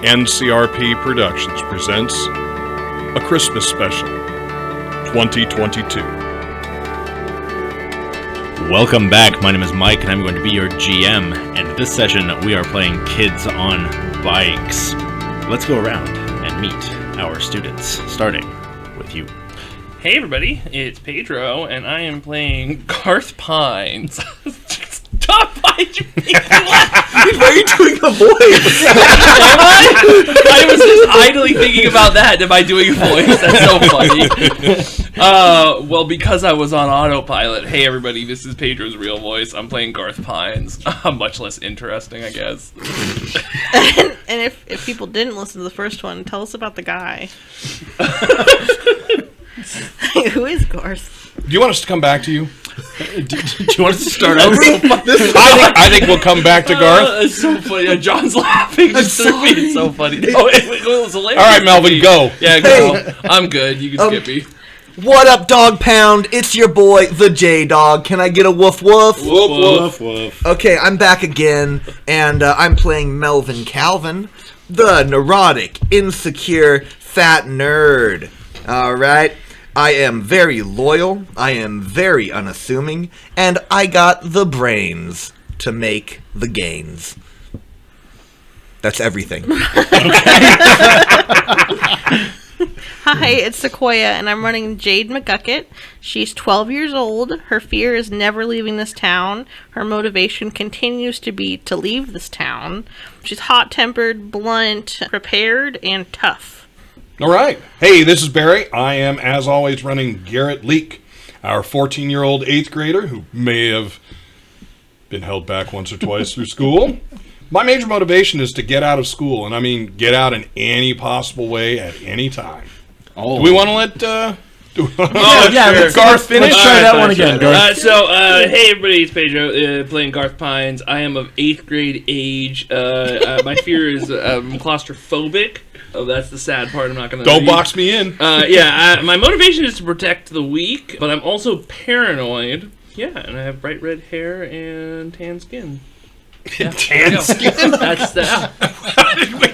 NCRP Productions presents a Christmas special 2022. Welcome back. My name is Mike and I'm going to be your GM, and this session we are playing Kids on Bikes. Let's go around and meet our students, starting with you. Hey everybody, it's Pedro, and I am playing Garth Pines. Stop! Why'd you make me laugh? Why are you doing a voice? I was just idly thinking about that. Am I doing a voice? That's so funny. Well, because I was on autopilot. Hey everybody, this is Pedro's real voice. I'm playing Garth Pines. Much less interesting, I guess. And if people didn't listen to the first one, tell us about the guy. Who is Garth? Do you want us to come back to you? Do you want us to start over? I think we'll come back to Garth. It's so funny. John's laughing. Just through me. It's so funny. No, it was hilarious. All right, Melvin, go. Yeah, go. I'm good. You can skip me. What up, Dog Pound? It's your boy, the J-Dog. Can I get a woof woof? Woof, woof, woof. Okay, I'm back again, and I'm playing Melvin Calvin, the neurotic, insecure, fat nerd. Alright? I am very loyal, I am very unassuming, and I got the brains to make the gains. That's everything. Hi, it's Sequoia, and I'm running Jade McGucket. She's 12 years old. Her fear is never leaving this town. Her motivation continues to be to leave this town. She's hot-tempered, blunt, prepared, and tough. All right. Hey, this is Barry. I am, as always, running Garrett Leak, our 14-year-old 8th grader who may have been held back once or twice through school. My major motivation is to get out of school, and I mean get out in any possible way at any time. Oh. Do we want to let Garth finish? Let's try that one again, Garth. Hey everybody, it's Pedro, playing Garth Pines. I am of 8th grade age. My fear is claustrophobic. Oh, that's the sad part. I'm not going to... Don't box me in. My motivation is to protect the weak, but I'm also paranoid. Yeah, and I have bright red hair and tan skin. Yeah, tan skin? That's that.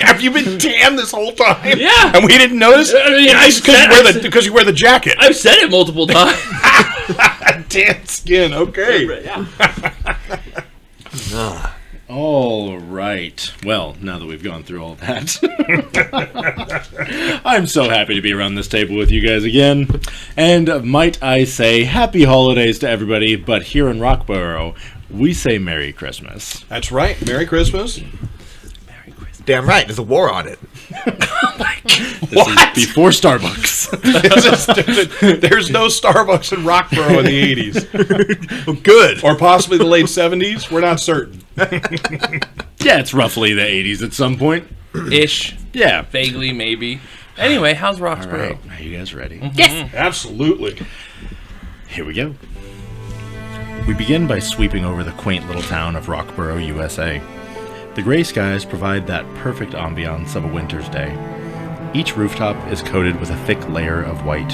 Have you been tan this whole time? Yeah. And we didn't notice? Because you wear the jacket. I've said it multiple times. Tan skin, okay. Yeah. All right. Well, now that we've gone through all that, I'm so happy to be around this table with you guys again. And might I say happy holidays to everybody, but here in Rocksborough, we say Merry Christmas. That's right. Merry Christmas. Merry Christmas. Damn right, there's a war on it. Oh my God. This is before Starbucks. There's no Starbucks in Rocksborough in the 80s. Oh, good. Or possibly the late 70s. We're not certain. Yeah, it's roughly the 80s at some point. Ish. Yeah. Vaguely, maybe. Anyway, how's Rocksborough? All right. Are you guys ready? Yes. Absolutely. Here we go. We begin by sweeping over the quaint little town of Rocksborough, USA. The gray skies provide that perfect ambiance of a winter's day. Each rooftop is coated with a thick layer of white.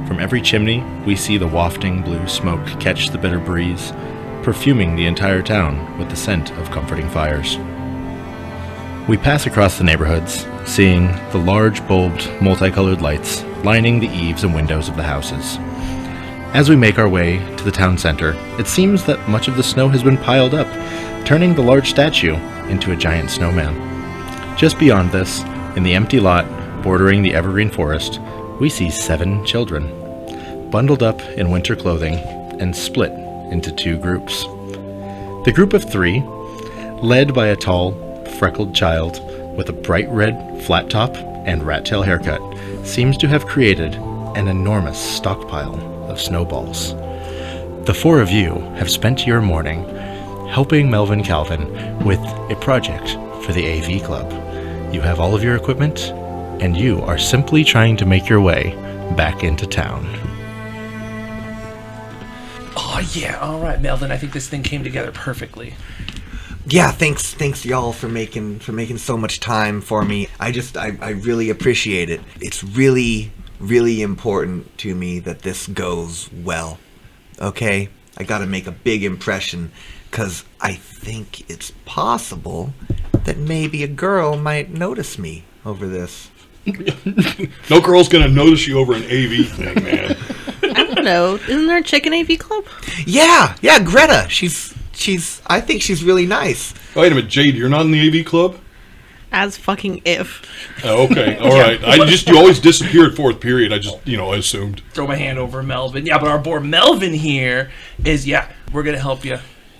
From every chimney, we see the wafting blue smoke catch the bitter breeze, perfuming the entire town with the scent of comforting fires. We pass across the neighborhoods, seeing the large bulbed, multicolored lights lining the eaves and windows of the houses. As we make our way to the town center, it seems that much of the snow has been piled up, turning the large statue into a giant snowman. Just beyond this, in the empty lot bordering the evergreen forest, we see 7 children, bundled up in winter clothing and split into 2 groups. The group of 3, led by a tall, freckled child with a bright red flat top and rat tail haircut, seems to have created an enormous stockpile of snowballs. The 4 of you have spent your morning helping Melvin Calvin with a project for the AV Club. You have all of your equipment, and you are simply trying to make your way back into town. Oh yeah, all right, Melvin. I think this thing came together perfectly. Yeah, thanks y'all for making so much time for me. I really appreciate it. It's really important to me that this goes well. Okay? I gotta make a big impression, because I think it's possible that maybe a girl might notice me over this. No girl's gonna notice you over an AV thing, man. I don't know. Isn't there a chicken AV club? Yeah, Greta. She's. I think she's really nice. Wait a minute, Jade, you're not in the AV club? As fucking if. Oh, okay, all right. You always disappear at fourth period. I just, assumed. Throw my hand over Melvin. Yeah, but our boy Melvin here is, we're going to help you.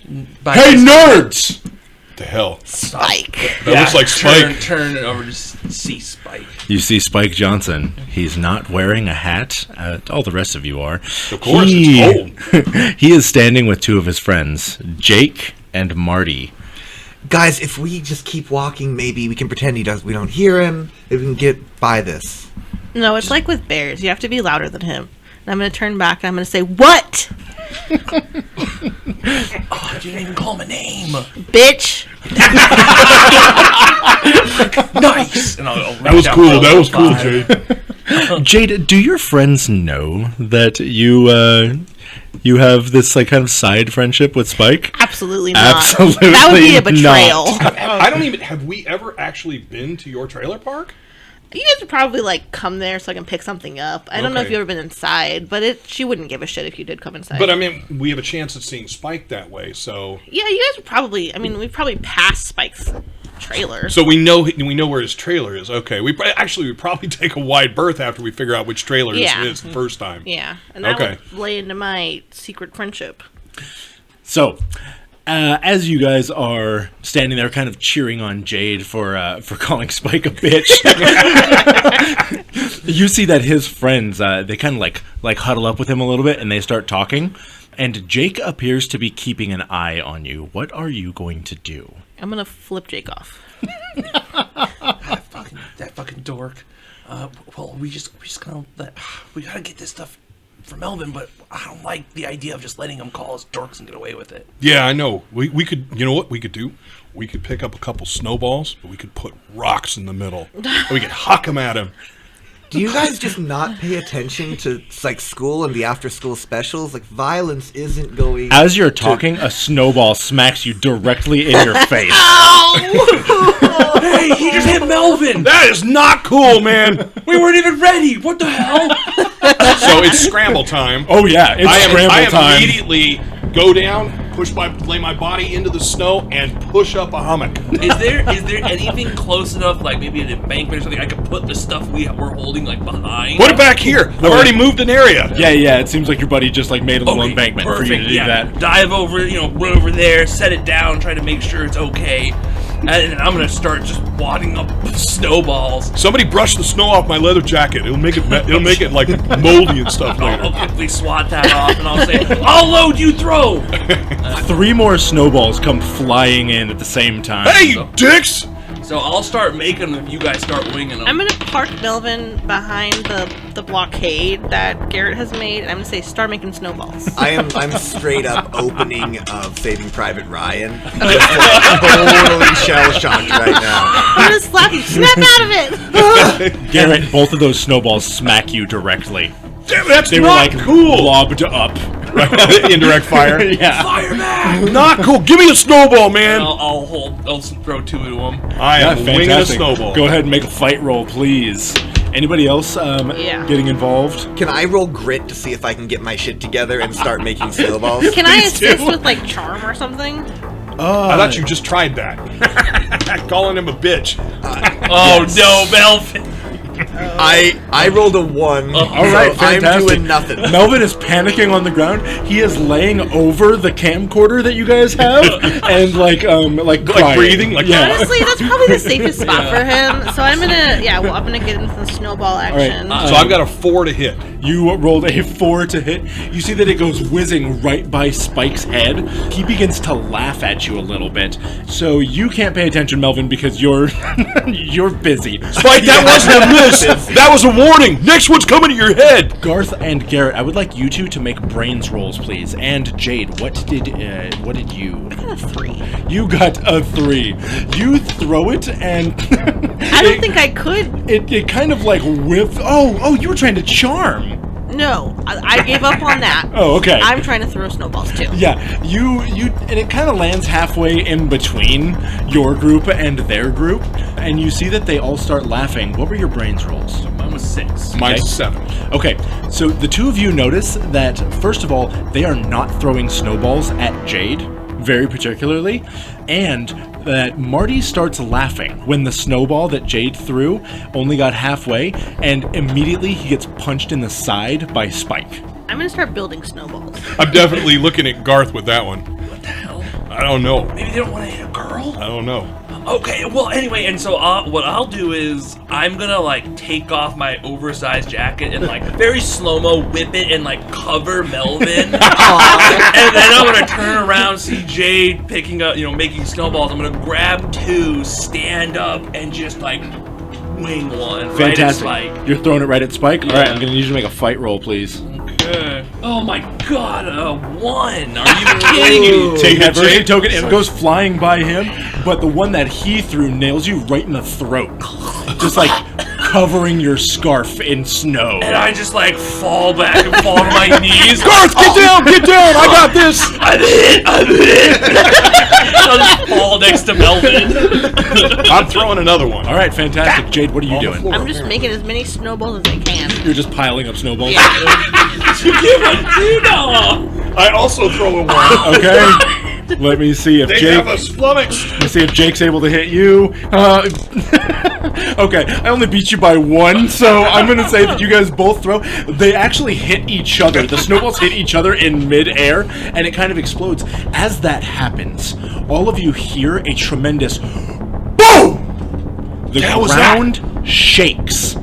Hey, nerds! What the hell? Spike. That looks like Spike. Turn it over to see Spike. You see Spike Johnson. He's not wearing a hat. All the rest of you are. Of course, it's cold. He is standing with two of his friends, Jake and Marty. Guys, if we just keep walking, maybe we can pretend we don't hear him. If we can get by this. No, it's like with bears. You have to be louder than him. And I'm going to turn back and I'm going to say, what? Oh, you didn't even call him a name. Bitch. Nice. And I'll That was cool. That was cool, Jade. Jade, do your friends know that you have this kind of side friendship with Spike? Absolutely not. Absolutely that would be a betrayal. I don't even. Have we ever actually been to your trailer park? You guys would probably come there so I can pick something up. I don't know if you've ever been inside, but she wouldn't give a shit if you did come inside. But I mean, we have a chance at seeing Spike that way, so. Yeah, you guys would probably. I mean, we've probably passed Spike's trailer. So we know where his trailer is. Okay, we probably take a wide berth after we figure out which trailer this is the first time. Yeah, and that would lay into my secret friendship. So, as you guys are standing there, kind of cheering on Jade for calling Spike a bitch, you see that his friends they kind of like huddle up with him a little bit, and they start talking. And Jake appears to be keeping an eye on you. What are you going to do? I'm gonna flip Jake off. that fucking dork. Well, we gotta get this stuff for Melvin, but I don't like the idea of just letting him call us dorks and get away with it. Yeah, I know. We could. You know what we could do? We could pick up a couple snowballs, but we could put rocks in the middle. We could huck them at him. Do you guys just not pay attention to school and the after-school specials? Violence isn't going. As you're talking, a snowball smacks you directly in your face. Hey, he just hit Melvin. That is not cool, man. We weren't even ready. What the hell? So it's scramble time. Oh yeah, it's scramble time. I immediately go down, lay my body into the snow, and push up a hummock. Is there anything close enough, maybe an embankment or something, I could put the stuff we're holding behind? Put it back here. I've already moved an area. Yeah. It seems like your buddy just made a little embankment perfect. for you to do that. Dive over, run over there, set it down, try to make sure it's okay. And I'm gonna start just wadding up snowballs. Somebody brush the snow off my leather jacket. It'll make it moldy and stuff later. I'll quickly swat that off, and I'll say, "I'll load, you throw." 3 more snowballs come flying in at the same time. Hey, you dicks! So I'll start making them. You guys start winging them. I'm gonna park Melvin behind the blockade that Garrett has made, and I'm gonna say, start making snowballs. I'm straight up opening of Saving Private Ryan. Totally shell shocked right now. I'm gonna slap you. Snap out of it. Garrett, both of those snowballs smack you directly. Damn, that's They not were cool. lobbed up. Indirect fire. Yeah. Fire back! Not cool. Give me a snowball, man. I'll throw 2 to him. I am winging a Fantastic. snowball. Go ahead and make a fight roll, please. Anybody else getting involved? Can I roll grit to see if I can get my shit together and start making snowballs? Can I assist with charm or something? I thought you just tried that. Calling him a bitch. No, Melvin! I rolled a 1. All right, fantastic. I'm doing nothing. Melvin is panicking on the ground. He is laying over the camcorder that you guys have and crying. breathing. Honestly, that's probably the safest spot for him. So I'm gonna get into the snowball action. All right. So I've got a 4 to hit. You rolled a 4 to hit. You see that it goes whizzing right by Spike's head. He begins to laugh at you a little bit. So you can't pay attention, Melvin, because you're busy. Spike, that wasn't a miss. That was a warning. Next one's coming to your head. Garth and Garrett, I would like you two to make brains rolls, please. And Jade, what did you? I got a 3. You got a 3. You throw it, and I don't think I could. It kind of whiffed. Oh, you were trying to charm. No, I gave up on that. Oh, okay. I'm trying to throw snowballs too. Yeah, and it kind of lands halfway in between your group and their group, and you see that they all start laughing. What were your brains rolls? Mine was 6. Mine's 7. Okay, so the two of you notice that, first of all, they are not throwing snowballs at Jade, very particularly, and that Marty starts laughing when the snowball that Jade threw only got halfway, and immediately he gets punched in the side by Spike. I'm gonna start building snowballs. I'm definitely looking at Garth with that one. What the hell? I don't know. Maybe they don't want to hit a girl? I don't know. Okay, well, anyway, and so what I'll do is I'm gonna, like, take off my oversized jacket and, like, very slow-mo whip it and, like, cover Melvin. And then I'm gonna turn around, see Jade picking up, making snowballs. I'm gonna grab 2, stand up, and just, like, wing one. Fantastic. Right at Spike. You're throwing it right at Spike? Yeah. Alright, I'm going to need you to make a fight roll, please. Okay. Oh my god, 1. Are you kidding me? Take that adversity token, and it goes flying by him, but the one that he threw nails you right in the throat. Just like covering your scarf in snow. And I just like fall back and fall to my knees. Garth, get down! I got this! I'm hit! I'll just fall next to Melvin. I'm throwing another one. Alright, fantastic. Jade, what are you On the doing? floor. I'm just making as many snowballs as I can. You're just piling up snowballs? You give a Juno! I also throw a 1. Okay. Let me see if They Jake. have us flummoxed. Let's see if Jake's able to hit you. Okay, I only beat you by 1, so I'm gonna say that you guys both throw. They actually hit each other. The snowballs hit each other in mid-air, and it kind of explodes. As that happens, all of you hear a tremendous boom! The hell was ground shakes,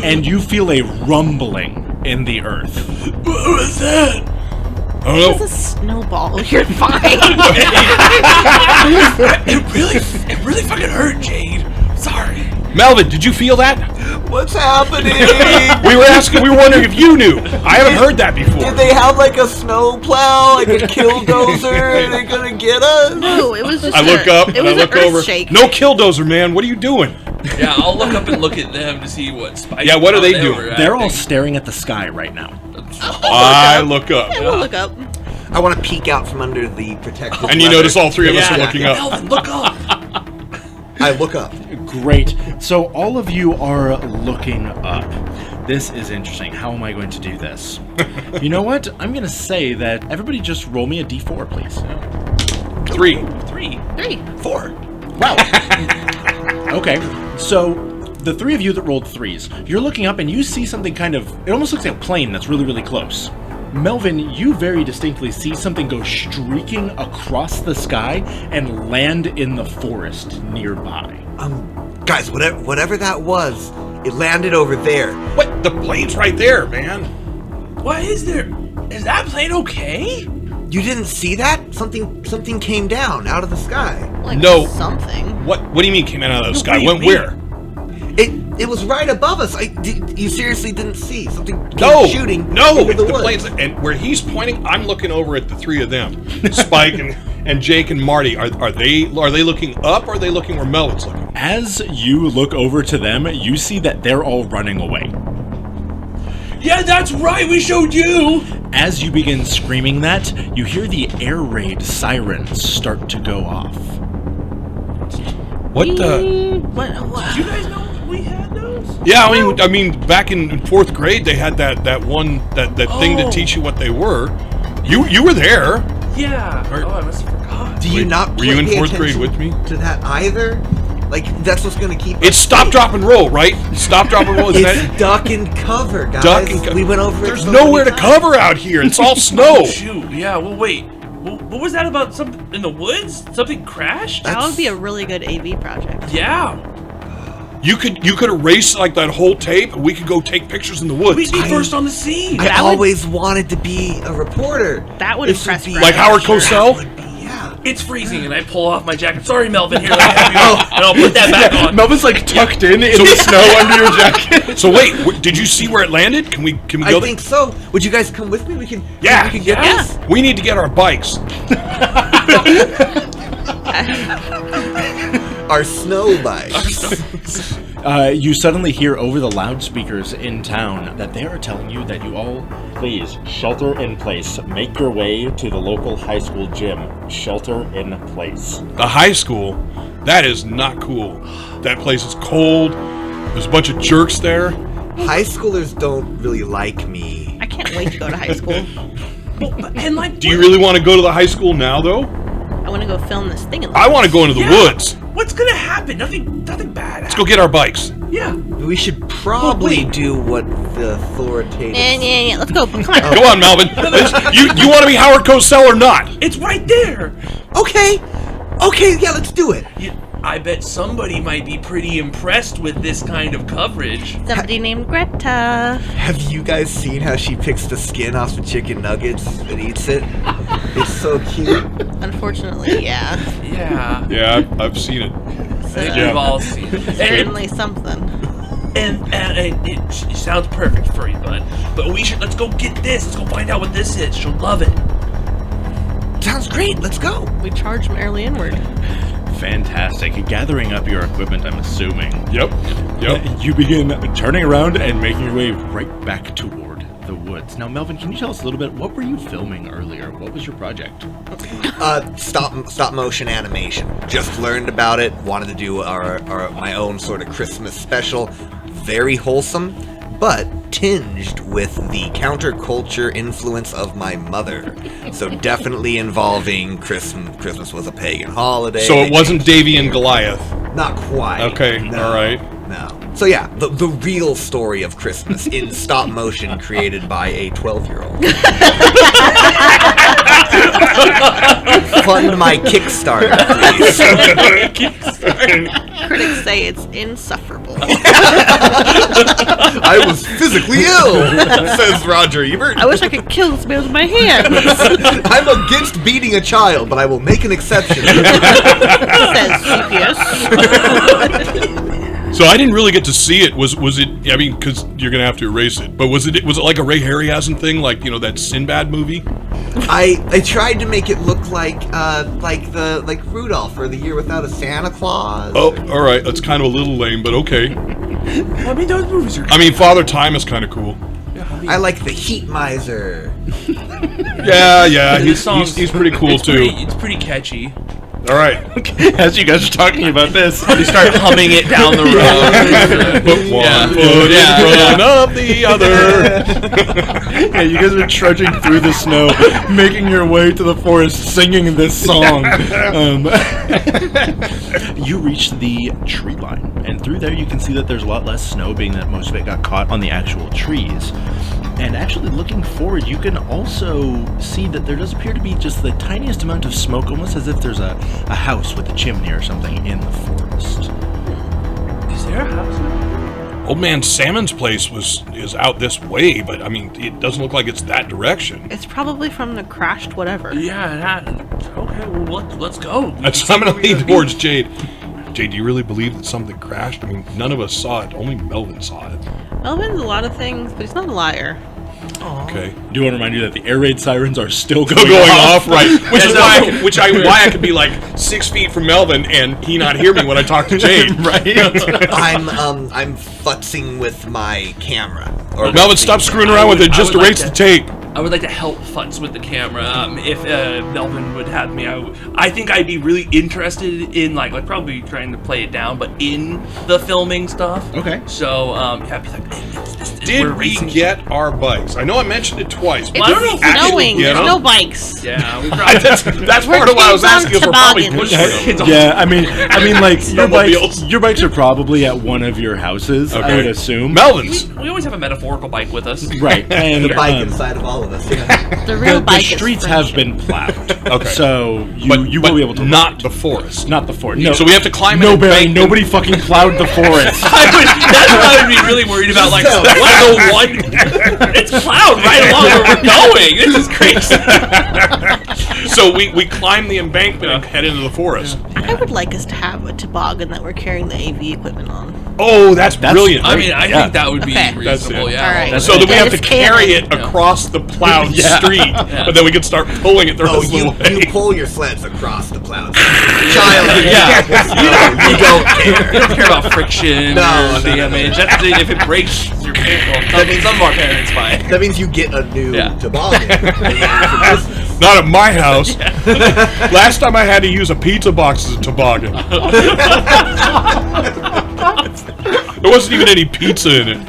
and you feel a rumbling in the earth. What was that? I don't It's know. a snowball. You're fine. It really fucking hurt, Jade. Sorry. Melvin, did you feel that? What's happening? We were wondering if you knew. I haven't heard that before. Did they have like a snow plow, like a killdozer? Are they gonna get us? No, it was just I look up It and was I look an over. earth shake. No killdozer, man. What are you doing? Yeah, I'll look up and look at them to see what Spike. Yeah, what are they how doing? were They're all acting. staring at the sky right now. I look up. Yeah, we'll look up. I want to peek out from under the protective. And you leather. notice all 3 of us are Yeah, looking up. Melvin, look up. I look up. Great. So all of you are looking up. This is interesting. How am I going to do this? You know what? I'm going to say that everybody just roll me a d4, please. 3. 3. 3. 4. Wow. Okay. So the 3 of you that rolled 3s, you're looking up and you see something kind of, it almost looks like a plane that's really, really close. Melvin, you very distinctly see something go streaking across the sky and land in the forest nearby. Guys, whatever that was, it landed over there. What? The plane's right there, man. What is there? Is that plane okay? You didn't see that? Something came down out of the sky. Like No. something. What do you mean came out of the sky? what do Went you where? It was right above us. You seriously didn't see something came No, shooting? no, into it's the woods. planes. And where he's pointing, I'm looking over at the 3 of them, Spike and Jake and Marty. Are they looking up? Or are they looking where Melvin's looking? As you look over to them, you see that they're all running away. Yeah, that's right. We showed you. As you begin screaming that, you hear the air raid sirens start to go off. What the? What? You guys know we had those? Yeah, I mean, back in 4th grade, they had that thing to Oh. teach you what they were. You were there. Yeah. Oh, I must have forgot. Do you Wait, not? were you in pay 4th grade attention with me? to that either? Like that's what's gonna keep. It's us stop, safe. drop, and roll, right? Stop, drop, and roll. Is It's that duck and cover, guys. duck and cover? We went over. There's it so nowhere to many times. cover out here. It's all snow. Shoot. Yeah. Well, wait. What was that about? Something in the woods? Something crashed? That would be a really good AV project. Yeah. You could erase like that whole tape, and we could go take pictures in the woods. We'd be first on the scene. I That would- always wanted to be a reporter. That would This impress be- Brad. Like Howard Sure. Cosell. Would be, yeah. It's freezing, and I pull off my jacket. Sorry, Melvin. Here, let me have you. And I'll put that back on. Melvin's like tucked in the snow under your jacket. So wait, did you see where it landed? Can we go? I think so. Would you guys come with me? We can. Yeah. We can get Yeah. this. We need to get our bikes. Our snow bikes. You suddenly hear over the loudspeakers in town that they are telling you that you all please shelter in place. Make your way to the local high school gym. Shelter in place. The high school? That is not cool. That place is cold. There's a bunch of jerks there. High schoolers don't really like me. I can't wait to go to high school. And like, Do you really want to go to the high school now, though? I want to go film this thing in the I want to go into the woods. what's gonna happen? Nothing bad. Let's go get our bikes. Yeah. We should probably do what the authoritative... Yeah. Let's go. Come on. Go on, Melvin. You want to be Howard Cosell or not? It's right there. Okay, yeah, let's do it. I bet somebody might be pretty impressed with this kind of coverage. Somebody named Greta. Have you guys seen how she picks the skin off the chicken nuggets and eats it? It's so cute. Unfortunately, yeah. Yeah. Yeah, I've seen it. I think we've all seen it. Certainly something. And it sounds perfect for you, bud. But let's go get this. Let's go find out what this is. She'll love it. Sounds great, let's go. We charge from early inward. Fantastic. Gathering up your equipment, I'm assuming. Yep. You begin turning around and making your way right back toward the woods. Now, Melvin, can you tell us a little bit, what were you filming earlier? What was your project? Stop motion animation. Just learned about it, wanted to do my own sort of Christmas special. Very wholesome, but tinged with the counterculture influence of my mother. So definitely involving Christmas was a pagan holiday. So it wasn't Davy and Goliath. Not quite. Okay, No, all right. No. So yeah, the real story of Christmas in stop motion created by a 12-year-old. Fund my Kickstarter, please. Critics say it's insufferable. I was physically ill, says Roger Ebert. I wish I could kill this man with my hands. I'm against beating a child, but I will make an exception. Says CPS. So I didn't really get to see it. Was it? I mean, because you're gonna have to erase it. But was it like a Ray Harryhausen thing, like that Sinbad movie? I tried to make it look like Rudolph or The Year Without a Santa Claus. Oh, all right. That's kind of a little lame, but okay. I mean, those movies are. I mean, Father Time is kind of cool. I like The Heat Miser. Yeah. He's song's- he's pretty cool too. It's pretty catchy. All right. As you guys are talking about this, You start humming it down the road. Put one Yeah. foot in front of the other. yeah, you guys are trudging through the snow, making your way to the forest, singing this song. You reach the tree line, and through there you can see that there's a lot less snow, being that most of it got caught on the actual trees. And actually looking forward, you can also see that there does appear to be just the tiniest amount of smoke, almost as if there's a house with a chimney or something in the forest. Is there a house? Old Man Salmon's place is out this way, but I mean, it doesn't look like it's that direction. It's probably from the crashed whatever. Yeah, okay, well, let's go. I'm gonna lean towards Jade. Jade, do you really believe that something crashed? I mean, none of us saw it. Only Melvin saw it. Melvin's a lot of things, but he's not a liar. Okay. I do want to remind you that the air raid sirens are still Going off, right? Which is why I could be like 6 feet from Melvin and he not hear me when I talk to Jade. Right? I'm futzing with my camera. Or Melvin, stop screwing around with it. Just I would erase like the to- tape. I would like to help Futz with the camera. If Melvin would have me, I think I'd be really interested in like probably trying to play it down, but in the filming stuff. Okay. So yeah, be like, Did we're we racing. get our bikes? I know I mentioned it twice. But It's I don't know if we snowing. get There's them? no bikes. Yeah, we probably. That's part of why I was kids on asking if we're probably toboggans. pushing them. Yeah, I mean, like Snowmobiles. your bikes are probably at one of your houses. I Okay. would assume. Melvin's. We always have a metaphorical bike with us. Right, and the bike inside of all of us. Yeah. The real the bike is streets friendship. have been plowed. Okay. So you But will but be able to not ride. the forest. Not the forest. No, So we have to climb no, an Barry. embankment. Nobody fucking plowed the forest. That's what I would be really worried about. Like, So- what the one? It's plowed right along where we're going. This is crazy. So we climb the embankment and head into the forest. I would like us to have a toboggan that we're carrying the AV equipment on. Oh, that's brilliant. I mean, I Yeah. think that would be Okay. That's reasonable. it. Yeah. All right. So that we That have to is canon. carry it Yeah. across the plowed Yeah. street, but then we can start pulling it the Oh, rest of the you way. pull your sleds across the plowed. childhood examples. You don't care. You don't care about friction No, or damage. If it breaks your paintball, some of our parents might. That means you get a new toboggan. Not at my house. Last time I had to use a pizza box as a toboggan. There wasn't even any pizza in it.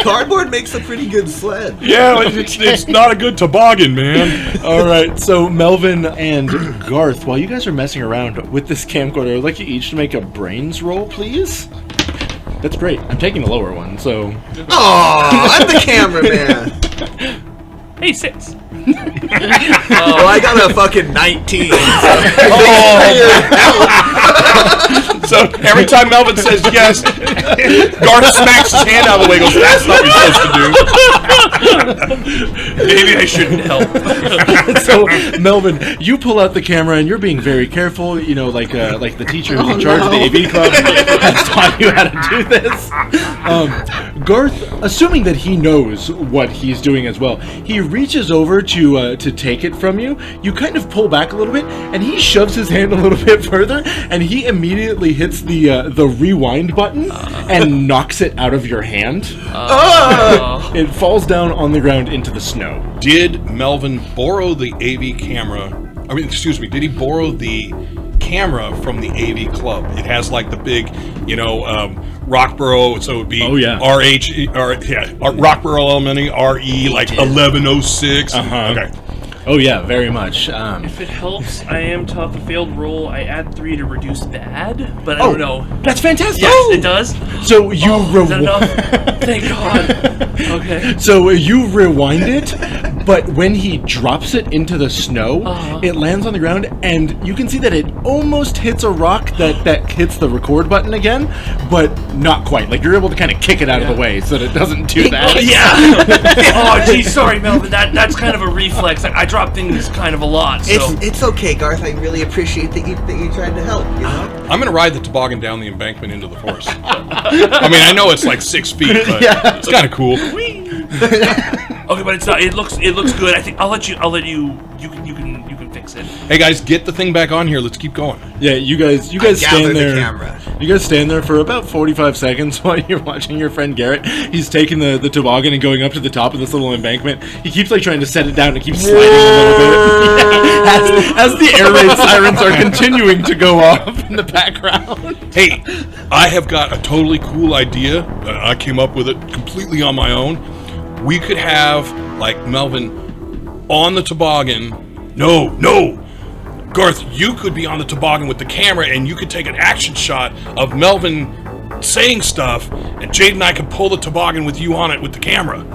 Cardboard makes a pretty good sled. Yeah, it's not a good toboggan, man. All right, so Melvin and Garth, while you guys are messing around with this camcorder, I'd like you each to make a brains roll, please. That's great. I'm taking the lower one, so... Oh, I'm the cameraman. Hey, 6. Well, I got a fucking 19. So every time Melvin says yes, Garth smacks his hand out of the way and goes, that's not what you're supposed to do. Maybe I shouldn't help. So, Melvin, you pull out the camera and you're being very careful, you know, like the teacher who's in charge of the AV club has taught you how to do this. Garth, assuming that he knows what he's doing as well, he reaches over to take it from you. You kind of pull back a little bit, and he shoves his hand a little bit further, and he immediately hits the rewind button and knocks it out of your hand. It falls down on the ground into the snow. Did Melvin borrow the AV camera? I mean, excuse me, did he borrow the camera from the AV club? It has like the big, Rocksborough, so it would be Rocksborough Elementary, RE, like 1106. Okay. Oh yeah, very much. If it helps, I am tough. A failed roll, I add 3 to reduce bad, but I don't know. That's fantastic. Yes, it does. So you is that enough? Thank God. Okay. So you rewind it, but when he drops it into the snow, it lands on the ground, and you can see that it almost hits a rock that hits the record button again, but not quite. Like, you're able to kind of kick it out of the way so that it doesn't do that. Yeah. Oh, geez, sorry, Melvin. That's kind of a reflex. I drop things kind of a lot. So. It's okay, Garth. I really appreciate that you tried to help. You know? I'm gonna ride the toboggan down the embankment into the forest. I mean, I know it's like 6 feet, but it's kind of cool. Okay, but it's not. It looks good. I think I'll let you. You can fix it. Hey guys, get the thing back on here. Let's keep going. Yeah, you guys stand there. The camera. You guys stand there for about 45 seconds while you're watching your friend Garrett. He's taking the toboggan and going up to the top of this little embankment. He keeps like trying to set it down and keeps sliding a little bit. Yeah, as the air raid sirens are continuing to go off in the background. Hey, I have got a totally cool idea. I came up with it completely on my own. We could have like Melvin on the toboggan. No. Garth, you could be on the toboggan with the camera, and you could take an action shot of Melvin saying stuff, and Jade and I could pull the toboggan with you on it with the camera.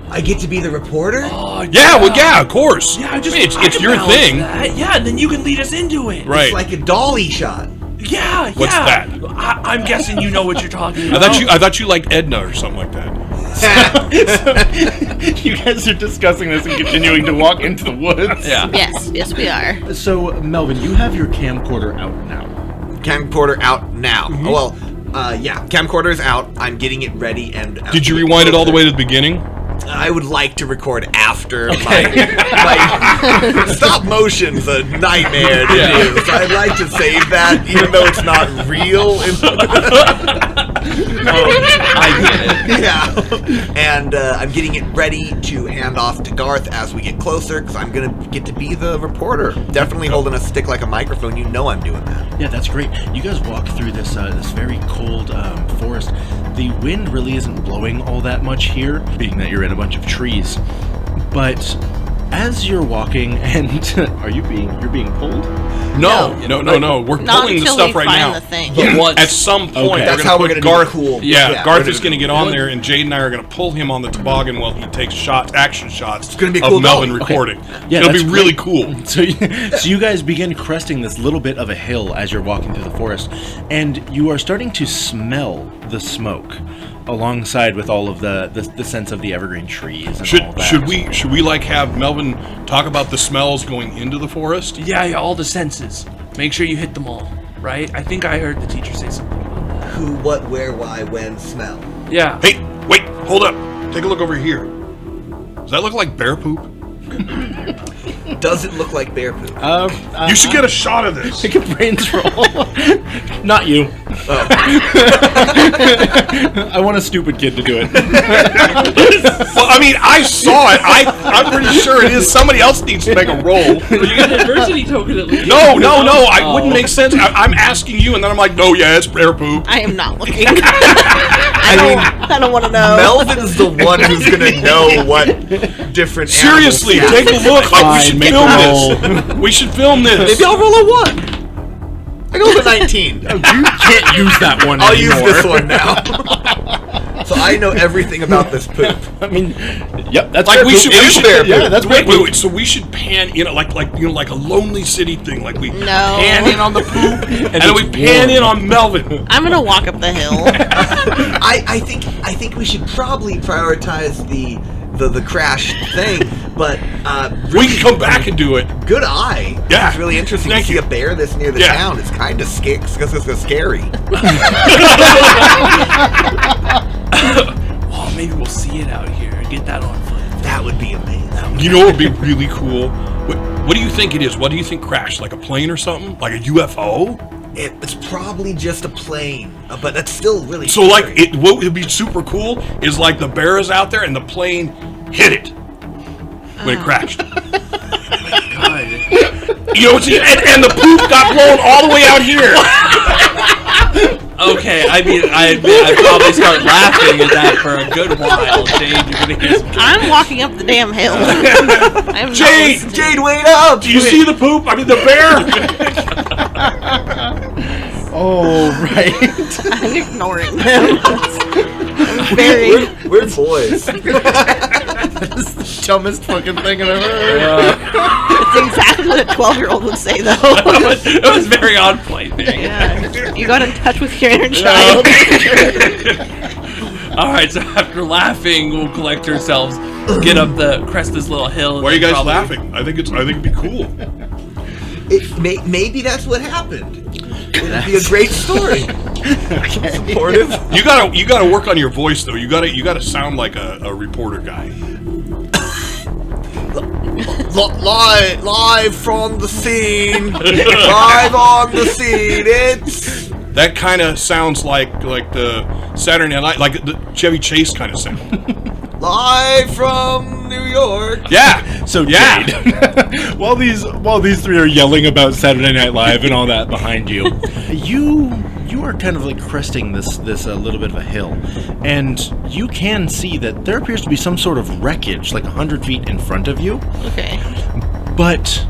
I get to be the reporter? Oh, yeah, of course. Yeah, it's your thing. That. Yeah, and then you can lead us into it. Right. It's like a dolly shot. Yeah. What's that? I'm guessing you know what you're talking about. I thought you liked Edna or something like that. You guys are discussing this and continuing to walk into the woods. Yeah. Yes, we are. So, Melvin, you have your camcorder out now. Camcorder out now. Well, camcorder is out. I'm getting it ready and... Did you rewind it all the way to the beginning? I would like to record after my stop motion's a nightmare to do. So I'd like to save that, even though it's not real. I get it. Yeah. And I'm getting it ready to hand off to Garth as we get closer, because I'm going to get to be the reporter. Definitely holding a stick like a microphone. You know I'm doing that. Yeah, that's great. You guys walk through this very cold forest. The wind really isn't blowing all that much here, being that you're in a bunch of trees. But as you're walking, and you're being pulled? No. We're pulling the stuff right now. The thing. But at some point, Okay. That's how we're going to Garth. do cool. Garth is going to get on there, and Jade and I are going to pull him on the toboggan while he takes action shots. It's going to be a of cool Melvin dolly. recording. Okay. Yeah, it'll that's be really great. cool. So you guys begin cresting this little bit of a hill as you're walking through the forest, and you are starting to smell the smoke, alongside with all of the sense of the evergreen trees and all that. Should we like have Melvin talk about the smells going into the forest? Yeah, all the senses. Make sure you hit them all, right? I think I heard the teacher say something about that. Who, what, where, why, when, smell. Yeah. Hey, wait, hold up. Take a look over here. Does that look like bear poop? Does it look like bear poop? You should get a shot of this. Take a brains roll. Not you. Oh. I want a stupid kid to do it. Well, I mean, I saw it. I'm pretty sure it is. Somebody else needs to make a roll. You got an adversity token at least. No. I wouldn't make sense. I'm asking you, and then I'm like, no, yeah, it's bear poop. I am not looking. I don't want to know. Melvin's the one who's gonna know what different. Seriously, animals- take a look. Like, we should Fine, make film a this. We should film this. Maybe I'll roll a 1. I go with a 19. You can't use that one I'll anymore. use this one now. So I know everything about this poop. I mean, yep, that's Like bear we poop. should, It we is should, bear poop. Yeah, that's bear poop. wait. So we should pan, like a Lonely City thing. Like we No. pan in on the poop, and then we it's pan warm. in on Melvin. I'm gonna walk up the hill. I think we should probably prioritize the crash thing, but We can come back and do it. good eye. Yeah. It's really interesting Thank to see you. a bear this near the Yeah. town. It's kind of scary. Oh, maybe we'll see it out here and get that on foot. That would be amazing. You know what would be really cool? What do you think it is? What do you think crashed? Like a plane or something? Like a UFO? It's probably just a plane, but that's still really So like, scary. what would be super cool is like the bear is out there and the plane hit it when it crashed. God. You know, and the poop got blown all the way out here. Okay, I mean, I admit I'd probably start laughing at that for a good while. Jade, you're gonna hear some. I'm walking up the damn hill. I'm not Jade! listening. Jade, wait up! Do you see the poop? I mean, the bear. Oh, right. I'm ignoring them. I'm very. We're boys. That's the dumbest fucking thing I've ever heard. It's exactly what a 12-year-old would say, though. It was very on point there. Yeah. You got in touch with your inner child. All right, so after laughing, we'll collect ourselves, get up the crest of this little hill. and Why are you then guys probably- laughing? I think it'd be cool. Maybe that's what happened. It'd be a great story. Supportive. You gotta work on your voice though. You gotta sound like a reporter guy. Live from the scene. Live on the scene. It's That kind of sounds like the Saturday Night, like the Chevy Chase kind of sound. live from New York. Yeah. So Yeah. Jade, while these three are yelling about Saturday Night Live and all that behind you, you are kind of like cresting this little bit of a hill, and you can see that there appears to be some sort of wreckage like 100 feet in front of you, Okay. but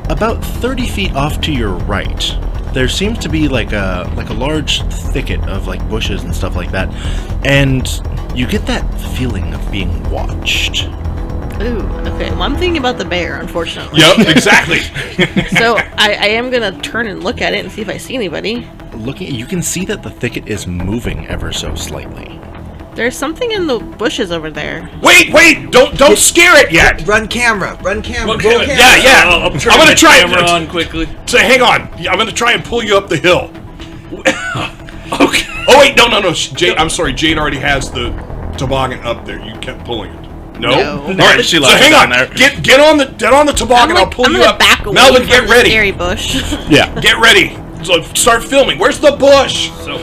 about 30 feet off to your right, there seems to be like a large thicket of like bushes and stuff like that, and you get that feeling of being watched. Ooh, okay. Well, I'm thinking about the bear, unfortunately. Yep. Exactly. So I am going to turn and look at it and see if I see anybody. Looking, you can see that the thicket is moving ever so slightly. There's something in the bushes over there. Wait! Don't scare it yet. Run camera. Roll Okay, camera. Yeah. I'm I'm turning gonna the try camera it. on quickly. So hang on. I'm gonna try and pull you up the hill. Okay. Oh wait, no. Jade, I'm sorry. Jade already has the toboggan up there. You kept pulling it. No. No. All right. She So left it hang down on. there. Get on the toboggan. I'll pull I'm you gonna up. back away Melvin, from get the ready. scary bush. Yeah. Get ready. So start filming. Where's the bush? So,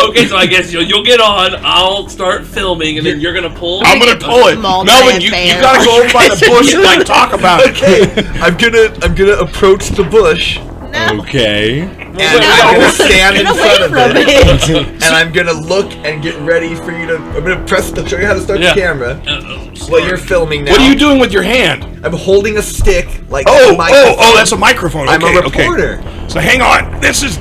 okay, so I guess you'll get on. I'll start filming, and then you're gonna pull. I'm gonna pull it. Small Melvin, giant you bear. gotta go over by the bush and like talk about it. Okay, I'm gonna approach the bush No. Okay. and I'm gonna stand in Get front away of from it, it. and I'm gonna look and get ready for you to. I'm gonna show you how to start Yeah. the camera. Well, you're filming now. What are you doing with your hand? I'm holding a stick like a Oh, microphone. that's a microphone. I'm a Okay, reporter. Okay. So hang on. This is.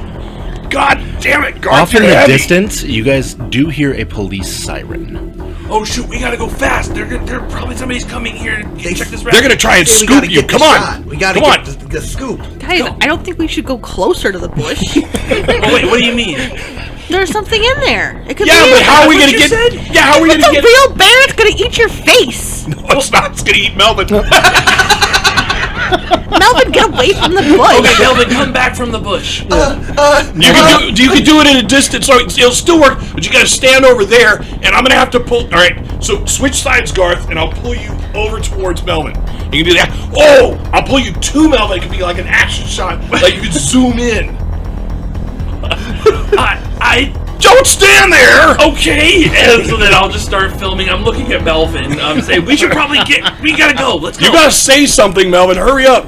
God damn it, Garth, Off in you're the heavy. distance, you guys do hear a police siren. Oh shoot, we gotta go fast. They're probably somebody's coming here to check this. They're gonna try and We scoop gotta you. get Come the on. shot. We gotta Come get on. the scoop. Guys, I don't think we should go closer to the bush. Oh wait, what do you mean? There's something in there. It could Yeah, be but how are we what gonna you get? said? Yeah, how are we It's gonna a get? real bear. It's gonna eat your face. No, it's not. It's gonna eat Melvin. Melvin, get away from the bush. Okay, Melvin, come back from the bush. You can do it in a distance, so it'll still work. But you gotta stand over there, and I'm gonna have to pull. All right, so switch sides, Garth, and I'll pull you over towards Melvin. You can do that. Oh, I'll pull you to Melvin. It could be like an action shot. Like you could zoom in. I Don't stand there! okay, and so then I'll just start filming. I'm looking at Melvin. I'm saying we should probably we gotta go. Let's go. You gotta say something, Melvin. Hurry up.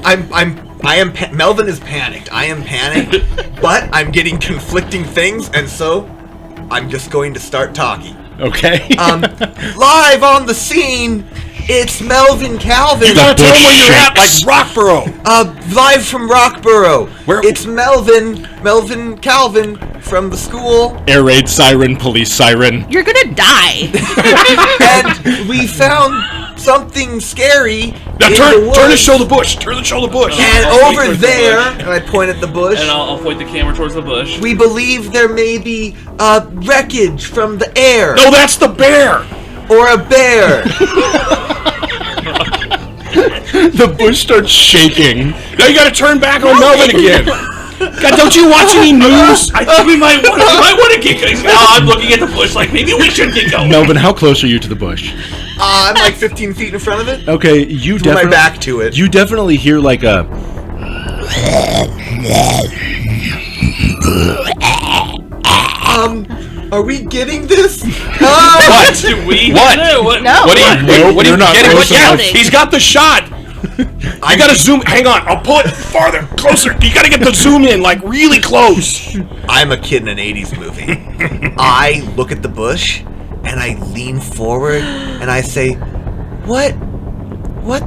Melvin is panicked. I am panicked, but I'm getting conflicting things, and so I'm just going to start talking. Okay. Live on the scene, it's Melvin Calvin. You gotta tell them where you're at, like Rocksborough. Live from Rocksborough. Where- It's Melvin Calvin from the school, Air raid siren, police siren. You're gonna die. and we found something scary Now in the turn woods. to show the bush. Turn to show the bush. And I'll over point towards the there, bush. and I point at the bush, And I'll point the camera towards the bush. we believe there may be wreckage from the air. No, that's the bear. Or a bear. The bush starts shaking. Now you gotta turn back on Melvin again. God, don't you watch any news? I think we might want to get going. Now I'm looking at the bush like maybe we should get going. Melvin, how close are you to the bush? I'm like 15 feet in front of it. Okay, you With my definitely back to it. You definitely hear like a Are we getting this? What? Do we? What? No. What are you? Nope, What are you you're not getting? close Yeah, enough. he's got the shot. I gotta zoom. Hang on, I'll pull it farther, closer. You gotta get the zoom in, like really close. I'm a kid in an 80s movie. I look at the bush and I lean forward and I say, What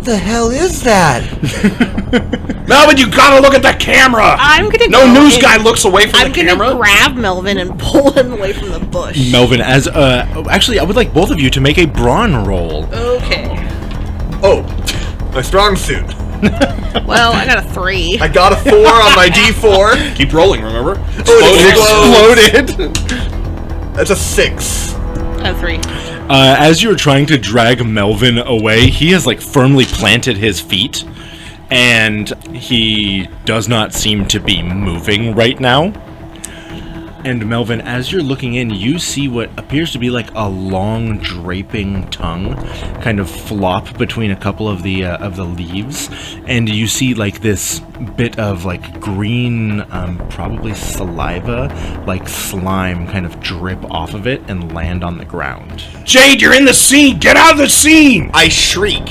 the hell is that? Melvin, you gotta look at the camera. I'm gonna No go news and- guy looks away from I'm the gonna camera. grab Melvin and pull him away from the bush. Melvin as actually I would like both of you to make a brawn roll. Okay. Oh, my strong suit. Well, I got a 3. I got a 4 on my D4. Keep rolling, remember? Oh, it Exploded. That's a 6. A 3. As you're trying to drag Melvin away, he has like firmly planted his feet, and he does not seem to be moving right now. And Melvin, as you're looking in, you see what appears to be like a long draping tongue kind of flop between a couple of the leaves, and you see like this bit of like green, probably saliva, like slime kind of drip off of it and land on the ground. Jade, you're in the scene. Get out of the scene. I shriek.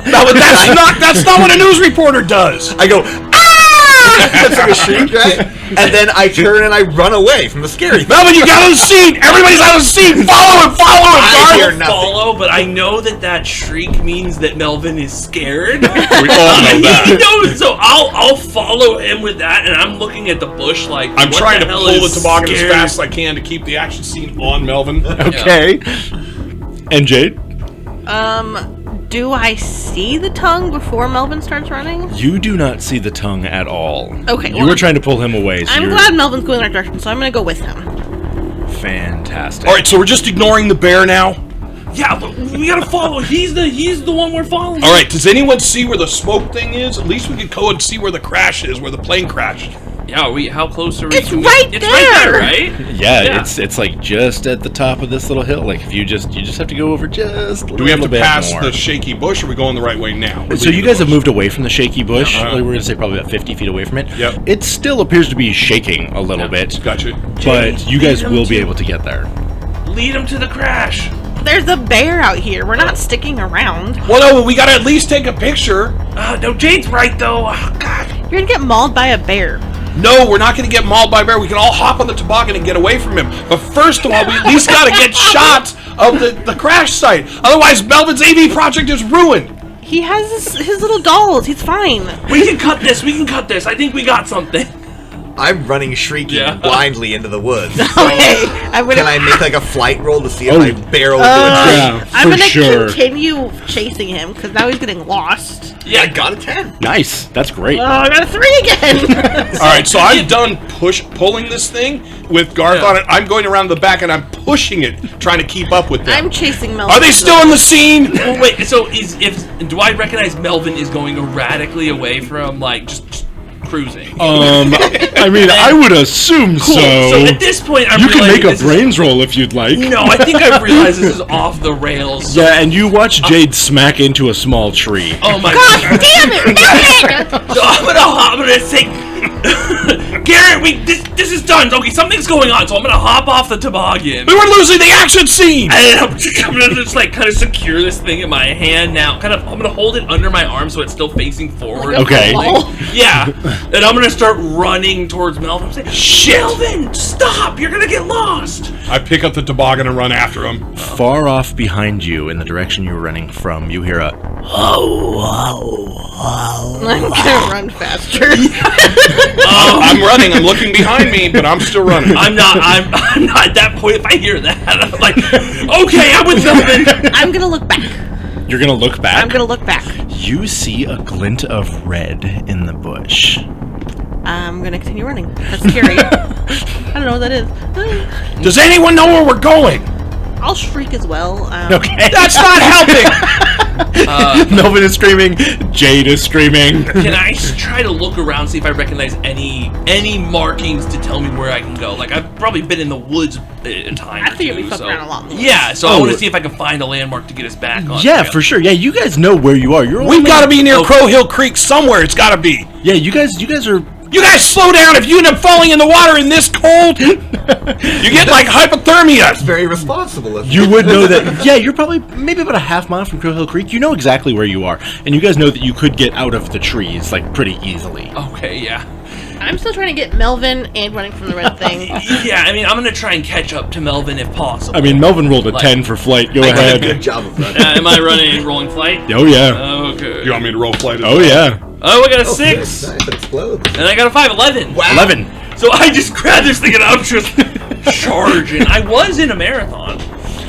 No, but that's not what a news reporter does. I go, ah! That's like a shriek, right? And then I turn and I run away from the scary thing. Melvin, you got out of the scene. Everybody's out of the scene. Follow him. I hear Garth. nothing. Follow, but I know that shriek means that Melvin is scared. We all know that. He knows, so I'll follow him with that, and I'm looking at the bush like I'm what trying the to hell pull the is toboggan as scared? fast as I can to keep the action scene on Melvin. Okay. And Jade, Do I see the tongue before Melvin starts running? you do not see the tongue at all. Okay, You well, were trying to pull him away, so I'm you're glad Melvin's going in that direction, so I'm gonna go with him. fantastic. All right, so we're just ignoring the bear now. Yeah, but we gotta follow. He's the one we're following. All right, does anyone see where the smoke thing is? At least we can go and see where the crash is, where the plane crashed. Yeah, how close are we? It's to it? right It's right there. there, right? Yeah, it's like just at the top of this little hill. Like if you just have to go over just a Do we have to little bit pass more. the shaky bush, or are we going the right way now? So you guys have moved away from the shaky bush. Uh-huh. Like, we're gonna say probably about 50 feet away from it. Yep. It still appears to be shaking a little bit, Gotcha. but you guys lead will them be to- able to get there. Lead him to the crash. There's a bear out here. We're not sticking around. Well, no, we gotta at least take a picture. No, Jade's right though. Oh, God. You're gonna get mauled by a bear. No, we're not gonna get mauled by a bear. We can all hop on the toboggan and get away from him. But first of all, we at least gotta get shots of the crash site. Otherwise, Melvin's AV project is ruined. He has his little dolls. He's fine. We can cut this. I think we got something. I'm running shrieking Yeah. blindly into the woods. Okay, I'm gonna. Can I make like a flight roll to see if Oh. I barrel into a tree? Yeah, I'm for gonna sure. continue chasing him because now he's getting lost. Yeah, I got a 10. Nice, that's great. Oh, I got a 3 again. All right, so I'm done pulling this thing with Garth Yeah. on it. I'm going around the back and I'm pushing it, trying to keep up with them. I'm chasing Melvin. Are they still in the scene? Well, wait. So do I recognize Melvin is going erratically away from like just cruising. I mean, I would assume Cool. so. So at this point, I'm You can realizing make a this is- brains roll if you'd like. No, I think I've realized this is off the rails. Yeah, and you watch Jade smack into a small tree. Oh my God god. damn it! So I'm gonna say, Garrett, this is done. Okay, something's going on, so I'm gonna hop off the toboggan. We were losing the action scene. And I'm gonna just like kind of secure this thing in my hand now. I'm gonna hold it under my arm so it's still facing forward. Okay. Yeah. And I'm gonna start running towards Melvin. I'm saying, shit, Melvin, stop! You're gonna get lost. I pick up the toboggan and run after him. Far off behind you, in the direction you were running from, you hear a I'm gonna run faster. I'm running. I'm looking behind me, but I'm still running. I'm not at that point. If I hear that, I'm like, okay, I'm with Melvin. I'm gonna look back. You're gonna look back. I'm gonna look back. You see a glint of red in the bush. I'm gonna continue running. That's scary. I don't know what that is. Does anyone know where we're going? I'll shriek as well. Okay. That's not helping. Melvin is screaming. Jade is screaming. Can I try to look around, see if I recognize any markings to tell me where I can go? Like, I've probably been in the woods a time. I figure or we two, fuck so. around a lot in the woods. Yeah, so I want to see if I can find a landmark to get us back on. Yeah, trail. for sure. Yeah, you guys know where you are. You're We've only- got to be near Oh. Crow Hill Creek somewhere. It's got to be. Yeah, you guys are. You guys slow down. If you end up falling in the water in this cold, you get like hypothermia. It's very responsible of You would know that. Yeah, you're probably maybe about a half mile from Crow Hill Creek. You know exactly where you are, and you guys know that you could get out of the trees like pretty easily. Okay, yeah. I'm still trying to get Melvin and running from the red thing. Yeah, I mean, I'm going to try and catch up to Melvin if possible. I mean, Melvin rolled a Like- 10 for flight. Go I did a ahead. good job of running. Am I running rolling flight? Oh yeah. Okay. You want me to roll flight? Oh yeah. Oh, I got a Oh, 6. Nice, it explodes. And I got a 5, 11. Wow. 11. So I just grabbed this thing and I'm just charging. I was in a marathon.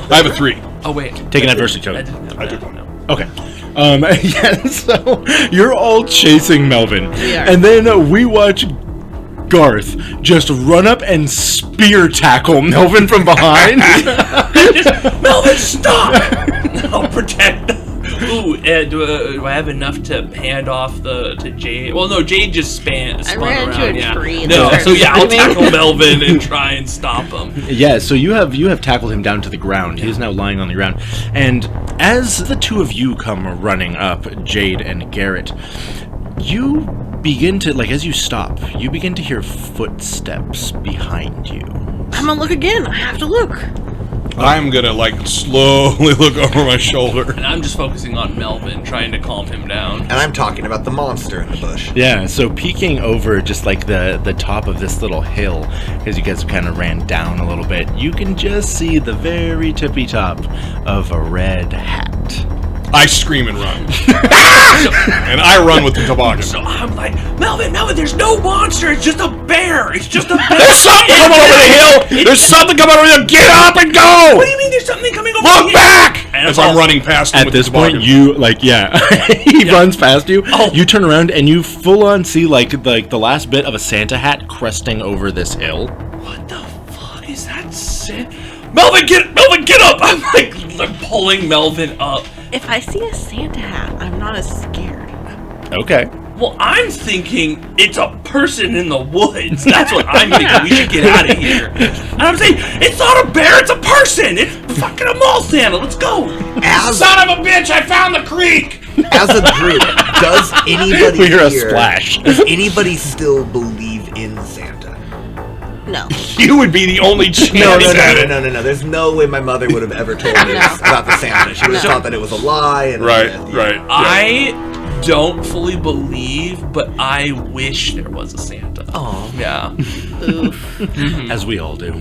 I have a 3. Oh, wait. Take an adversity I token. didn't have I that. took one. No. Okay. Yeah, so you're all chasing Melvin. We are. And then we watch Garth just run up and spear tackle Melvin from behind. Just, Melvin, stop! I'll protect. Ooh, do I have enough to hand off to Jade? Well, no, Jade just spun ran around. into a Yeah. tree and No, started so yeah, I'll screaming. tackle Melvin and try and stop him. Yeah, so you have tackled him down to the ground. He is now lying on the ground. And as the two of you come running up, Jade and Garrett, you begin to, like, as you stop, you begin to hear footsteps behind you. I'm gonna look again. I have to look. I'm gonna like slowly look over my shoulder. And I'm just focusing on Melvin, trying to calm him down. And I'm talking about the monster in the bush. Yeah, so peeking over just like the top of this little hill, as you guys kind of ran down a little bit, you can just see the very tippy top of a red hat. I scream and run, and I run with the toboggan. So I'm like, Melvin, there's no monster. It's just a bear. It's just a bear. There's something coming over the hill. There's something coming over the hill. Get up and go. What do you mean there's something coming over Look here? back! And As I'm I'm running past him At with this the point, toboggan. you, like, yeah, he runs past you. Oh. You turn around and you full on see, like the last bit of a Santa hat cresting over this hill. What the fuck is that? Melvin, get up! I'm like pulling Melvin up. If I see a Santa hat, I'm not as scared. Okay. Well, I'm thinking it's a person in the woods. That's what I'm thinking. We should get out of here. And I'm saying, it's not a bear, it's a person. It's fucking a mall Santa. Let's go. Son of a bitch! I found the creek. As a group, does anybody We hear a here- splash. Does anybody still believe in Santa? No. You would be the only chance No. at it. There's no way my mother would have ever told me about the Santa. She would have thought that it was a lie. And Right, yeah. right. yeah. I don't fully believe, but I wish there was a Santa. Aw. Yeah. Oof. As we all do.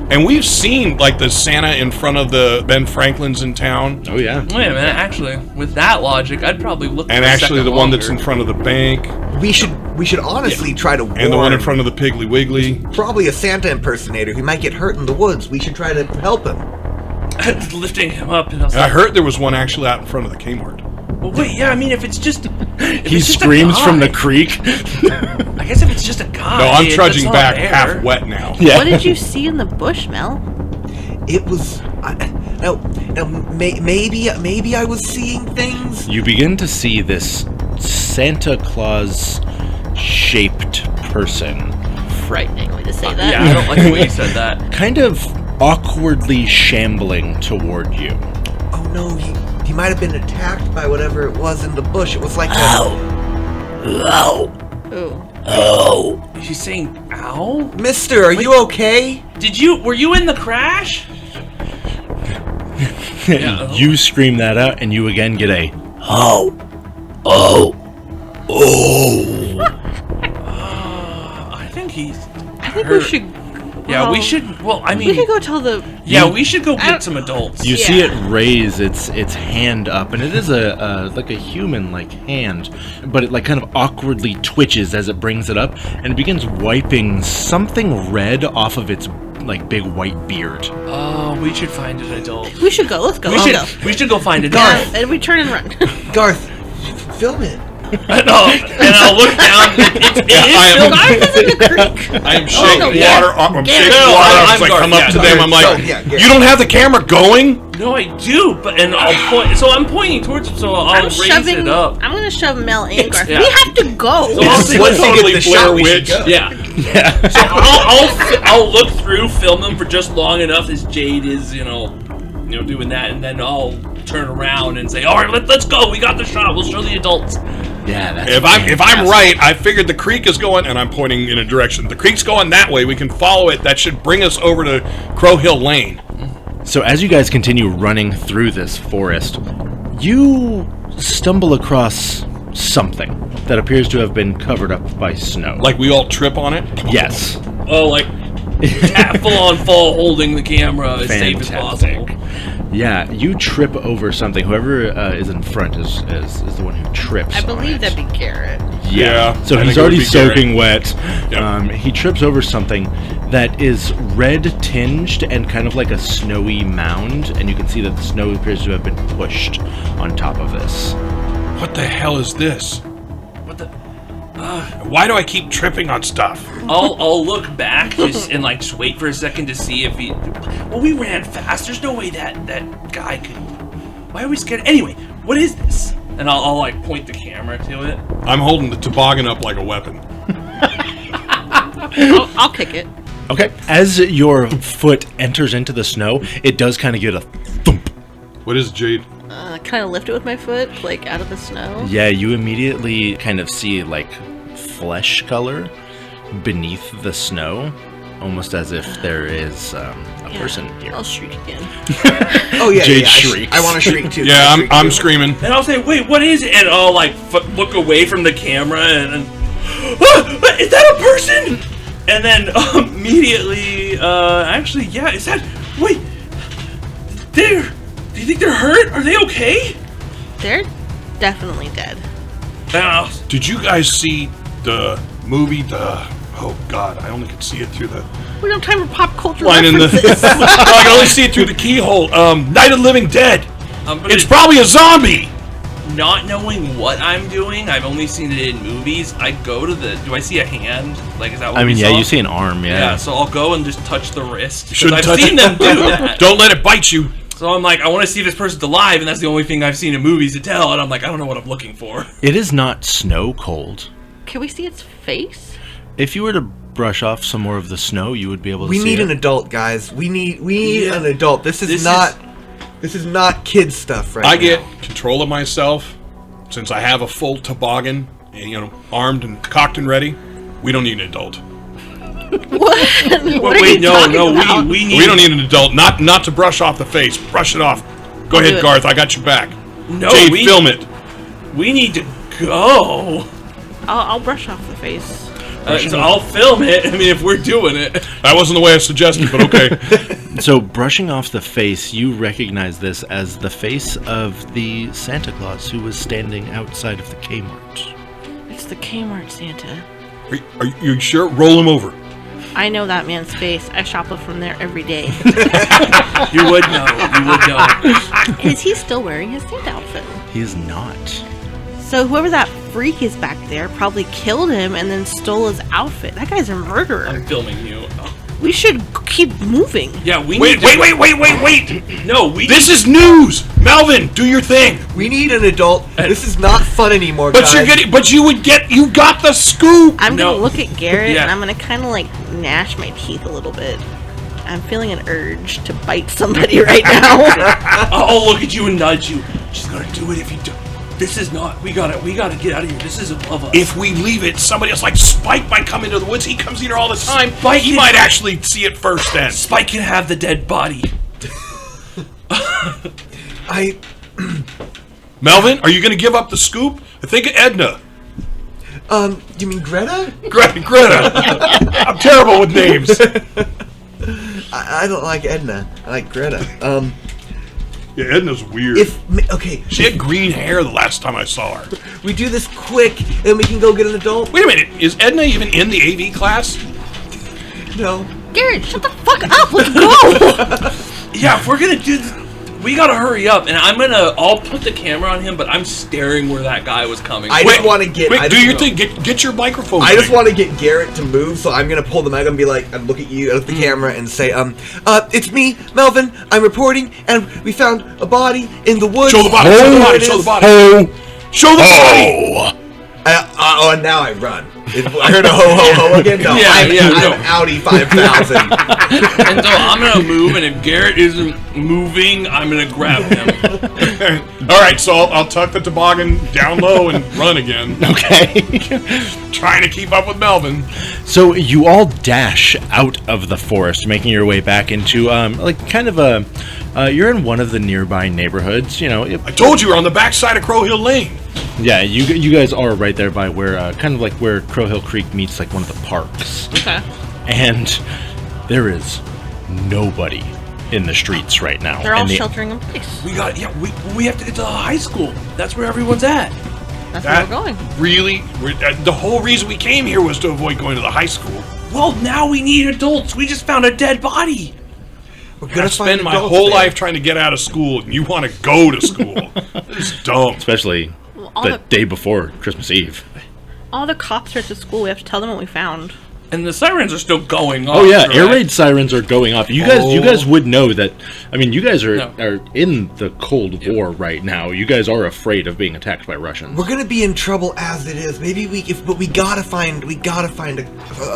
And we've seen like the Santa in front of the Ben Franklin's in town, Oh yeah. Wait a minute, actually, with that logic, I'd probably look and for a actually second the one that's in longer. front of the bank, We should honestly try to warn and the one in front of the Piggly Wiggly. probably a Santa impersonator who might get hurt in the woods. We should try to help him. lifting him up, and I was And I like, heard there was one actually out in front of the Kmart. well, wait, yeah, I mean, if it's just... He screams from the creek. I guess if it's just a guy... No, I'm it's trudging not back air. half wet now. Yeah. What did you see in the bush, Mel? It was maybe I was seeing things. You begin to see this Santa Claus shaped person, Frightening way to say that. Yeah, I don't like the way you said that. kind of awkwardly shambling toward you. Oh no, he might have been attacked by whatever it was in the bush. It was like Ooh. She's saying, "Ow." Mister, are you okay? Were you in the crash? Yeah. You scream that out, and you again get a I think he's. I think we should. Yeah, we should. Well, I mean, We could go tell the. yeah, we should go get some adults. You see it raise its hand up, and it is a like a human like hand, but it like kind of awkwardly twitches as it brings it up, and it begins wiping something red off of its like big white beard. Oh, we should find an adult. We should go. Let's go. We Let's should. go. We should go find an Yeah, adult. and we turn and run. Garth, film it. And I'll look down. It is filmed. Garth is in the creek. I am shaking no, water. yeah. I'm Garrett. shaking No, water. I'm As I Garth, come up yeah. to them, I'm like, Oh, yeah, Garrett. you don't have the camera going? No, I do, but I'll point. So I'm pointing towards him, so I'll raise it up. I'm gonna shove Mel and Garth. Yeah. We have to go. So I'll say, Once you totally get the Blair shot, we should Witch. go. yeah. So I'll look through, film them for just long enough as Jade is, doing that, and then I'll turn around and say, "All right, let's go. We got the shot. We'll show the adults." Yeah, that's If I'm right, I figured the creek is going, and I'm pointing in a direction. The creek's going that way. We can follow it. That should bring us over to Crow Hill Lane. So as you guys continue running through this forest, you stumble across something that appears to have been covered up by snow. Like we all trip on it. Yes. Oh, like full holding the camera as safe as possible. Yeah, you trip over something. Whoever is in front is the one who trips. I believe on it. that'd be Garrett. Yeah, So I he's think it would already be soaking wet. Yep. He trips over something that is red tinged and kind of like a snowy mound, and you can see that the snow appears to have been pushed on top of this. What the hell is this? What the? Why do I keep tripping on stuff? I'll look back and just wait for a second to see if he. Well, we ran fast. There's no way that guy could. Why are we scared? Anyway, what is this? And I'll like point the camera to it. I'm holding the toboggan up like a weapon. I'll kick it. Okay. As your foot enters into the snow, it does kind of get a thump. What is it, Jade? Kind of lift it with my foot, like out of the snow. Yeah, you immediately kind of see like flesh color beneath the snow, almost as if there is a person here. I'll shriek again. Oh yeah, Jade yeah. shrieks. I want to shriek too. Yeah, Can I shriek I'm too? screaming. And I'll say, "Wait, what is it?" And I'll look away from the camera and is that a person? And then immediately, actually, yeah, is that? Wait, they're. Do you think they're hurt? Are they okay? They're definitely dead. Did you guys see the movie? Oh God, I only could see it through the We don't have time for pop culture line in the. references. No, I can only see it through the keyhole. Night of the Living Dead. But It's probably a zombie. not knowing what I'm doing. I've only seen it in movies. I go to the. Do I see a hand? Like, is that what I mean, we yeah, saw? you see an arm, Yeah, so I'll go and just touch the wrist. 'cause Shouldn't I've touch seen it. them do that. Don't let it bite you. So I'm like, I want to see if this person's alive, and that's the only thing I've seen in movies to tell. And I'm like, I don't know what I'm looking for. It is not snow cold. Can we see its face? If you were to brush off some more of the snow, you would be able to We see need it. an adult, guys. We need Yeah. an adult. This is not kid stuff right now. I get control of myself since I have a full toboggan, and, armed and cocked and ready. We don't need an adult. What? What are Wait, you no, talking no, about? we need. We don't need an adult. Not to brush off the face. Brush it off. Go I'll do ahead, it. Garth. I got your back. No, Jade, we film it. We need to go. I'll brush off the face. So I'll film it. I mean, if we're doing it. That wasn't the way I suggested, but okay. So, brushing off the face, you recognize this as the face of the Santa Claus who was standing outside of the Kmart. It's the Kmart Santa. Are you sure? Roll him over. I know that man's face. I shop from there every day. You would know. You would know. Is he still wearing his Santa outfit? He is not. So whoever that freak is back there probably killed him and then stole his outfit. That guy's a murderer. I'm filming you. We should keep moving. Yeah, we Wait! No, we This is news! Melvin, do your thing! We need an adult. This is not fun anymore, But guys. you got the scoop! I'm No. gonna look at Garrett Yeah. and I'm gonna kind of like gnash my teeth a little bit. I'm feeling an urge to bite somebody right now. I'll look at you and nudge you. She's gonna do it if you do. This is not. We gotta get out of here. This isn't above us. If we leave it, somebody else like Spike might come into the woods. He comes in here all the time. Spike He is- might actually see it first then. Spike can have the dead body. Melvin, are you going to give up the scoop? I think Edna. You mean Greta? Greta. I'm terrible with names. I don't like Edna. I like Greta. Yeah, Edna's weird. Okay, She had green hair the last time I saw her. we do this quick, and we can go get an adult. Wait a minute. Is Edna even in the AV class? No. Garrett, shut the fuck up. Let's go. Yeah, if we're gonna do this, we gotta hurry up. And I'll put the camera on him, but I'm staring where that guy was coming. I just want to get. Wait, I do just- your thing. Get your microphone. I just going. want to get Garrett to move, so I'm gonna pull the mic and be like, and look at you, at the camera, and say, it's me, Melvin. I'm reporting, and we found a body in the woods. Show the body. Show the body. Show the body. Show the body. And now I run. I heard a ho ho ho again. No, Yeah, I'm Audi 5000. And so I'm gonna move, and if Garrett isn't moving, I'm gonna grab him. All right, so I'll tuck the toboggan down low and run again. Okay. Trying to keep up with Melvin. So you all dash out of the forest, making your way back into you're in one of the nearby neighborhoods. You know, I told you we're on the backside of Crow Hill Lane. yeah, you guys are right there by where kind of like where Crow Hill Creek meets like one of the parks, Okay. and there is nobody in the streets right now. They're all and sheltering in place. We have to get to the high school. That's where everyone's at. That's That where we're going. really, the whole reason we came here was to avoid going to the high school. Well, now we need adults. We just found a dead body. We're I spend my whole life trying to get out of school, and you want to go to school. This is dumb. especially all the the- day before Christmas Eve. All the cops are at the school. We have to tell them what we found. And the sirens are still going off. Oh yeah, correct? air raid sirens are going off. You guys would know that. I mean, you guys are in the Cold War right now. You guys are afraid of being attacked by Russians. We're gonna be in trouble as it is. Maybe but we gotta find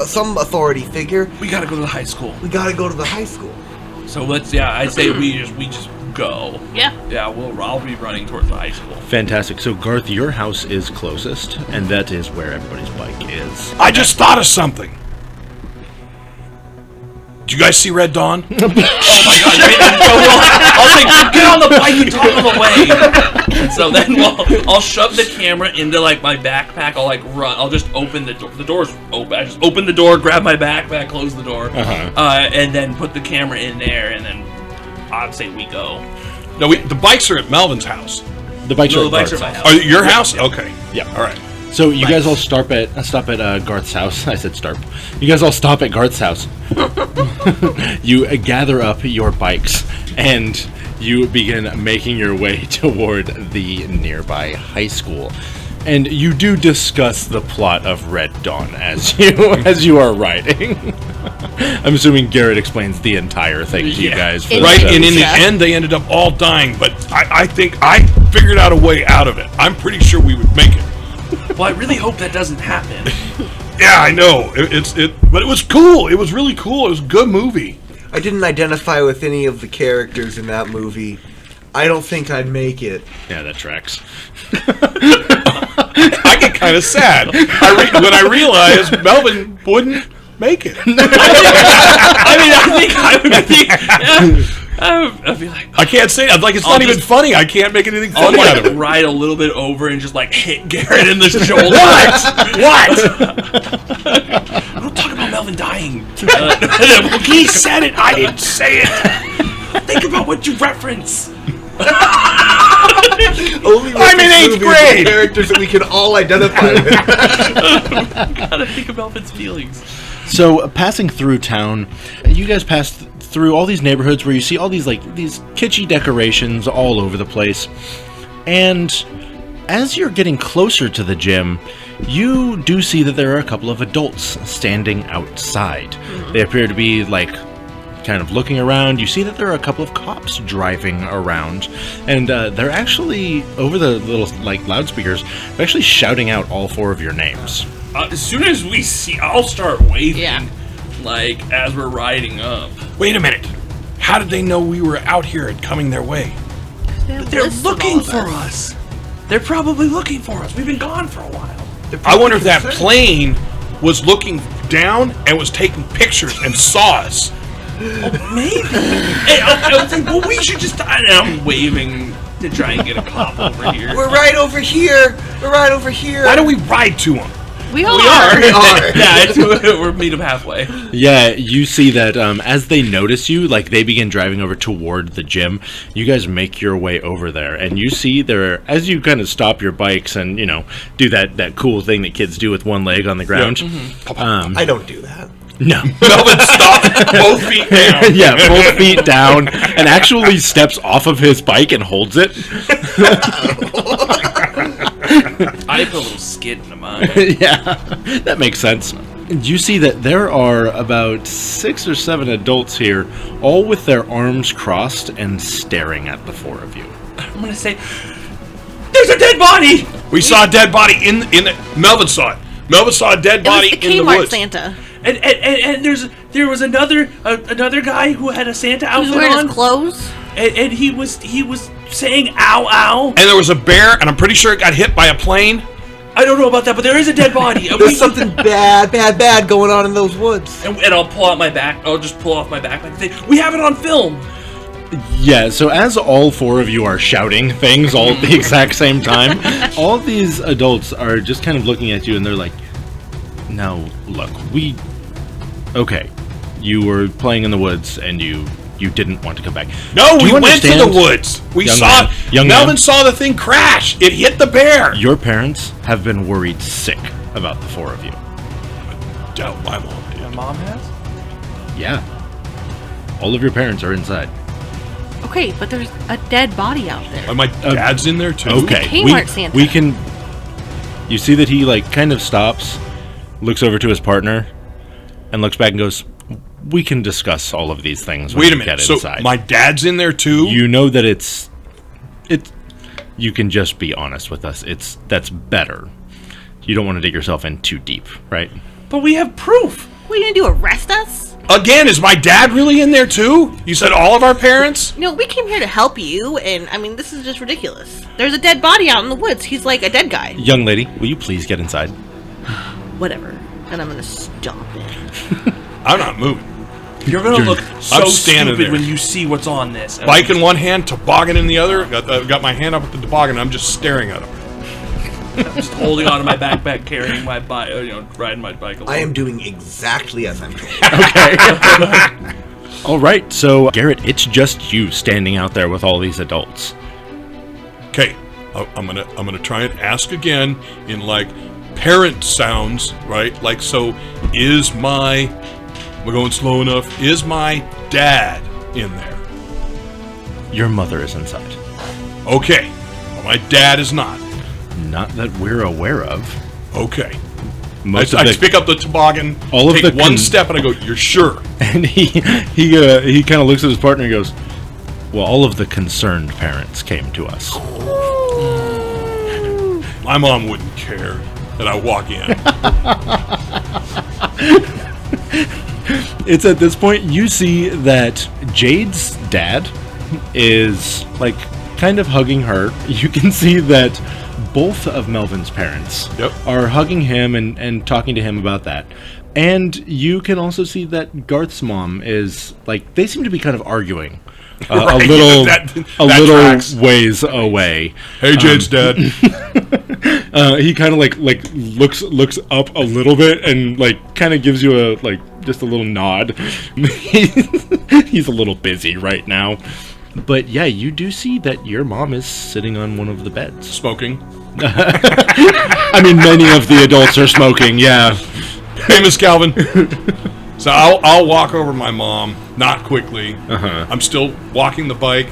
some authority figure. We gotta go to the high school. We gotta go to the high school. So I say we just go. Yeah. Yeah, I'll be running towards the high school. Fantastic. So Garth, your house is closest, and that is where everybody's bike is. I just thought of something. Did you guys see Red Dawn? Oh my god! I'll say, get on the bike and talk on the way. And so then I'll shove the camera into like my backpack. I'll like run. I'll just open the door. The door's open. I just open the door, grab my backpack, close the door, and then put the camera in there. And then I'd say we go. No, the bikes are at Melvin's house. The bikes No, are the bikes are at my Garth's house. Oh, your house? Okay. Yeah. All right. So you guys all stop at Garth's house. I said start. You guys all stop at Garth's house. You gather up your bikes and you begin making your way toward the nearby high school. And you do discuss the plot of Red Dawn as you are riding. I'm assuming Garrett explains the entire thing to you guys. For Right, the- and in the Yeah. end, they ended up all dying. But I think I figured out a way out of it. I'm pretty sure we would make it. Well, I really hope that doesn't happen. Yeah, I know. But it was cool. It was really cool. It was a good movie. I didn't identify with any of the characters in that movie. I don't think I'd make it. Yeah, that tracks. I get kind of sad when I realized Melvin wouldn't make it. I mean, I think I would be. I'd be like, I can't say it. Like, it's I'll not even just- funny. I can't make anything I'll funny out of like it. ride a little bit over and just like hit Garrett in the shoulder. What? Don't talk about Melvin dying. He said it. I didn't say it. Think about what you reference. Only I'm in 8th movies with grade. characters that we can all identify with. Gotta think of Melvin's feelings. So, passing through town, you guys pass through all these neighborhoods where you see all these these kitschy decorations all over the place, and as you're getting closer to the gym, you do see that there are a couple of adults standing outside. They appear to be, like, kind of looking around. You see that there are a couple of cops driving around, and they're actually, over the little, like, loudspeakers, they're actually shouting out all 4 of your names. As soon as we see, I'll start waving, Yeah. like, as we're riding up. Wait a minute. How did they know we were out here and coming their way? They're looking for us. They're probably looking for us. We've been gone for a while. I wonder if that plane was looking down and was taking pictures and saw us. Maybe. Hey, I was like, well, we should just... And I'm waving to try and get a cop over here. We're right over here. We're right over here. Why don't we ride to them? We are. We are. Yeah, we're meet them halfway. Yeah, you see that as they notice you, like, they begin driving over toward the gym. You guys make your way over there, and you see there, as you kind of stop your bikes and, you know, do that cool thing that kids do with one leg on the ground. I don't do that. No. Melvin stopped, both feet down. Yeah, both feet down, and actually steps off of his bike and holds it. I put a little skid into mine. Yeah, that makes sense. You see that there are about 6 or 7 adults here, all with their arms crossed and staring at the 4 of you. I'm gonna say, there's a dead body! We saw a dead body in the... Melvin saw it. Melvin saw a dead It was body the in the Kmart woods. Santa. And there was another guy who had a Santa He was outfit wearing on, his clothes. and he was saying ow ow. And there was a bear, and I'm pretty sure it got hit by a plane. I don't know about that, but there is a dead body. There's something bad going on in those woods. And I'll pull out my back. I'll just pull off my backpack and say, we have it on film. Yeah, so as all 4 of you are shouting things all at the exact same time, all these adults are just kind of looking at you and they're like, now, look, okay, you were playing in the woods and you didn't want to come back. No, Do we you went to the understand, woods. We young saw man, it. young Melvin man? saw the thing crash. It hit the bear. Your parents have been worried sick about the 4 of you. Doubt my mom did. My mom has? Yeah. All of your parents are inside. Okay, but there's a dead body out there. And my dad's in there too. Okay. Kmart Santa. We can... You see that he, like, kind of stops, looks over to his partner, and looks back and goes, we can discuss all of these things when Wait a we minute. get So inside. my dad's in there too? You know that it's... You can just be honest with us. That's better. You don't want to dig yourself in too deep, right? But we have proof. What are you gonna do? Arrest us? Again, is my dad really in there too? You said all of our parents? No, we came here to help you, and I mean, this is just ridiculous. There's a dead body out in the woods. He's like a dead guy. Young lady, will you please get inside? Whatever. And I'm gonna jump in. I'm not moving. You're gonna look so I'm standing stupid there. when you see what's on this. Bike in one hand, toboggan in the other. Got my hand up at the toboggan. I'm just staring at him. Just holding onto my backpack, carrying my bike, riding my bike along. I am doing exactly as I'm told. Okay. All right, so Garrett, it's just you standing out there with all these adults. Okay, I'm gonna try and ask again in like parent sounds, right? Like, so is my... We're going slow enough. Is my dad in there? Your mother is inside. Okay, well, my dad is not. Not that we're aware of. Okay. Most I of the, pick up the toboggan, all of take the one step, and I go, "You're sure?" and he kind of looks at his partner and goes, "Well, all of the concerned parents came to us." My mom wouldn't care that I walk in. It's at this point you see that Jade's dad is like kind of hugging her. You can see that both of Melvin's parents are hugging him and talking to him about that. And you can also see that Garth's mom is like, they seem to be kind of arguing a little tracks. ways away. Hey, Jade's dad. He kind of like looks up a little bit and like kind of gives you just a little nod. He's a little busy right now. But yeah, you do see that your mom is sitting on one of the beds. Smoking. I mean, many of the adults are smoking, yeah. Hey, Miss Calvin. So I'll walk over my mom, not quickly. I'm still walking the bike.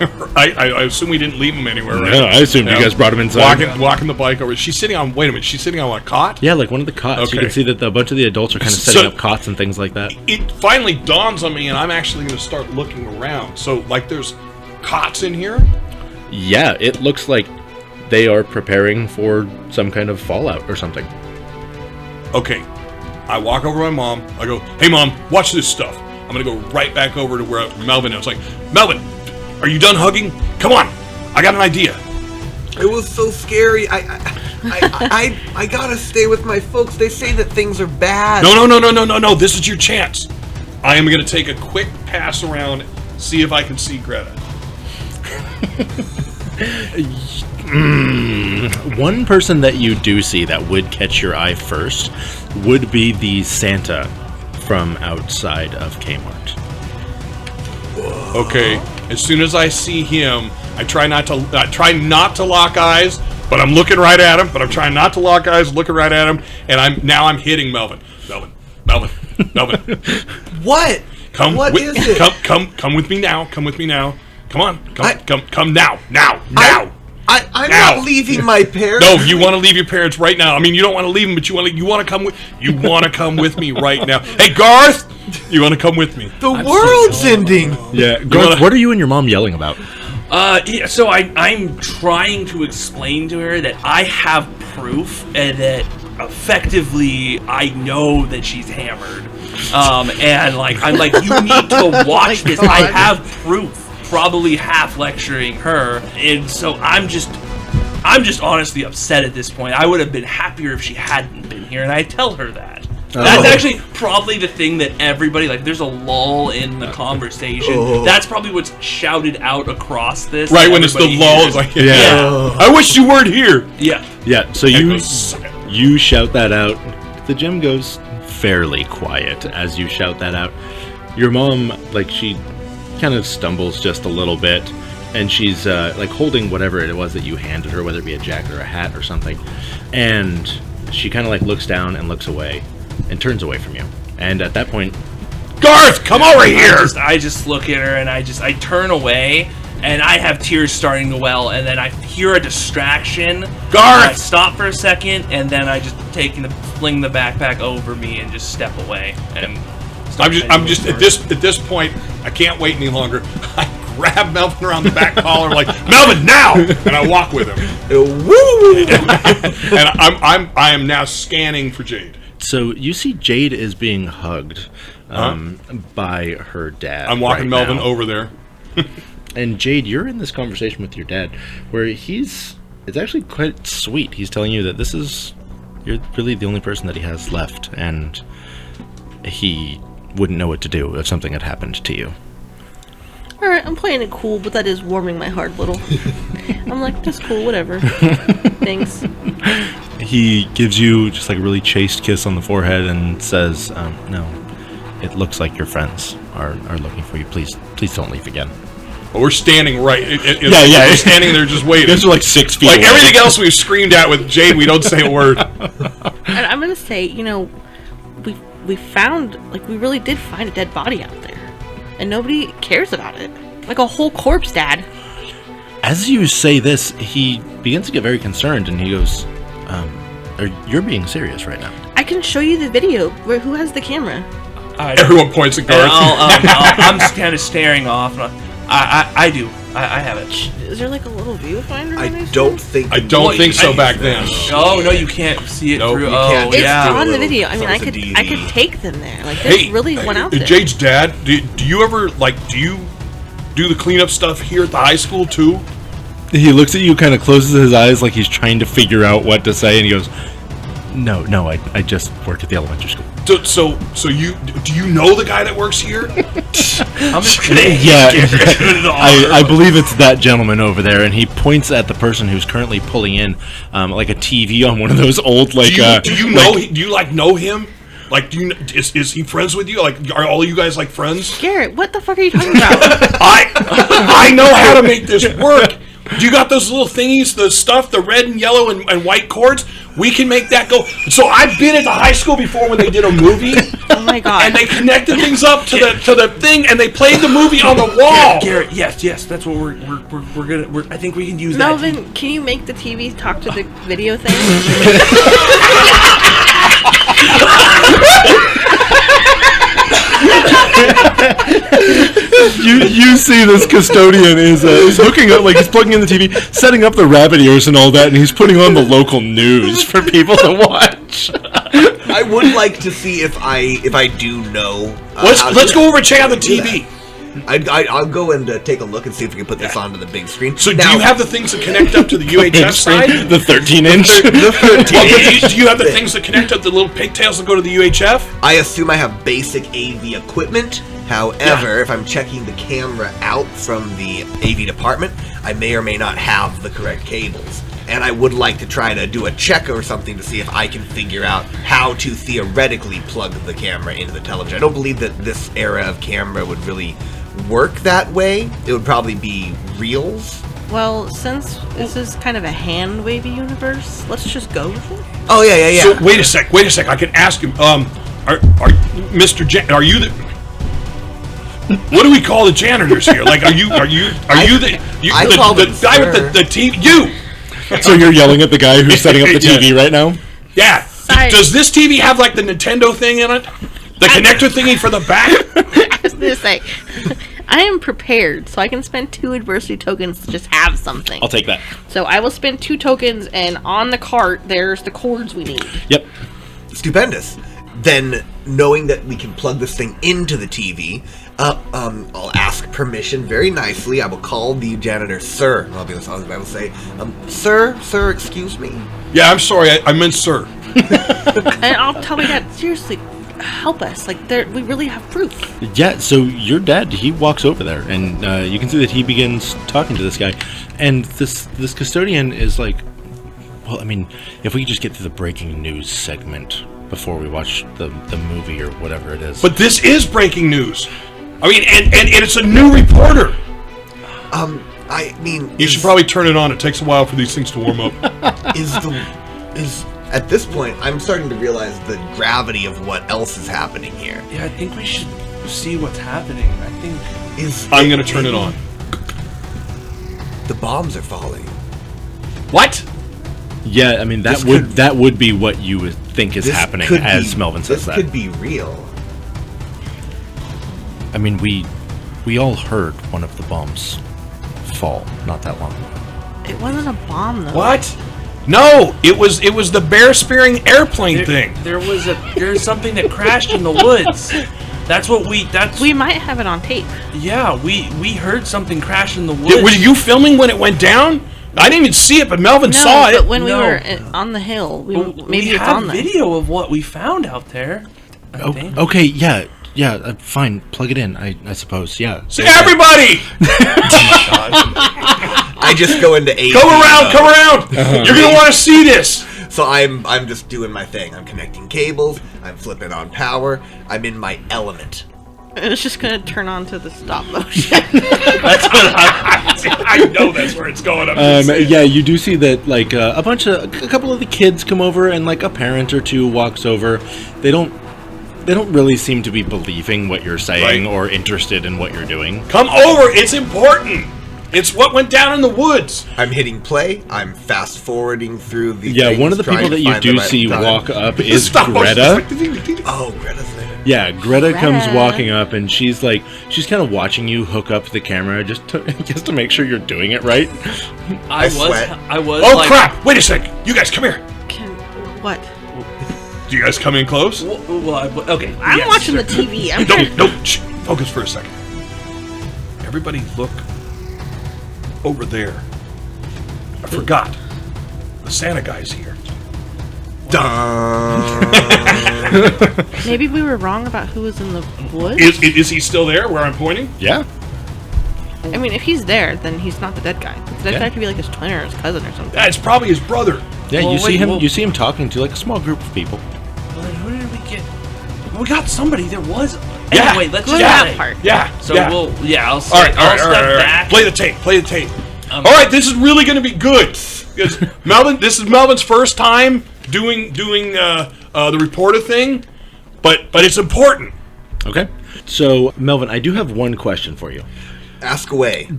I assume we didn't leave him anywhere, right? No, I assumed you guys brought him inside. Walking the bike over. She's sitting on. Wait a minute. She's sitting on a cot. Yeah, like one of the cots. Okay. You can see that a bunch of the adults are kind of setting up cots and things like that. It finally dawns on me, and I'm actually going to start looking around. So, like, there's cots in here. Yeah, it looks like they are preparing for some kind of fallout or something. Okay. I walk over to my mom. I go, "Hey, Mom, watch this stuff." I'm going to go right back over to where Melvin is. Like, "Melvin, are you done hugging? Come on. I got an idea." It was so scary. I gotta stay with my folks. They say that things are bad. No. This is your chance. I am going to take a quick pass around, see if I can see Greta. One person that you do see that would catch your eye first would be the Santa from outside of Kmart. Okay. As soon as I see him, I try not to lock eyes, but I'm looking right at him. But I'm trying not to lock eyes, looking right at him, and I'm hitting Melvin. Melvin. What? What is it? Come with me now. Come with me now. Come on. Come now. I'm not leaving my parents. No, you want to leave your parents right now. I mean, you don't want to leave them, but you want to come with me right now. Hey, Garth, you want to come with me? The world's ending. Yeah, Garth, what are you and your mom yelling about? So I'm trying to explain to her that I have proof and that effectively I know that she's hammered. And I'm like, you need to watch this. I have proof. Probably half lecturing her, and so I'm just honestly upset at this point. I would have been happier if she hadn't been here, and I tell her that. That's actually probably the thing that everybody, there's a lull in the conversation. That's probably what's shouted out across this. Right, when it's the lull, it's like, yeah. I wish you weren't here. Yeah, so you shout that out. The gym goes fairly quiet as you shout that out. Your mom, she kind of stumbles just a little bit, and she's holding whatever it was that you handed her, whether it be a jacket or a hat or something, and she kind of looks down and looks away and turns away from you. And at that point, Garth, come over here. I just look at her and I turn away, and I have tears starting to well, and then I hear a distraction. Garth, I stop for a second, and then I just fling the backpack over me and just step away. And I'm just at this point, I can't wait any longer. I grab Melvin around the back collar, like, "Melvin, now!" And I walk with him. Woo! And I am now scanning for Jade. So you see Jade is being hugged by her dad. I'm walking Melvin now. over there. And Jade, you're in this conversation with your dad, where it's actually quite sweet. He's telling you that you're really the only person that he has left, and he wouldn't know what to do if something had happened to you. Alright, I'm playing it cool, but that is warming my heart a little. I'm like, that's cool, whatever. Thanks. He gives you just a really chaste kiss on the forehead and says, "No, it looks like your friends are looking for you. Please don't leave again." But we're standing right. Yeah. We're standing there just waiting. Those are 6 feet away. Everything else we've screamed at with Jade, we don't say a word. And I'm gonna say, we found, we really did find a dead body out there. And nobody cares about it. Like a whole corpse, Dad. As you say this, he begins to get very concerned, and he goes, you're being serious right now. I can show you the video. Who has the camera? Everyone points at Garth. I'm kind of staring off. I do. I have it. Is there a little viewfinder? I don't think so back then. Oh no, you can't see it through. You can't. It's Yeah. on the video. I mean, I could take them there. This really went out there. Jade's dad, do you ever do you do the cleanup stuff here at the high school too? He looks at you, kind of closes his eyes like he's trying to figure out what to say, and he goes, No, I just work at the elementary school. So do you know the guy that works here? I'm just gonna I believe it's that gentleman over there, and he points at the person who's currently pulling in a TV on one of those old do you know him? Is he friends with you? Are all you guys friends? Garrett, what the fuck are you talking about? I know how to make this work. Do you got those little thingies, the stuff, the red and yellow and white cords? We can make that go. So I've been at the high school before when they did a movie. Oh my god. And they connected things up to the thing, and they played the movie on the wall. Garrett, yes, that's what we're gonna. I think we can use Melvin, can you make the TV talk to the video thing? You see this custodian is hooking up, like he's plugging in the TV, setting up the rabbit ears and all that, and he's putting on the local news for people to watch. I would like to see if I do know. Let's go over and check out the TV. I'll go and take a look and see if we can put this onto the big screen. So do you have the things that connect up to the UHF side? The 13-inch? The 13. Do you have the things that connect up the little pigtails that go to the UHF? I assume I have basic AV equipment. However, if I'm checking the camera out from the AV department, I may or may not have the correct cables. And I would like to try to do a check or something to see if I can figure out how to theoretically plug the camera into the television. I don't believe that this era of camera would really work that way. It would probably be reels. Well, since this is kind of a hand wavy universe, let's just go with it. Oh yeah. So wait a sec. I can ask him. Are you the? What do we call the janitors here? Like, are you the guy with the TV? You. So you're yelling at the guy who's setting up the TV right now? Yeah. Sorry. Does this TV have like the Nintendo thing in it? The connector thingy for the back? I was gonna say, I am prepared, so I can spend 2 adversity tokens to just have something. I'll take that. So I will spend 2 tokens, and on the cart, there's the cords we need. Yep. Stupendous. Then, knowing that we can plug this thing into the TV, I'll ask permission very nicely. I will call the janitor, sir. I'll be honest, I will say, sir, excuse me. Yeah, I'm sorry. I meant sir. And I'll tell my dad, seriously, help us. Like, we really have proof. Yeah, so your dad, he walks over there, and you can see that he begins talking to this guy. And this custodian is like, well, I mean, if we could just get through the breaking news segment before we watch the movie or whatever it is. But this is breaking news. I mean, and it's a new reporter. I mean, You should probably turn it on. It takes a while for these things to warm up. is at this point, I'm starting to realize the gravity of what else is happening here. Yeah, I think we should see what's happening. I think I'm going to turn it on. The bombs are falling. What? Yeah, I mean, that would be what you would think is happening as Melvin says that. This could be real. I mean, we all heard one of the bombs fall not that long ago. It wasn't a bomb, though. What? No, it was the bear spearing airplane thing. There's something that crashed in the woods. We might have it on tape. Yeah, we heard something crash in the woods. Were you filming when it went down? I didn't even see it, but Melvin saw it. But when we were on the hill, maybe it's on there. We have video of what we found out there. I think. Okay, yeah, fine. Plug it in, I suppose, yeah. So everybody! I just go into AV. Come around! You're going to want to see this! So I'm just doing my thing. I'm connecting cables. I'm flipping on power. I'm in my element. And it's just going to turn on to the stop motion. I know that's where it's going. Yeah, you do see that, like, a couple of the kids come over, and, like, a parent or two walks over. They don't really seem to be believing what you're saying or interested in what you're doing. Come over, it's important. It's what went down in the woods. I'm hitting play. I'm fast forwarding through the. Yeah, one of the people that you do see walk up is Greta. Oh, Greta's there. Yeah, Greta comes walking up, and she's kind of watching you hook up the camera just to make sure you're doing it right. I was. Oh, crap! Wait a sec. You guys, come here. What? Do you guys come in close? Okay. I'm watching the TV. Don't. Shh. Focus for a second. Everybody look over there. I forgot. The Santa guy's here. Maybe we were wrong about who was in the woods? Is he still there where I'm pointing? Yeah. I mean, if he's there, then he's not the dead guy. The dead guy could be like his twin or his cousin or something. Yeah, it's probably his brother. Yeah, you see him talking to like a small group of people. Well, then who did we get? We got somebody. There was. Yeah. Anyway, let's Go just that play. part. Yeah. So yeah. I'll step back. Play the tape. All right, this is really going to be good. Melvin, this is Melvin's first time doing the reporter thing, but it's important. Okay. So, Melvin, I do have one question for you. Ask away.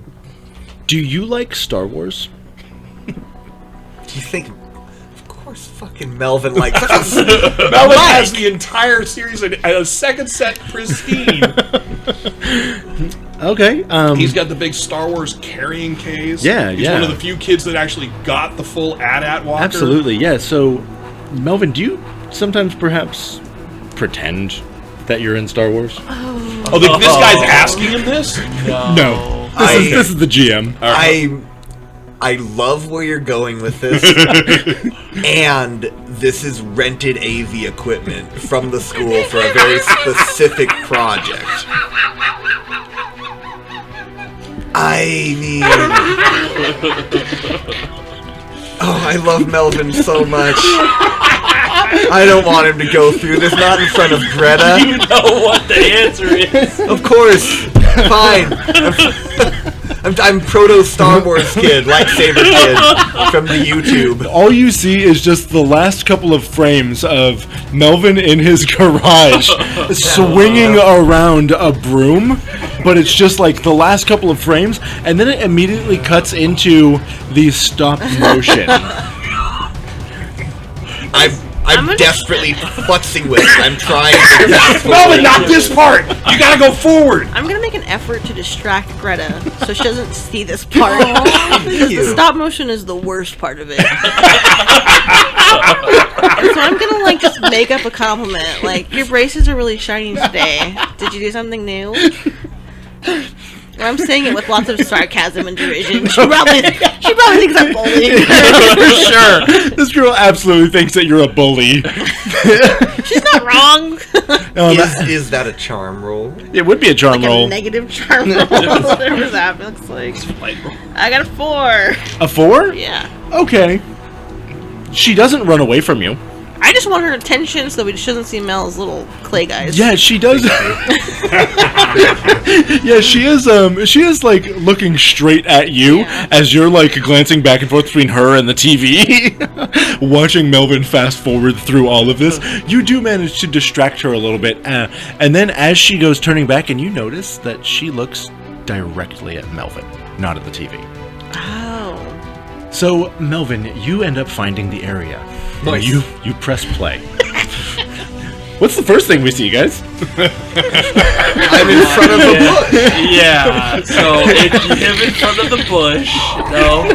Do you like Star Wars? Do you think? Of course, fucking Melvin likes. Melvin has the entire series and a second set pristine. Okay. He's got the big Star Wars carrying case. Yeah, He's one of the few kids that actually got the full AT-AT walker. Absolutely, yeah. So, Melvin, do you sometimes perhaps pretend that you're in Star Wars? Oh, this guy's asking him this? No. This is the GM. I love where you're going with this, and this is rented AV equipment from the school for a very specific project. I mean, I love Melvin so much. I don't want him to go through this, not in front of Greta. You know what the answer is. Of course, fine. I'm proto Star Wars kid, lightsaber kid from the YouTube. All you see is just the last couple of frames of Melvin in his garage swinging around a broom, but it's just like the last couple of frames, and then it immediately cuts into the stop motion. I'm desperately futzing with it. I'm trying to fast forward. Melvin, not this part! You gotta go forward! I'm gonna make an effort to distract Greta so she doesn't see this part. Because you. the stop motion is the worst part of it. So I'm gonna like just make up a compliment. Like, your braces are really shiny today. Did you do something new? I'm saying it with lots of sarcasm and derision. She probably thinks I'm bullying her. For sure. This girl absolutely thinks that you're a bully. She's not wrong. Is that a charm roll? It would be a charm Like roll. a negative charm roll. Whatever that looks like. I got a 4. A 4? Yeah. Okay. She doesn't run away from you. I just want her attention so we shouldn't see Mel's little clay guys. Yeah, she does. Yeah, she is like looking straight at you as you're like glancing back and forth between her and the TV, watching Melvin fast forward through all of this. You do manage to distract her a little bit, and then as she goes turning back, and you notice that she looks directly at Melvin, not at the TV. Oh. So, Melvin, you end up finding the area. Nice. You press play. What's the first thing we see, guys? I'm in front of a bush. Yeah, so it's him in front of the bush. No.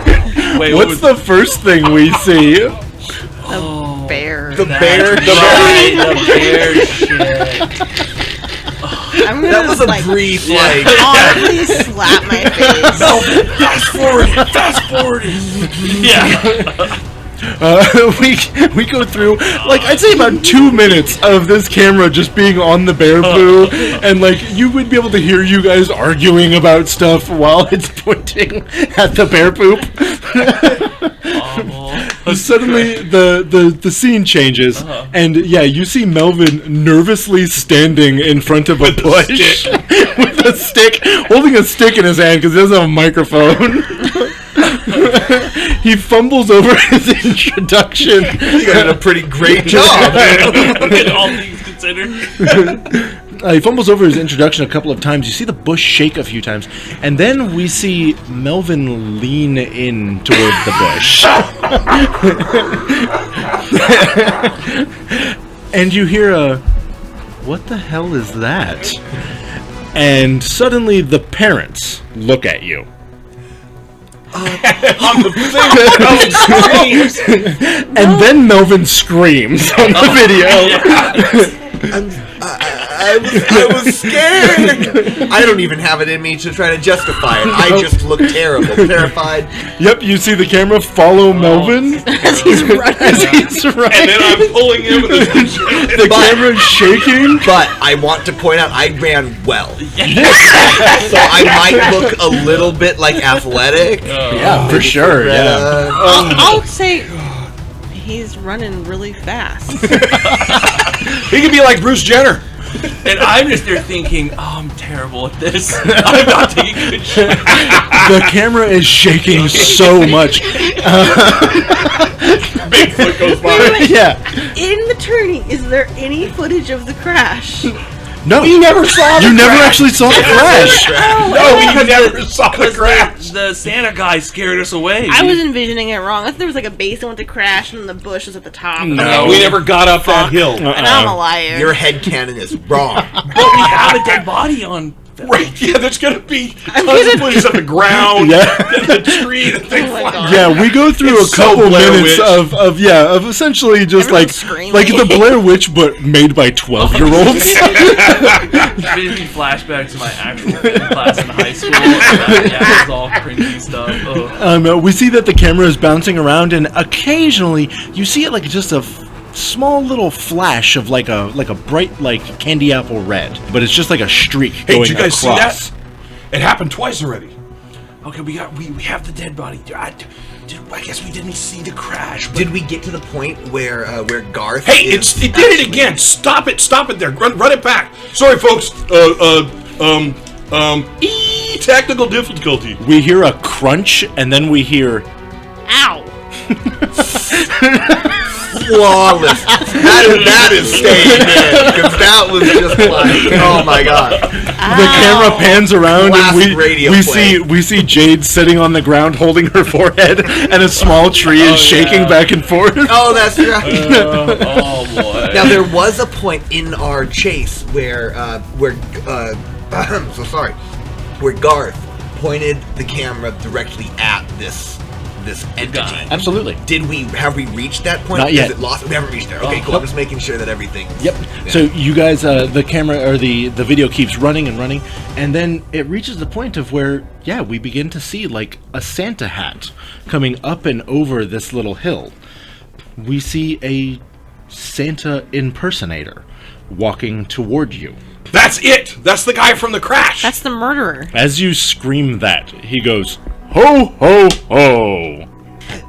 Wait, What's the first thing we see? Bear. The bear. The bear shit. I'm gonna That was a like, brief, audibly slap my face. Fast forward! Yeah. We go through, like, I'd say about 2 minutes of this camera just being on the bear poo, and, like, you would be able to hear you guys arguing about stuff while it's pointing at the bear poop. Suddenly, the scene changes, and, yeah, you see Melvin nervously standing in front of a bush with a stick, holding a stick in his hand because he doesn't have a microphone. He fumbles over his introduction. You did a pretty great job. All things considered. He fumbles over his introduction a couple of times. You see the bush shake a few times. And then we see Melvin lean in toward the bush. And you hear a, "What the hell is that?" And suddenly the parents look at you. On the thing, And then Melvin screams on the video. I was scared. I don't even have it in me to try to justify it. I just look terrible, terrified. Yep, you see the camera follow Melvin As he's running. as he's running. and then I'm pulling him with The camera's shaking. But I want to point out I ran well. So I might look a little bit like athletic. Yeah, for sure. Yeah. I'll say he's running really fast. He could be like Bruce Jenner. And I'm just there thinking, oh, I'm terrible at this. I'm not taking good shit. The camera is shaking so much. Bigfoot goes by. Yeah. In the turning, is there any footage of the crash? No. We never saw the You never crash. actually saw the crash. No, we never saw the crash. The Santa guy scared us away. I was envisioning it wrong. I thought there was like a basin with the crash and the bush was at the top. No. We never got up that hill. And I'm a liar. Your headcanon is wrong. But we have a dead body on. Right, yeah, there's gonna be tons of footage on the ground, Yeah. the tree, the thing Oh my flying. God. Yeah, we go through It's a so couple Blair minutes Witch. of essentially just Everyone's screaming. like the Blair Witch, but made by 12-year-olds. It made me flashback to my actual film class in high school. Yeah, it was all cringy stuff. Ugh. We see that the camera is bouncing around, and occasionally you see it like just a small little flash of like a bright like candy apple red, but it's just like a streak Hey, going did you guys across. see that? It happened twice already. Okay, we have the dead body. I guess we didn't see the crash. But Did we get to the point where Garth? Hey, is it did it again. Stop it there. Run it back. Sorry, folks. Technical difficulty. We hear a crunch, and then we hear Ow! flawless. That is staying in because that was just like, oh my god. the camera pans around, Classic and radio play. we see Jade sitting on the ground holding her forehead, and a small tree is shaking back and forth. Oh, that's right. oh boy. Now there was a point in our chase where I'm so sorry, where Garth pointed the camera directly at this entity. guy. Absolutely. Have we reached that point? Not yet. Is it lost? We haven't reached there. Okay, cool. I'm just making sure that everything. Yep. Yeah. So you guys, the camera or the video keeps running and running, and then it reaches the point of where, we begin to see like a Santa hat coming up and over this little hill. We see a Santa impersonator walking toward you. That's it. That's the guy from the crash. That's the murderer. As you scream that, he goes, "Ho ho ho!"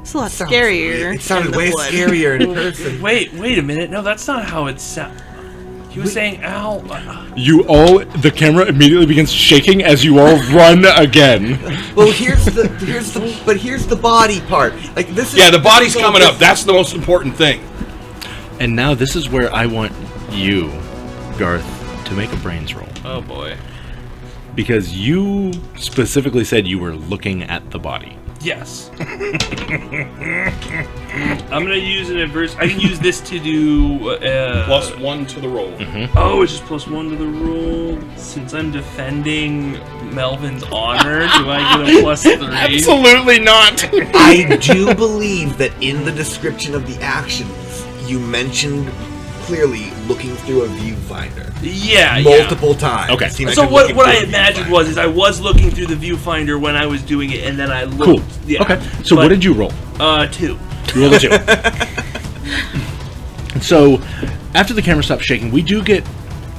It's a lot Sounds scarier. weird. It sounded than the way blood. scarier in person. Wait a minute. No, that's not how it sounds. He was saying, "Ow." The camera immediately begins shaking as you all run again. Well, here's the body part. Like this is. Yeah, the body's coming up. That's the most important thing. And now this is where I want you, Garth, to make a brains roll. Oh boy. Because you specifically said you were looking at the body. Yes. I'm gonna use an adverse. I can use this to do +1 to the roll. Oh, it's just +1 to the roll. Since I'm defending Melvin's honor, do I get a +3? Absolutely not. I do believe that in the description of the actions, you mentioned clearly looking through a viewfinder Yeah. multiple times. Okay. You So mentioned what looking I through a imagined viewfinder. was I was looking through the viewfinder when I was doing it, and then I looked. Cool. Yeah. Okay. So what did you roll? 2. You rolled a 2. So after the camera stops shaking, we do get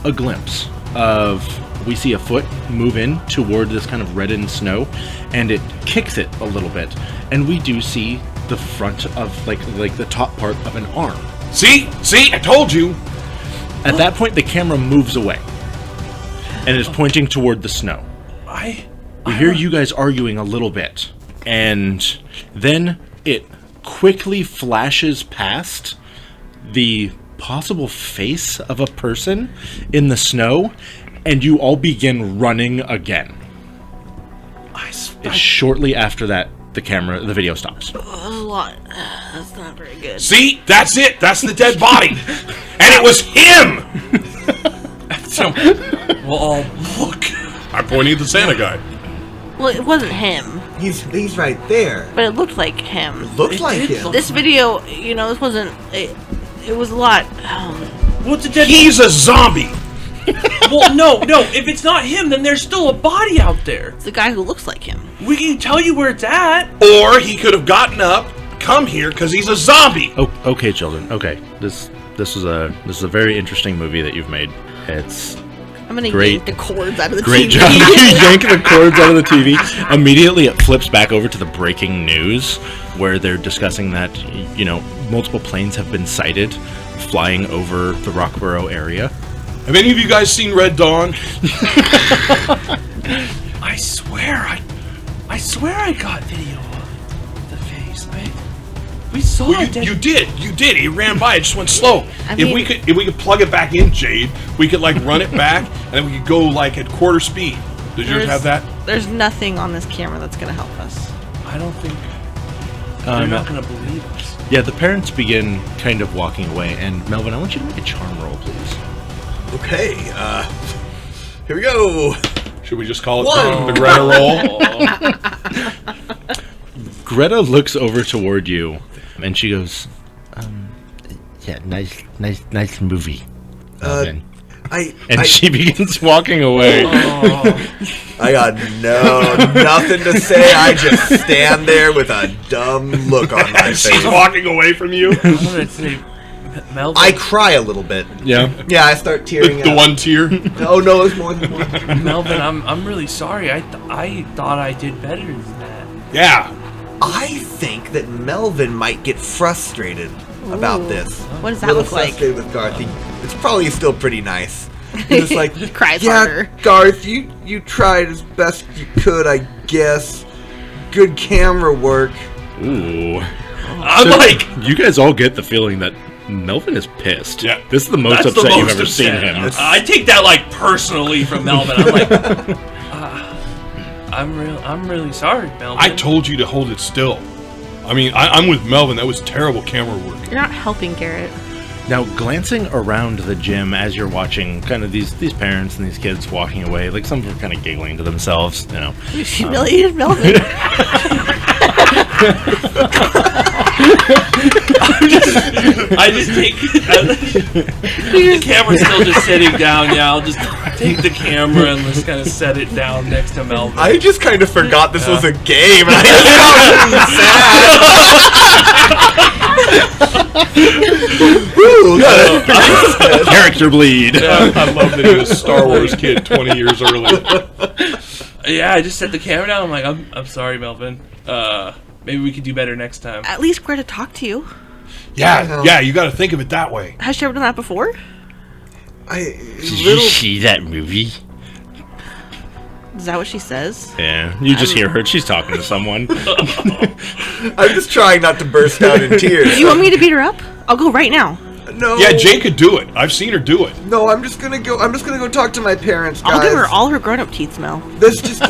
a glimpse of. We see a foot move in toward this kind of reddened snow, and it kicks it a little bit, and we do see the front of like the top part of an arm. See, I told you. At that point, the camera moves away and is pointing toward the snow. We hear you guys arguing a little bit, and then it quickly flashes past the possible face of a person in the snow, and you all begin running again. It's shortly after that the video stops. That's a lot. That's not very good. See, that's it. That's the dead body, and it was him. We'll all look. I'm pointing at the Santa guy. Well, it wasn't him, He's right there. but it looked like him. Looks like did him. look- This video, this wasn't. It was a lot. What's a dead? He's a zombie. Well, no. If it's not him, then there's still a body out there. It's the guy who looks like him. We can tell you where it's at. Or he could have gotten up, come here, because he's a zombie. Oh, okay, children. Okay, this is a very interesting movie that you've made. It's I'm gonna Great. yank the cords out of the great TV. job. You yank the cords out of the TV. Immediately, it flips back over to the breaking news, where they're discussing that multiple planes have been sighted flying over the Rocksborough area. Have any of you guys seen Red Dawn? I swear I got video of the face. We saw Well, it. you did. He ran by. It just went slow. I If mean- we could plug it back in, Jade, we could like run it back, and then we could go like at quarter speed. Does yours have that? There's nothing on this camera that's gonna help us. I don't think they're not gonna believe us. Yeah, the parents begin kind of walking away, and Melvin, I want you to make a charm roll, please. Okay, here we go. Should we just call it One. the Greta roll? Greta looks over toward you, and she goes, yeah, nice movie, Melvin. And she begins walking away. I got nothing to say. I just stand there with a dumb look on my She's face. walking away from you. I'm gonna say, Melvin. I cry a little bit. Yeah. Yeah, I start tearing The up. one tear. Oh no, it's more than one. Melvin, I'm really sorry. I thought I did better than that. Yeah. I think that Melvin might get frustrated about this. What does that Little look like? frustrated with Garth. It's probably still pretty nice. He's just like, He cries yeah, harder. Garth, you tried as best you could, I guess. Good camera work. Ooh. I'm So, like, you guys all get the feeling that Melvin is pissed. Yeah. This is the most that's the upset you've most ever upset. seen him. I take that like personally from Melvin. I'm like, I'm really sorry, Melvin. I told you to hold it still. I mean, I'm with Melvin. That was terrible camera work. You're not helping Garrett. Now, glancing around the gym as you're watching kind of these parents and these kids walking away, like some of them are kind of giggling to themselves, you know. You humiliated Melvin. I just take the camera's still just sitting down. Yeah, I'll just take the camera and just kind of set it down next to Melvin. I just kind of forgot this was a game, and I just felt really sad. Ooh, Character bleed. I love that he was a Star Wars kid 20 years early. Yeah, I just set the camera down. I'm like, I'm sorry, Melvin. Maybe we could do better next time. At least Greta talked to you. Yeah, you got to think of it that way. Has she ever done that before? Did you see that movie? Is that what she says? Yeah, you just hear her. She's talking to someone. I'm just trying not to burst out in tears. Do you want me to beat her up? I'll go right now. No. Yeah, Jade could do it. I've seen her do it. No, I'm just gonna go talk to my parents, guys. I'll give her all her grown-up teeth smell. Let's just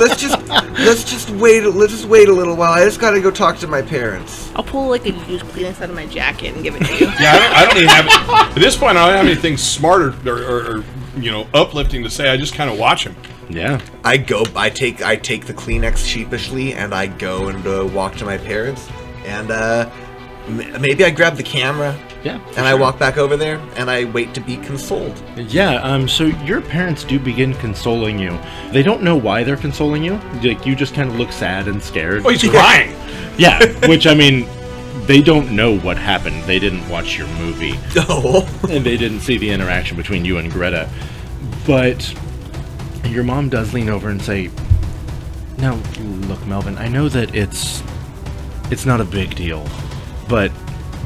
wait a little while. I just gotta go talk to my parents. I'll pull like a used Kleenex out of my jacket and give it to you. Yeah, I don't even have it. At this point, I don't have anything smarter or uplifting to say. I just kind of watch him. Yeah. I take the Kleenex sheepishly, and I go and walk to my parents, and maybe I grab the camera. Yeah. And I walk back over there, and I wait to be consoled. Yeah, so your parents do begin consoling you. They don't know why they're consoling you. Like, you just kind of look sad and scared. Oh, he's crying. Yeah, which, I mean, they don't know what happened. They didn't watch your movie. Oh. And they didn't see the interaction between you and Greta. But your mom does lean over and say, "Now, look, Melvin, I know that it's not a big deal, but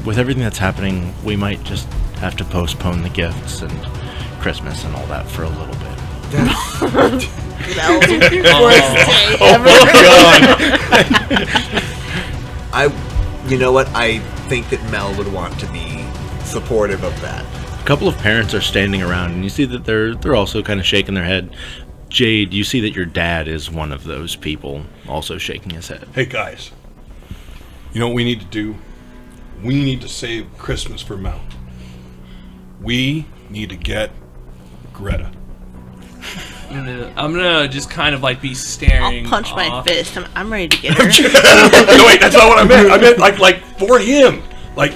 with everything that's happening, we might just have to postpone the gifts and Christmas and all that for a little bit." Mel's worst day ever. You know what? I think that Mel would want to be supportive of that. A couple of parents are standing around, and you see that they're also kind of shaking their head. Jade, you see that your dad is one of those people, also shaking his head. Hey, guys. You know what we need to do? We need to save Christmas for Mel. We need to get Greta. I'm gonna just kind of like be staring. I'll punch my off. fist. I'm ready to get her. No, wait, that's not what I meant. I meant like for him, like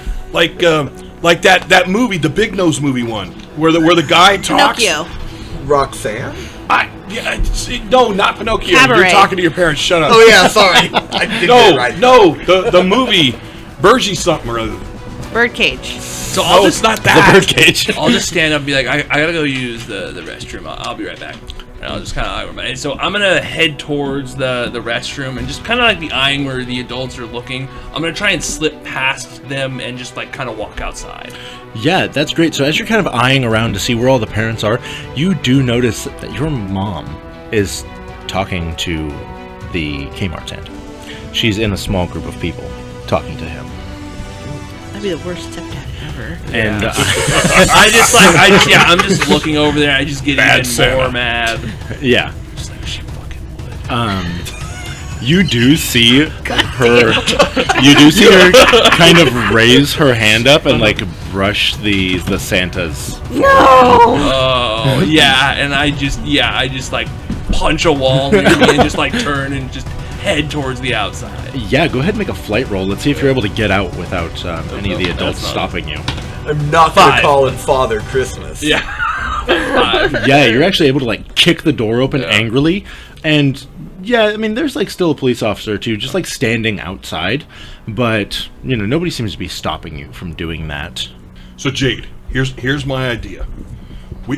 that movie, the Big Nose movie one, where the guy talks. Pinocchio. Roxanne? No, not Pinocchio. Cabaret. You're talking to your parents. Shut up. Oh yeah, sorry. I did get it right. No, the movie, Bergie something or other. Birdcage. So I'll It's just not The that. birdcage. I'll just stand up and be like, I gotta go use the restroom. I'll be right back. And I'll just kind of and so I'm gonna head towards the restroom and just kind of like be eyeing where the adults are looking. I'm gonna try and slip past them and just like kind of walk outside. Yeah, that's great. So as you're kind of eyeing around to see where all the parents are, you do notice that your mom is talking to the Kmart stand. She's in a small group of people talking to him. That'd be the worst stepdad ever. And I'm just looking over there. I just get Bad even Santa. more mad. yeah, Just like she fucking would. you do see her. You do see her kind of raise her hand up and like brush the Santas. No! Oh yeah, and I just like punch a wall near me and just like turn and just head towards the outside. Yeah, go ahead and make a flight roll. Let's see if you're able to get out without any of the adults That's not- stopping you. I'm not gonna 5. call him Father Christmas. Yeah. 5. Yeah, you're actually able to like kick the door open Yeah. angrily, and yeah, I mean, there's like still a police officer too, just like standing outside, but you know, nobody seems to be stopping you from doing that. So Jade, here's my idea. We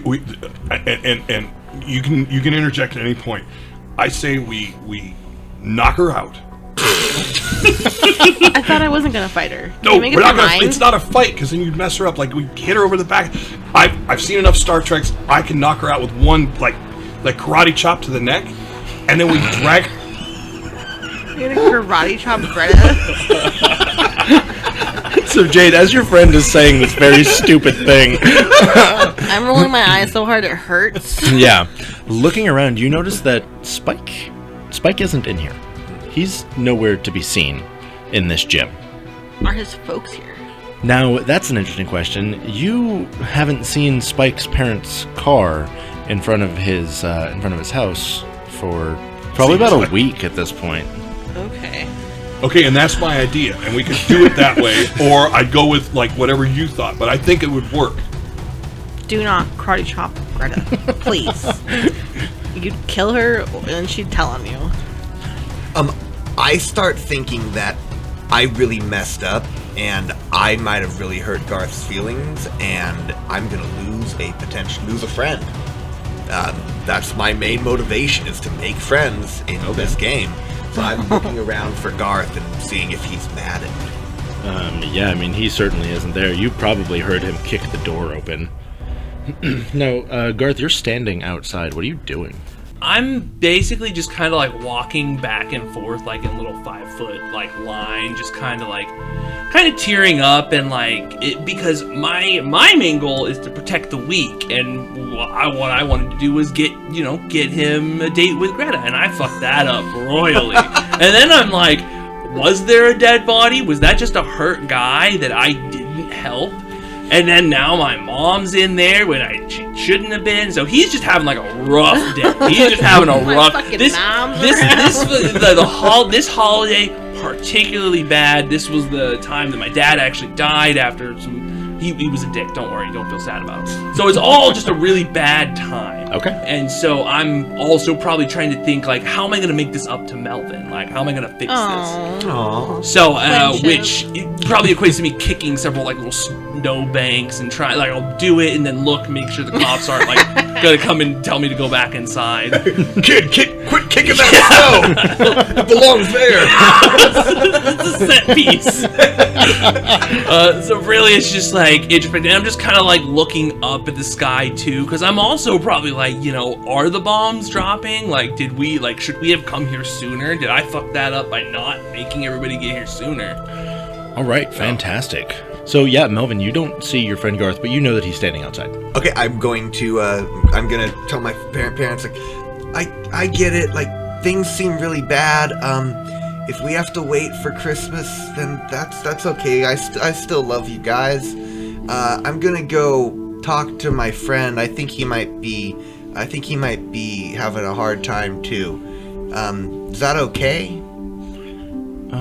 and you can interject at any point. I say we knock her out. I thought I wasn't gonna fight her. Can No, you make we're up not your gonna. mind? It's not a fight because then you'd mess her up. Like we hit her over the back. I've seen enough Star Treks. I can knock her out with one like karate chop to the neck, and then we drag. You're gonna karate chop Greta? So Jade, as your friend is saying this very stupid thing, I'm rolling my eyes so hard it hurts. yeah, looking around, you notice that Spike isn't in here. He's nowhere to be seen in this gym. Are his folks here? Now, that's an interesting question. You haven't seen Spike's parents' car in front of his house for probably about a week at this point. Okay. Okay, and that's my idea, and we could do it that way, or I'd go with like whatever you thought, but I think it would work. Do not karate chop Greta, please. You'd kill her, and she'd tell on you. I start thinking that I really messed up, and I might have really hurt Garth's feelings, and I'm gonna lose a friend. That's my main motivation, is to make friends in this game. So I'm looking around for Garth and seeing if he's mad at me. Yeah, I mean, he certainly isn't there. You probably heard him kick the door open. No, Garth, you're standing outside. What are you doing? I'm basically just kind of like walking back and forth like in a little 5-foot like line, just kind of tearing up and like it, because my main goal is to protect the weak, and what I wanted to do was get him a date with Greta, and I fucked that up royally. And then I'm like, was there a dead body? Was that just a hurt guy that I didn't help? And then now my mom's in there when she shouldn't have been. So he's just having like a rough day. He's just having a My rough. fucking This mom's this holiday particularly bad. This was the time that my dad actually died after some. He was a dick. Don't worry. Don't feel sad about it. So it's all just a really bad time. Okay. And so I'm also probably trying to think like, how am I going to make this up to Melvin? Like, how am I going to fix this? Aww. So, Friendship. which it probably equates to me kicking several like little snow banks and try like I'll do it and then make sure the cops aren't like gonna come and tell me to go back inside. Quit kicking that snow! It belongs there! It's a set piece. So really, it's just like introspective. And I'm just kind of like looking up at the sky too, because I'm also probably like, are the bombs dropping? Like, should we have come here sooner? Did I fuck that up by not making everybody get here sooner? All right, fantastic. So yeah, Melvin, you don't see your friend Garth, but you know that he's standing outside. Okay, I'm gonna tell my parents, like, I get it, like, things seem really bad, if we have to wait for Christmas, then that's okay, I still love you guys. I'm gonna go talk to my friend. I think he might be having a hard time too. Is that okay?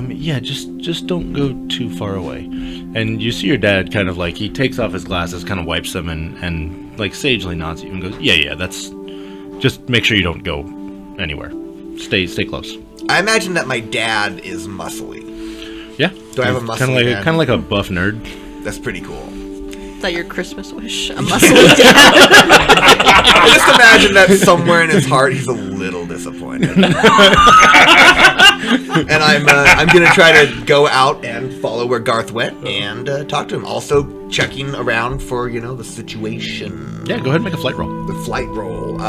Yeah, just don't go too far away. And you see your dad kind of like, he takes off his glasses, kind of wipes them, and like sagely nods at you and goes, yeah, that's, just make sure you don't go anywhere. Stay close. I imagine that my dad is muscly. Yeah. Do I have a muscly dad? Kind of like a buff nerd. That's pretty cool. Is that your Christmas wish? A muscle dad? I just imagine that somewhere in his heart he's a little disappointed. And I'm gonna try to go out and follow where Garth went and talk to him. Also checking around for the situation. Yeah, go ahead and make a flight roll. The flight roll.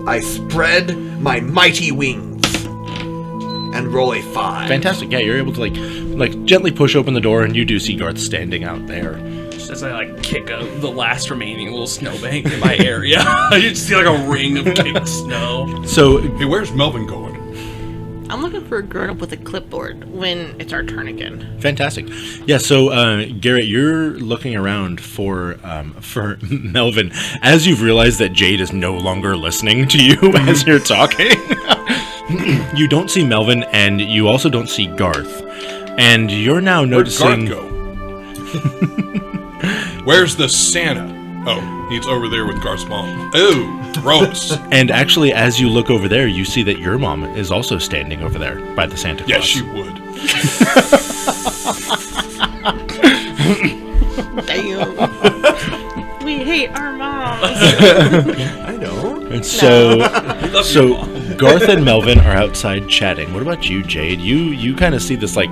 I spread my mighty wings, and and roll a 5. Fantastic. Yeah, you're able to like gently push open the door, and you do see Garth standing out there. Just as I kick the last remaining little snowbank in my area, you just see like a ring of kicked snow. So, Hey, where's Melvin going? I'm looking for a grown-up with a clipboard when it's our turn again. fantastic. Yeah. So, Garrett, you're looking around for Melvin as you've realized that Jade is no longer listening to you as you're talking. You don't see Melvin, and you also don't see Garth. And you're now Where'd noticing. Garth go? Where's the Santa? Oh, he's over there with Garth's mom. Oh, gross. And actually, as you look over there, you see that your mom is also standing over there by the Santa Claus. Yes, she would. Damn. We hate our moms. I know. And so Garth and Melvin are outside chatting. What about you, Jade? You kind of see this like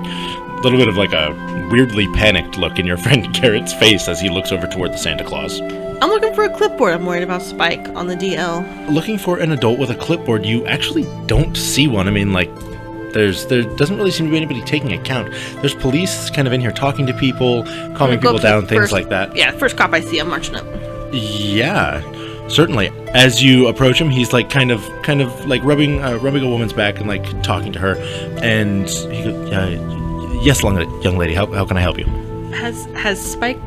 little bit of like a weirdly panicked look in your friend Garrett's face as he looks over toward the Santa Claus. I'm looking for a clipboard. I'm worried about Spike on the DL. Looking for an adult with a clipboard, you actually don't see one. I mean, like, there doesn't really seem to be anybody taking account. There's police kind of in here talking to people, calming people down, things like that. Yeah, first cop I see, I'm marching up. Yeah, certainly. As you approach him, he's like kind of like rubbing a woman's back and like talking to her. And he goes, "Yes, young lady, how can I help you?" Has Spike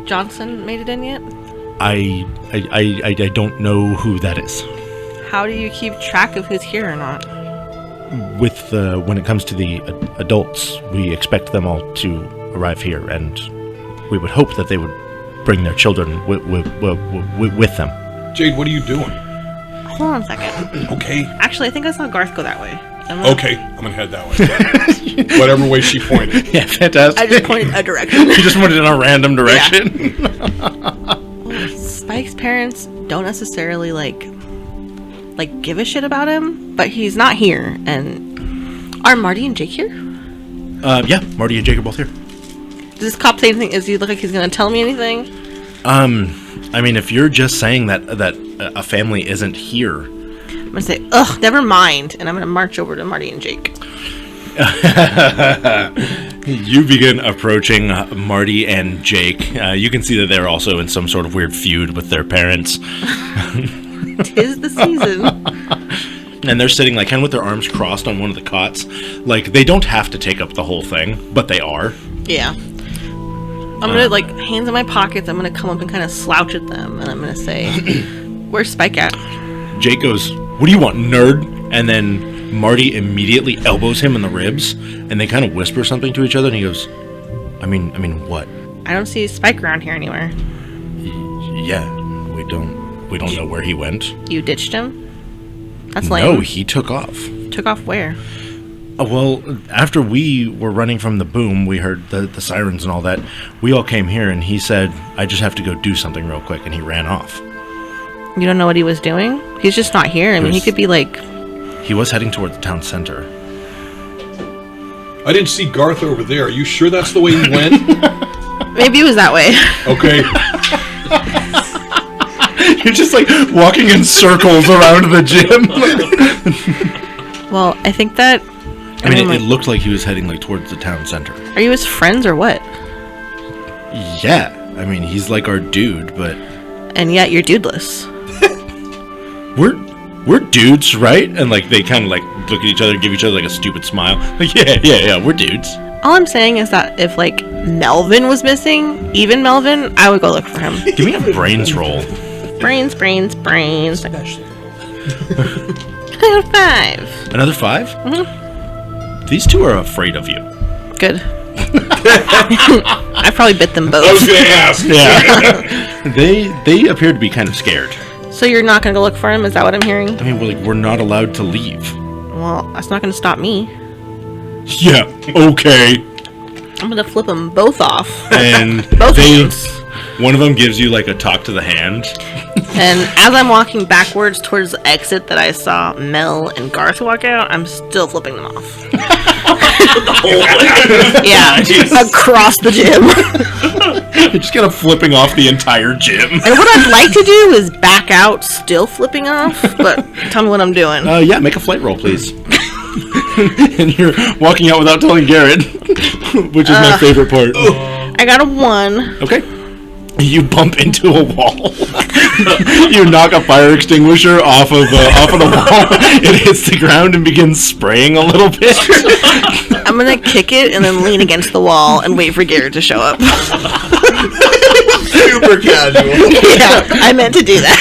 Johnson made it in yet? I don't know who that is. How do you keep track of who's here or not? When it comes to the adults, we expect them all to arrive here, and we would hope that they would bring their children with them. Jade, what are you doing? Hold on a second. Okay. Actually, I think I saw Garth go that way. Okay, I'm gonna head that way. Whatever way she pointed. Yeah, fantastic. I just pointed a direction. You just pointed in a random direction. Well, Spike's parents don't necessarily like give a shit about him, but he's not here. And are Marty and Jake here? Yeah, Marty and Jake are both here. Does this cop say anything? Does he look like he's gonna tell me anything? I mean, if you're just saying that a family isn't here, I'm gonna say, ugh, never mind, and I'm gonna march over to Marty and Jake. you begin approaching Marty and Jake. You can see that they're also in some sort of weird feud with their parents. 'Tis the season. And they're sitting like kind of with their arms crossed on one of the cots. Like, they don't have to take up the whole thing, but they are. Yeah. I'm gonna like hands in my pockets. I'm gonna come up and kind of slouch at them, and I'm gonna say, "Where's Spike at?" Jake goes, "What do you want, nerd?" And then Marty immediately elbows him in the ribs, and they kind of whisper something to each other. And he goes, "I mean, what?" I don't see Spike around here anywhere. Yeah, we don't know where he went. You ditched him? That's lame. No, he took off. Took off where? Well, after we were running from the boom, we heard the sirens and all that. We all came here, and he said, "I just have to go do something real quick," and he ran off. You don't know what he was doing? He's just not here. I mean, he could be like... He was heading toward the town center. I didn't see Garth over there. Are you sure that's the way he went? Maybe it was that way. Okay. You're just like walking in circles around the gym. Well, I think that... I mean, it looked like he was heading like towards the town center. Are you his friends or what? Yeah, I mean, he's like our dude, but... And yet you're dudeless. We're dudes, right? And like they kind of like look at each other and give each other like a stupid smile. Like, yeah, we're dudes. All I'm saying is that if like Melvin was missing, even Melvin, I would go look for him. Give me a brains roll. Brains. Especially. I got 5. Another 5? Mm-hmm. These two are afraid of you. Good. I probably bit them both. I was gonna ask. Yeah. They appear to be kind of scared. So you're not gonna go look for him? Is that what I'm hearing? I mean, we're not allowed to leave. Well, that's not gonna stop me. Yeah. Okay. I'm gonna flip them both off. And Both hands. one of them gives you like a talk to the hand. And as I'm walking backwards towards the exit that I saw Mel and Garth walk out, I'm still flipping them off. Yeah, across the gym. You're just kind of flipping off the entire gym. And what I'd like to do is back out, still flipping off. But tell me what I'm doing. Yeah, make a flight roll, please. And you're walking out without telling Garrett, which is my favorite part. I got a 1. Okay. You bump into a wall. You knock a fire extinguisher off of the wall. It hits the ground and begins spraying a little bit. I'm gonna kick it and then lean against the wall and wait for Garrett to show up. Super casual. Yeah, I meant to do that.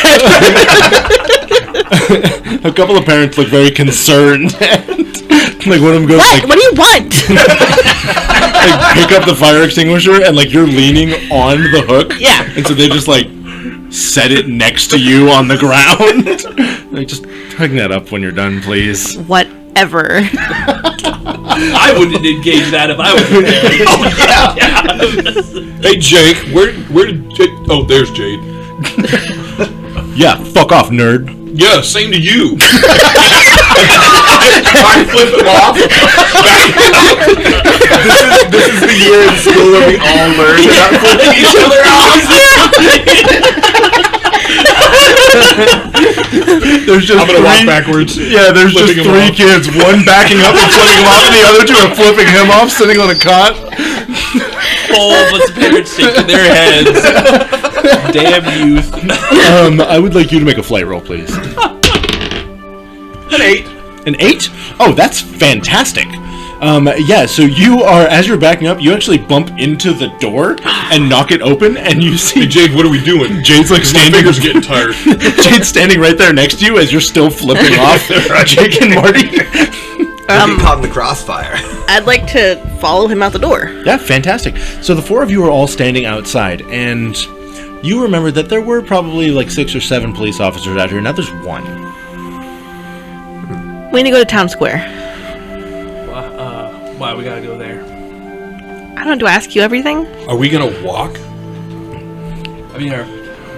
A couple of parents look very concerned. Like one of them goes What? like, What do you want? like pick up the fire extinguisher and like you're leaning on the hook. Yeah. And so they just like set it next to you on the ground. Like just hang that up when you're done, please. Whatever. I wouldn't engage that if I was there. Hey, Jake, where did Jake... Oh, there's Jade. Yeah, fuck off, nerd. Yeah, same to you. I flip him off. This is the year in school where we all learn about flipping each other off. There's just I'm gonna walk backwards. Yeah, there's just Flipping him 3 off. kids, one backing up and flipping him off, and the other 2 are flipping him off, sitting on a cot. All of us parents shaking their heads. Damn youth. I would like you to make a flight roll, please. An 8. An 8? Oh, that's fantastic. Yeah, so you are, as you're backing up, you actually bump into the door and knock it open, and you see Hey, Jade, what are we doing? Jade's like My standing. finger's getting tired. Jade's standing right there next to you as you're still flipping off Jake and Marty. Get caught in the crossfire. I'd like to follow him out the door. Yeah, fantastic. So the 4 of you are all standing outside, and you remember that there were probably like 6 or 7 police officers out here. Now there's 1. We need to go to town square. Why we gotta go there? I don't know, do I ask you everything? Are we gonna walk? I mean, our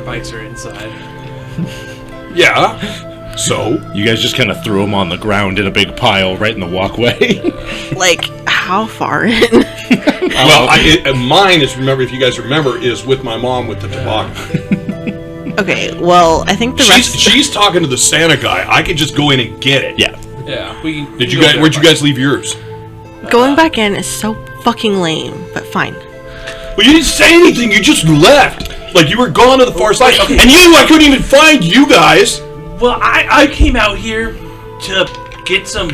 bikes are inside. Yeah. So? You guys just kind of threw them on the ground in a big pile right in the walkway. Like, how far in? Well, mine is, remember, if you guys remember, is with my mom with the toboggan. Okay, well, I think the rest... She's talking to the Santa guy. I could just go in and get it. Yeah. Yeah, we can. Where'd you guys leave yours? Going back in is so fucking lame, but fine. Well, you didn't say anything. You just left. Like you were gone to the far side. Okay. And you knew I couldn't even find you guys. Well, I came out here to get some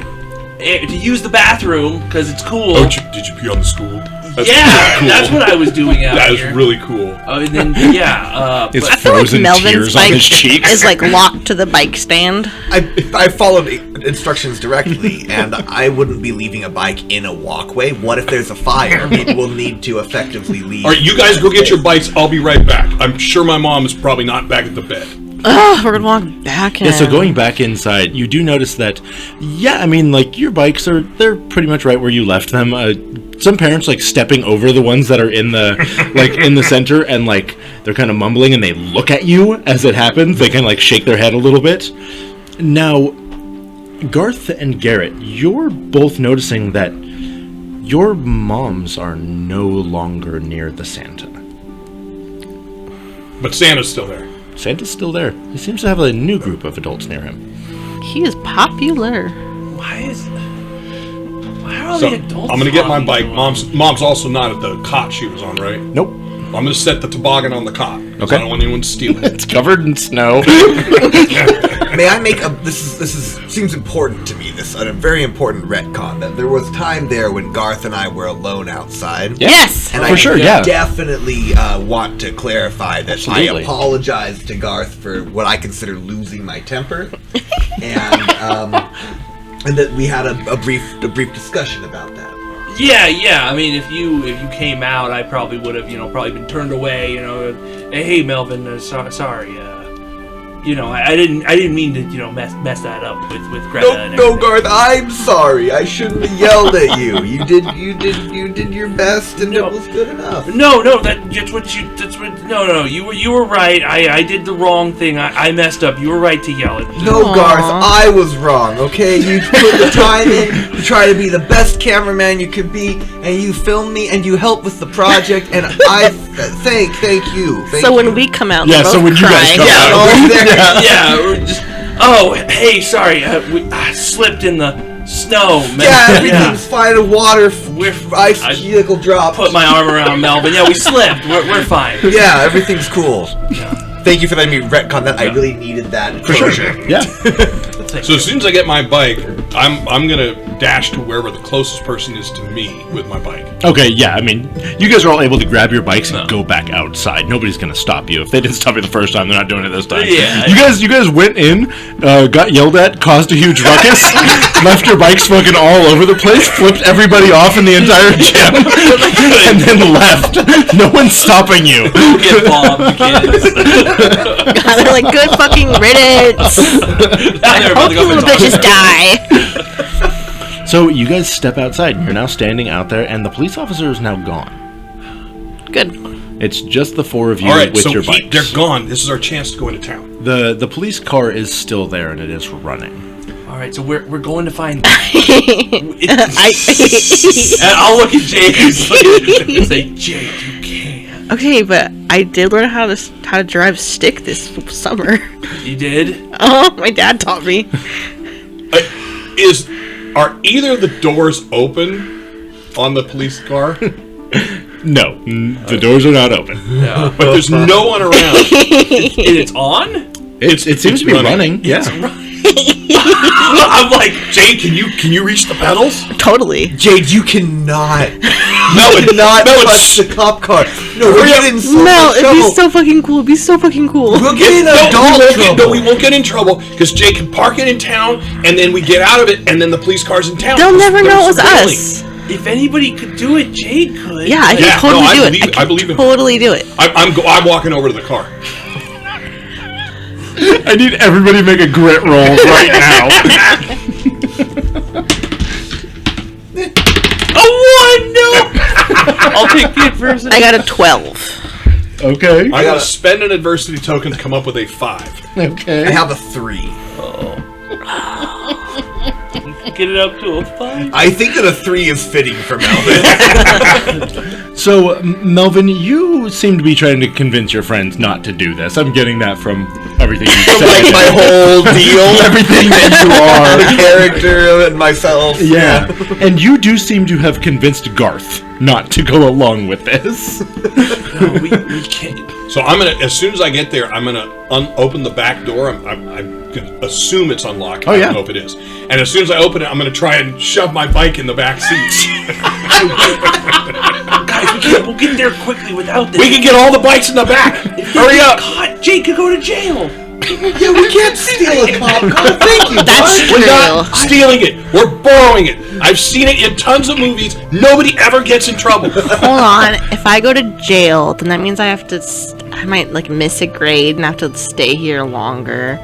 air, to use the bathroom because it's cool. Oh, did you pee on the stool? That's yeah, really cool. that's what I was doing out That here. is really cool. And then It's but- frozen Melvin's tears on bike his cheeks. is like locked to the bike stand. I followed instructions directly, and I wouldn't be leaving a bike in a walkway. What if there's a fire? Maybe we'll need to effectively leave. All right, you guys go get your bikes. I'll be right back. I'm sure my mom is probably not back at the bed. Ugh, we're gonna walk back in. Yeah, so going back inside, you do notice that, yeah, I mean, like, your bikes they're pretty much right where you left them. Some parents, like, stepping over the ones that are in the, like, in the center, and, like, they're kind of mumbling, and they look at you as it happens. They kind of, like, shake their head a little bit. Now, Garth and Garrett, you're both noticing that your moms are no longer near the Santa. But Santa's still there. Santa's still there. He seems to have a new group of adults near him. He is popular. Why are all So the adults? I'm gonna get my talking bike. to him? Mom's also not at the cot she was on, right? Nope. I'm gonna set the toboggan on the cot. 'Cause Okay. I don't want anyone to steal it. It's covered in snow. May I make a? This seems important to me. This a very important retcon. That there was time there when Garth and I were alone outside. Yes! And For I sure, yeah. definitely want to clarify that Absolutely. I apologize to Garth for what I consider losing my temper, and that we had a brief discussion about that. Yeah. I mean, if you came out, I probably would have, probably been turned away. Hey, Melvin, sorry. I didn't mean to, mess that up with Greta. and No, everything. Garth, I'm sorry. I shouldn't have yelled at you. You did your best, and No. it was good enough. No, you were right. I did the wrong thing. I messed up. You were right to yell at me. No, Aw. Garth, I was wrong, okay? You put the time in to try to be the best cameraman you could be, and you filmed me, and you helped with the project, and I thank you. Thank So you. when we come out, Yeah, we're so both when you guys crying. come Yeah, out. over there. Yeah, we're just. Oh, hey, sorry. I slipped in the Snow, man. Yeah, everything's fine. Water, ice vehicle drop. Put my arm around Melvin. Yeah, we slipped. We're fine. Yeah, everything's cool. Thank you for letting me retcon that. I really needed that. For sure. Yeah. So as soon as I get my bike, I'm gonna dash to wherever the closest person is to me with my bike. Okay, yeah, I mean, you guys are all able to grab your bikes and go back outside. Nobody's gonna stop you. If they didn't stop you the first time, they're not doing it this time. Yeah. You guys went in, got yelled at, caused a huge ruckus, left your bikes fucking all over the place, flipped everybody off in the entire gym, and then left. No one's stopping you. Get bombed, kids. God, they're like, good fucking riddance. Hope you little bitches die. So you guys step outside, and you're now standing out there, and the police officer is now gone. Good. It's just the four of you All right, with so your bikes. they're gone. This is our chance to go into town. The police car is still there, and it is running. All right, so we're going to find. And I'll look at Jade and say, Jade, you can't. Okay, but I did learn how to drive stick this summer. You did? Oh, my dad taught me. Are either of the doors open on the police car? No, the doors are not open. Yeah. But there's no one around. It's on? It seems to be running. Yeah. I'm like, Jade, can you reach the pedals? Totally. Jade, you cannot. No, You cannot no, touch the cop car. No, we're getting so Mel, much it'd be trouble. so fucking cool. It'd be so fucking cool. We'll get in adult trouble. we won't get in trouble because Jade can park it in town, and then we get out of it, and then the police car's in town. They'll never know it was Really? us. If anybody could do it, Jade could. Yeah, I can Yeah, totally no, do I it. believe- I believe can it. totally do it. I'm walking over to the car. I need everybody to make a grit roll right now. A 1, no! I'll take the adversity. I got a 12. Okay. I gotta spend an adversity token to come up with a 5. Okay. I have a 3. Get it up to a 5. I think that a 3 is fitting for Melvin. So, Melvin, you seem to be trying to convince your friends not to do this. I'm getting that from everything you said. Like my whole deal, Everything that you are. the character and myself. Yeah. And you do seem to have convinced Garth not to go along with this. No, we can't. So I'm gonna, as soon as I get there, I'm gonna open the back door. I'm gonna assume it's unlocked. Oh, I yeah. don't know if it is. And as soon as I open it, I'm gonna try and shove my bike in the back seat. Guys, we'll get there quickly without this. We can get all the bikes in the back. Hurry up! God, Jade could go to jail. Yeah, we can't steal a cop car. Thank you, That's bud. true. We're not stealing it. We're borrowing it. I've seen it in tons of movies. Nobody ever gets in trouble. Hold on. If I go to jail, then that means I have to. I might like miss a grade and have to stay here longer.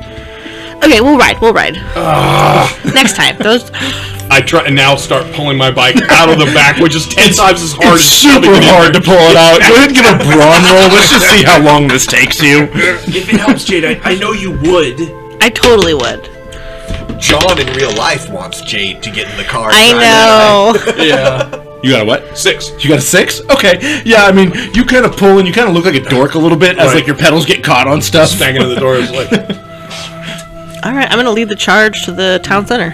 Okay, we'll ride. Next time. Those. I try and now start pulling my bike out of the back, which is 10 times as hard. It's as super shoving it in hard to there. pull it out. Go ahead and give a brawn roll. Let's just see how long this takes you. If it helps, Jade, I know you would. I totally would. John in real life wants Jade to get in the car. I know. Yeah. You got a what? 6. You got a 6? Okay. Yeah, I mean, you kind of pull and you kind of look like a dork a little bit as Right. like your pedals get caught on stuff. Banging in the door is like. All right, I'm gonna lead the charge to the town center.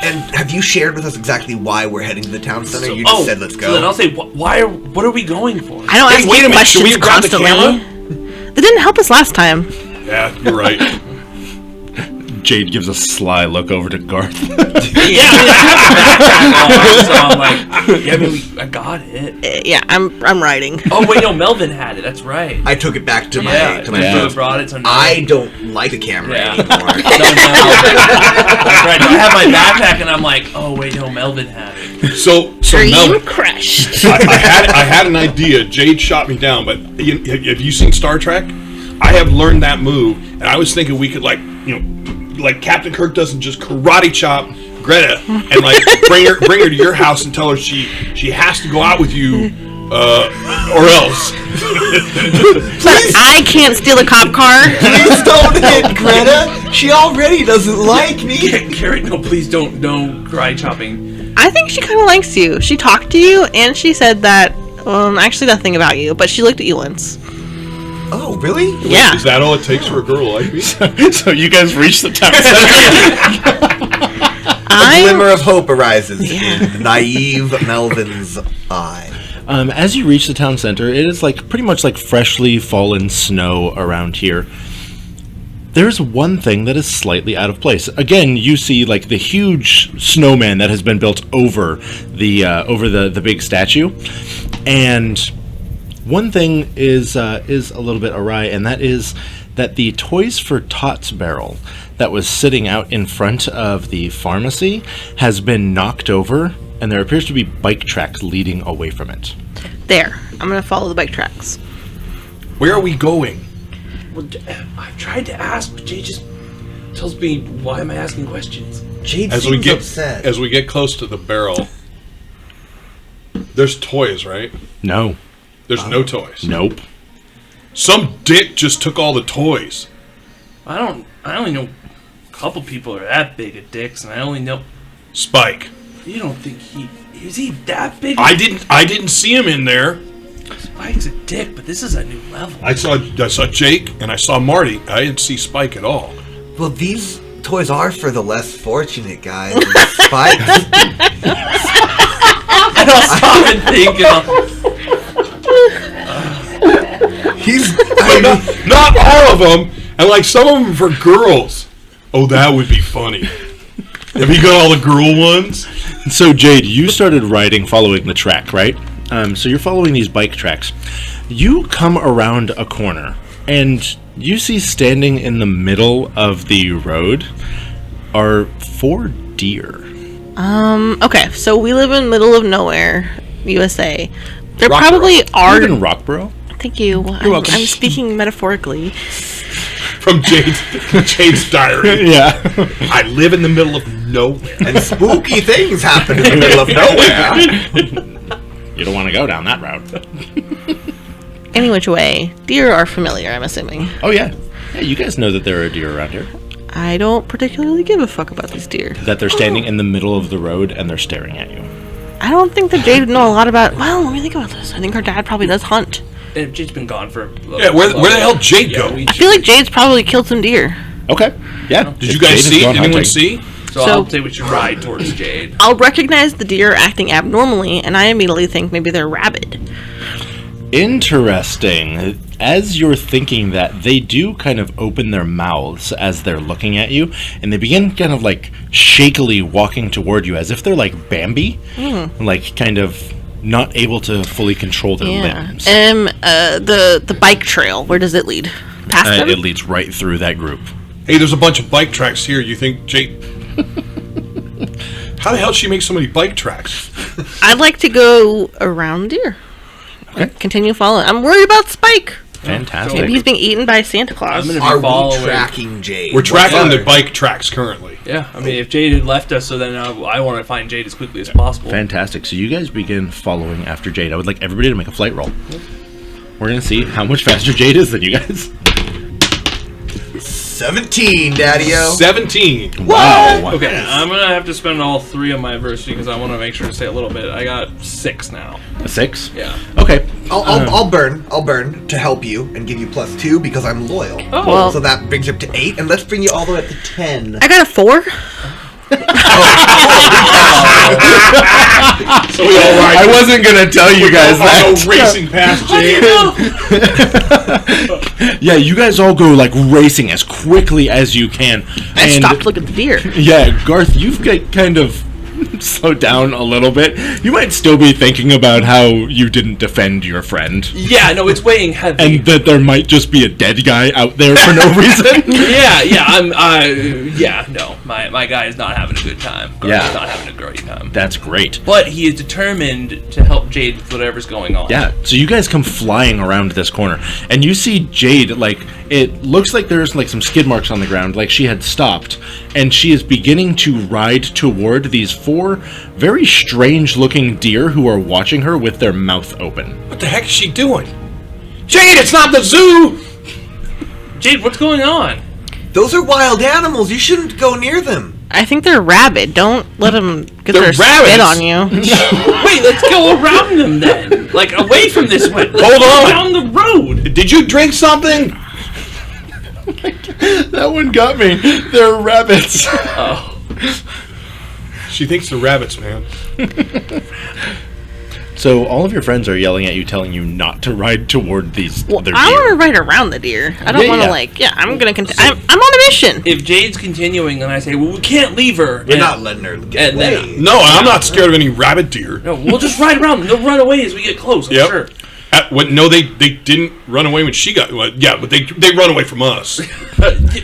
And have you shared with us exactly why we're heading to the town center? You just said let's go. So then I'll say, what are we going for? I don't Hey, ask wait a you minute, should we questions grab the constantly. They didn't help us last time. Yeah, you're right. Jade gives a sly look over to Garth. So I'm like, yeah, I mean, I got it. Yeah, I'm riding. Oh wait, no, Melvin had it. That's right. I took it back to my Yeah, to my yeah. phone. you brought it. So now- I don't like the camera Yeah. anymore. No, that's right. I have my backpack, and I'm like, oh wait, no, Melvin had it. So Dream Melvin, crushed. I had an idea. Jade shot me down, but have you seen Star Trek? I have learned that move, and I was thinking we could like Captain Kirk doesn't just karate chop Greta and like bring her to your house and tell her she has to go out with you or else. But I can't steal a cop car. Please don't hit Greta. She already doesn't like me. Garrett, no, please don't, no karate chopping. I think she kind of likes you. She talked to you, and she said that, actually nothing about you, but she looked at you once. Oh, really? Yeah. Is that all it takes for a girl like me? So you guys reach the town center. A glimmer of hope arises in naive Melvin's eye. As you reach the town center, it is like pretty much like freshly fallen snow around here. There's one thing that is slightly out of place. Again, you see like the huge snowman that has been built over the big statue, and one thing is a little bit awry, and that is that the Toys for Tots barrel that was sitting out in front of the pharmacy has been knocked over, and there appears to be bike tracks leading away from it. There. I'm going to follow the bike tracks. Where are we going? Well, I've tried to ask, but Jade just tells me, why am I asking questions? Jade As seems we upset. get close to the barrel, there's toys, right? No. There's no toys. Nope. Some dick just took all the toys. I only know a couple people are that big of dicks, and I only know... Spike. You don't think is he that big? I didn't see him in there. Spike's a dick, but this is a new level. I saw Jake and I saw Marty. I didn't see Spike at all. Well, these toys are for the less fortunate guys. And Spike. I don't stop and think. Not all of them, and like some of them for girls. Oh, that would be funny. Have you got all the girl ones? So, Jade, you started riding following the track, right? So you're following these bike tracks. You come around a corner, and you see standing in the middle of the road are 4 deer. Okay, so we live in middle of nowhere, USA. There Rocksborough. probably are... You live in Rocksborough? Thank you. welcome. I'm speaking metaphorically. From Jade's diary. Yeah. I live in the middle of nowhere. And spooky things happen in the middle of nowhere. You don't want to go down that route. Any which way, deer are familiar, I'm assuming. Oh, yeah. Yeah, you guys know that there are deer around here. I don't particularly give a fuck about these deer. That they're standing in the middle of the road and they're staring at you. I don't think that Jade would know a lot about... Well, let me think about this. I think her dad probably does hunt. And Jade's been gone for... Yeah, where the hell Jade go? I feel like Jade's probably killed some deer. Okay. Yeah. Did you guys see? Anyone see? So I'll say we should ride towards Jade. I'll recognize the deer acting abnormally, and I immediately think maybe they're rabid. Interesting. As you're thinking that, they do kind of open their mouths as they're looking at you, and they begin kind of like shakily walking toward you as if they're like Bambi, like kind of not able to fully control their limbs. The bike trail, where does it lead? Past them? It leads right through that group. Hey, there's a bunch of bike tracks here. You think Jade... How the hell did she make so many bike tracks? I'd like to go around deer. Okay. Continue following. I'm worried about Spike. Fantastic. Maybe he's being eaten by Santa Claus. I'm gonna be Are we following. tracking Jade? We're tracking the bike tracks currently. Yeah, I mean, if Jade had left us, so then I want to find Jade as quickly as possible. Fantastic. So you guys begin following after Jade. I would like everybody to make a flight roll. We're going to see how much faster Jade is than you guys. 17, Daddy-O. 17. Wow. Okay, I'm gonna have to spend all 3 of my adversity because I want to make sure to stay a little bit. I got 6 now. A 6? Yeah. Okay. I'll burn to help you and give you +2 because I'm loyal. Oh. Well- So that brings you up to 8, and let's bring you all the way up to 10. I got a 4. So we all ride. I wasn't going to tell you guys that. All racing past Jade. Yeah, you guys all go like racing as quickly as you can. I stopped looking at the deer. Yeah, Garth, you've got kind of slowed down a little bit. You might still be thinking about how you didn't defend your friend. Yeah, no, it's weighing heavy. And that there might just be a dead guy out there for no reason. No, my guy is not having a good time. Yeah. He's not having a great time. That's great. But he is determined to help Jade with whatever's going on. Yeah, so you guys come flying around this corner, and you see Jade, like, it looks like there's, like, some skid marks on the ground, like she had stopped, and she is beginning to ride toward these 4 very strange-looking deer who are watching her with their mouth open. What the heck is she doing? Jade, it's not the zoo! Jade, what's going on? Those are wild animals. You shouldn't go near them. I think they're rabid. Don't let them get They're their spit rabbits. on you. Wait, let's go around them then. Like, away from this one. Hold on. Down the road. Did you drink something? That one got me. They're rabbits. Oh. She thinks they're rabbits, man. So all of your friends are yelling at you, telling you not to ride toward these Well, other I deer. want to ride around the deer. I don't Yeah, want to yeah. I'm gonna continue. I'm on a mission. If Jade's continuing, then I say, well, we can't leave her. We're not letting her get and away. then- No, I'm not scared of any rabbit deer. No, we'll just ride around. They'll run away as we get close. I'm Yep. sure. No, they didn't run away when she got. Well, yeah, but they run away from us.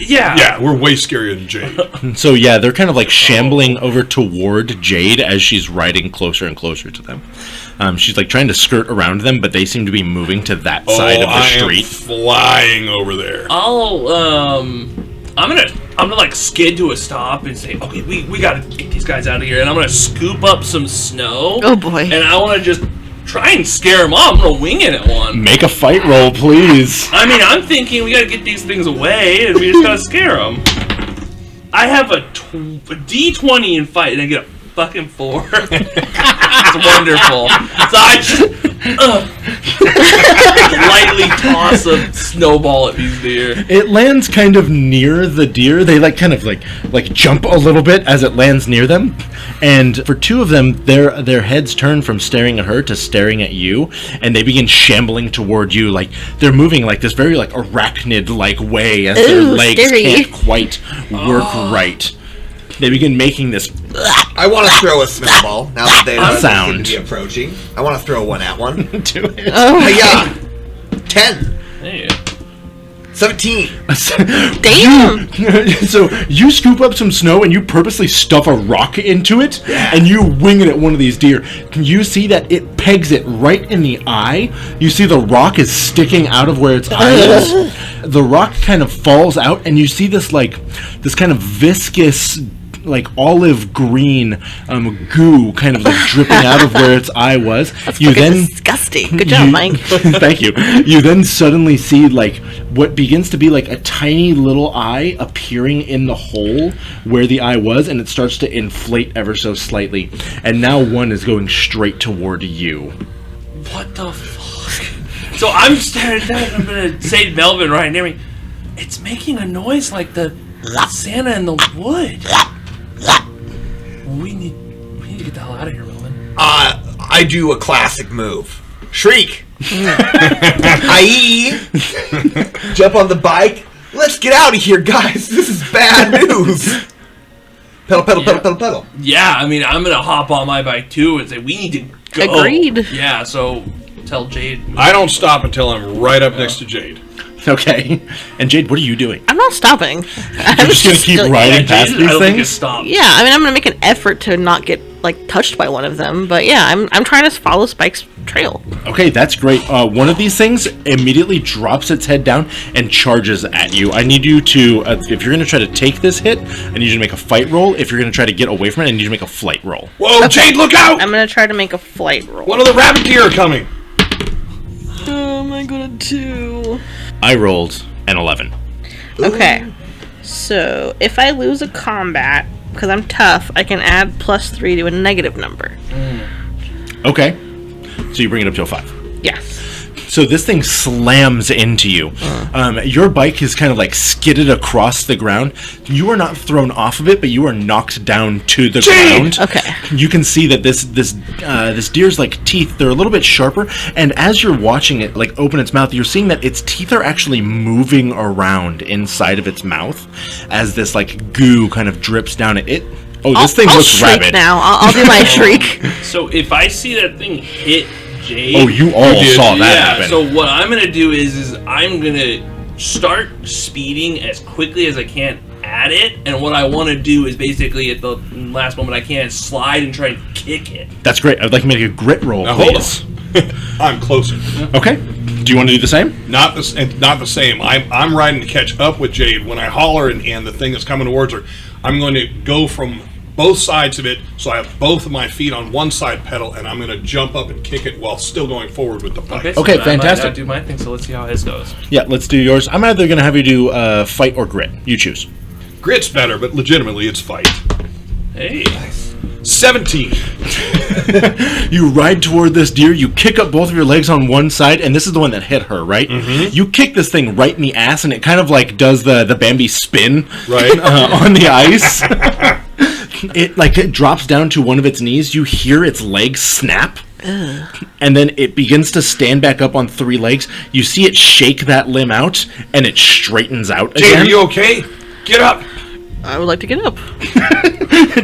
Yeah. Yeah, we're way scarier than Jade. So yeah, they're kind of like shambling over toward Jade as she's riding closer and closer to them. She's like trying to skirt around them, but they seem to be moving to that side of the I am street. flying over there. I'm gonna like skid to a stop and say, okay, we gotta get these guys out of here, and I'm gonna scoop up some snow. Oh, boy. And I want to just try and scare them off. I'm gonna wing it at one. Make a fight roll, please. I mean, I'm thinking we gotta get these things away, and we just gotta scare them. I have a D20 in fight, and I get a fucking 4. It's wonderful. So I just lightly toss a snowball at these deer. It lands kind of near the deer. They like kind of like jump a little bit as it lands near them. And for two of them, their heads turn from staring at her to staring at you, and they begin shambling toward you. Like they're moving like this very like arachnid-like way as their Ooh, legs scary. can't quite work right. They begin making this. I want to throw a snowball now that they Sound. seem to be approaching. I want to throw one at one. to it. Oh, Hiya! 10. Hey. 17. damn. So you scoop up some snow and you purposely stuff a rock into it, and you wing it at one of these deer. You see that it pegs it right in the eye. You see the rock is sticking out of where its eye is. The rock kind of falls out, and you see this kind of viscous, like olive green goo kind of like dripping out of where its eye was. You then Disgusting. Good job, Mike. Thank you. You then suddenly see like what begins to be like a tiny little eye appearing in the hole where the eye was, and it starts to inflate ever so slightly. And now one is going straight toward you. What the fuck? So I'm staring down, and I'm gonna say to Melvin right near me, it's making a noise like the Santa in the wood. We need to get the hell out of here, Melvin. I do a classic move. Shriek. I jump on the bike. Let's get out of here, guys. This is bad news. Pedal, pedal, pedal, pedal, pedal. Yeah, I mean, I'm gonna hop on my bike too and say we need to go. Agreed. Yeah, so tell Jade. I don't stop until I'm right up next to Jade. Okay. And Jade, what are you doing? I'm not stopping. You're just gonna keep riding past Jade, I these don't think it things? stopped. Yeah, I mean, I'm gonna make an effort to not get like touched by one of them, but yeah, I'm trying to follow Spike's trail. Okay, that's great. One of these things immediately drops its head down and charges at you. I need you to, if you're going to try to take this hit, I need you to make a fight roll. If you're going to try to get away from it, I need you to make a flight roll. Whoa, Jade, look out! I'm gonna try to make a flight roll. One of the rabbit deer are coming. Oh my god, 2. I rolled an 11. Okay, so if I lose a combat because I'm tough, I can add +3 to a negative number. Okay. So you bring it up to a 5. Yes. So this thing slams into you. Your bike is kind of like skidded across the ground. You are not thrown off of it, but you are knocked down to the ground. Okay. You can see that this deer's like teeth, they're a little bit sharper, and as you're watching it like open its mouth, you're seeing that its teeth are actually moving around inside of its mouth as this like goo kind of drips down it. Oh, this thing I'll looks shriek rabid. now. I'll do my shriek. So if I see that thing hit Jade. Oh, you all did. saw that Yeah, happen. so what I'm gonna do is I'm gonna start speeding as quickly as I can at it, and what I want to do is basically at the last moment I can slide and try and kick it. That's great. I'd like to make a grit roll, Now, hold please. on. I'm closer. Okay. Do you want to do the same? Not the same. I'm riding to catch up with Jade. When I holler and the thing is coming towards her, I'm going to go from both sides of it, so I have both of my feet on one side pedal, and I'm going to jump up and kick it while still going forward with the bike. So Okay, then I might fantastic. not do my thing, so let's see how his goes. Yeah, let's do yours. I'm either going to have you do fight or grit. You choose. Grit's better, but legitimately it's fight. Hey. 17. You ride toward this deer, you kick up both of your legs on one side, and this is the one that hit her, right? Mm-hmm. You kick this thing right in the ass, and it kind of like does the Bambi spin Right. on the ice. it drops down to one of its knees. You hear its legs snap. And then it begins to stand back up on 3 legs. You see it shake that limb out, and it straightens out Jade, again. are you okay? Get up. I would like to get up.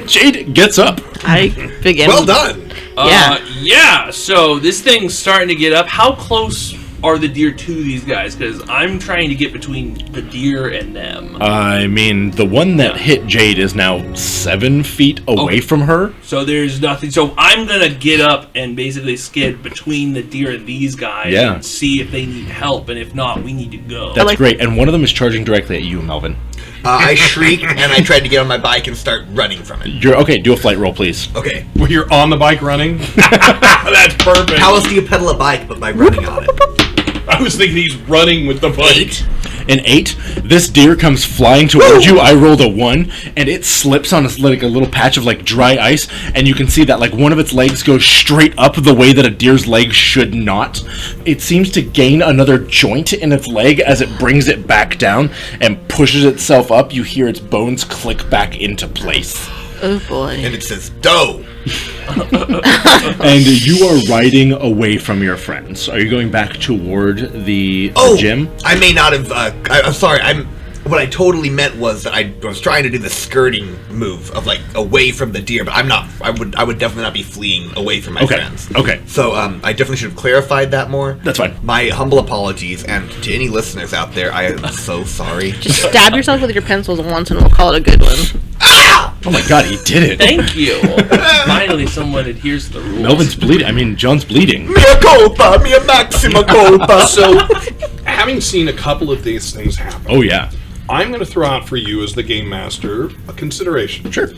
Jade gets up. I begin. Well done. Yeah, so this thing's starting to get up. How close are the deer to these guys? Because I'm trying to get between the deer and them. I mean, the one that hit Jade is now 7 feet away from her. So there's nothing. So I'm going to get up and basically skid between the deer and these guys and see if they need help. And if not, we need to go. That's great. And one of them is charging directly at you, Melvin. I shriek and I tried to get on my bike and start running from it. You're okay. Do a flight roll, please. Okay. Well, you're on the bike running? That's perfect. How else do you pedal a bike but by running on it? I was thinking he's running with the bike. An 8. This deer comes flying towards you. I rolled a 1, and it slips on a little patch of dry ice, and you can see that one of its legs goes straight up the way that a deer's leg should not. It seems to gain another joint in its leg as it brings it back down and pushes itself up. You hear its bones click back into place. Oh boy. And it says, "Doe." And you are riding away from your friends. Are you going back toward the gym? I may not have. I'm sorry. What I totally meant was that I was trying to do the skirting move of away from the deer, but I'm not. I would definitely not be fleeing away from my friends. Okay. So I definitely should have clarified that more. That's fine. My humble apologies, and to any listeners out there, I am so sorry. Just stab yourself with your pencils once, and we'll call it a good one. Oh my god, he did it. Thank you. Finally, someone adheres to the rules. Melvin's bleeding. I mean, John's bleeding. Mea culpa, mea maxima culpa. So, having seen a couple of these things happen, Oh yeah. I'm going to throw out for you as the game master a consideration. Sure.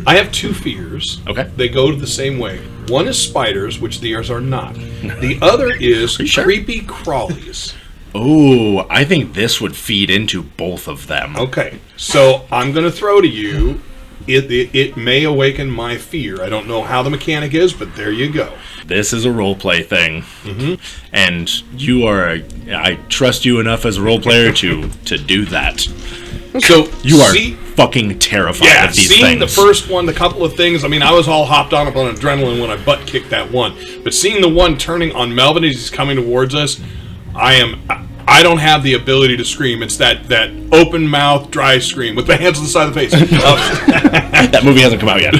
I have 2 fears. Okay. They go the same way. One is spiders, which theirs are not. The other is you sure? creepy crawlies. Oh, I think this would feed into both of them. Okay, so I'm going to throw to you. It may awaken my fear. I don't know how the mechanic is, but there you go. This is a roleplay thing. And you are... I trust you enough as a role player to do that. So You are fucking terrified of these seeing things. the first one, the couple of things, I mean, I was all hopped on up on adrenaline when I butt kicked that one. But seeing the one turning on Melvin as he's coming towards us, I don't have the ability to scream. It's that open mouth, dry scream with the hands on the side of the face. That movie hasn't come out yet.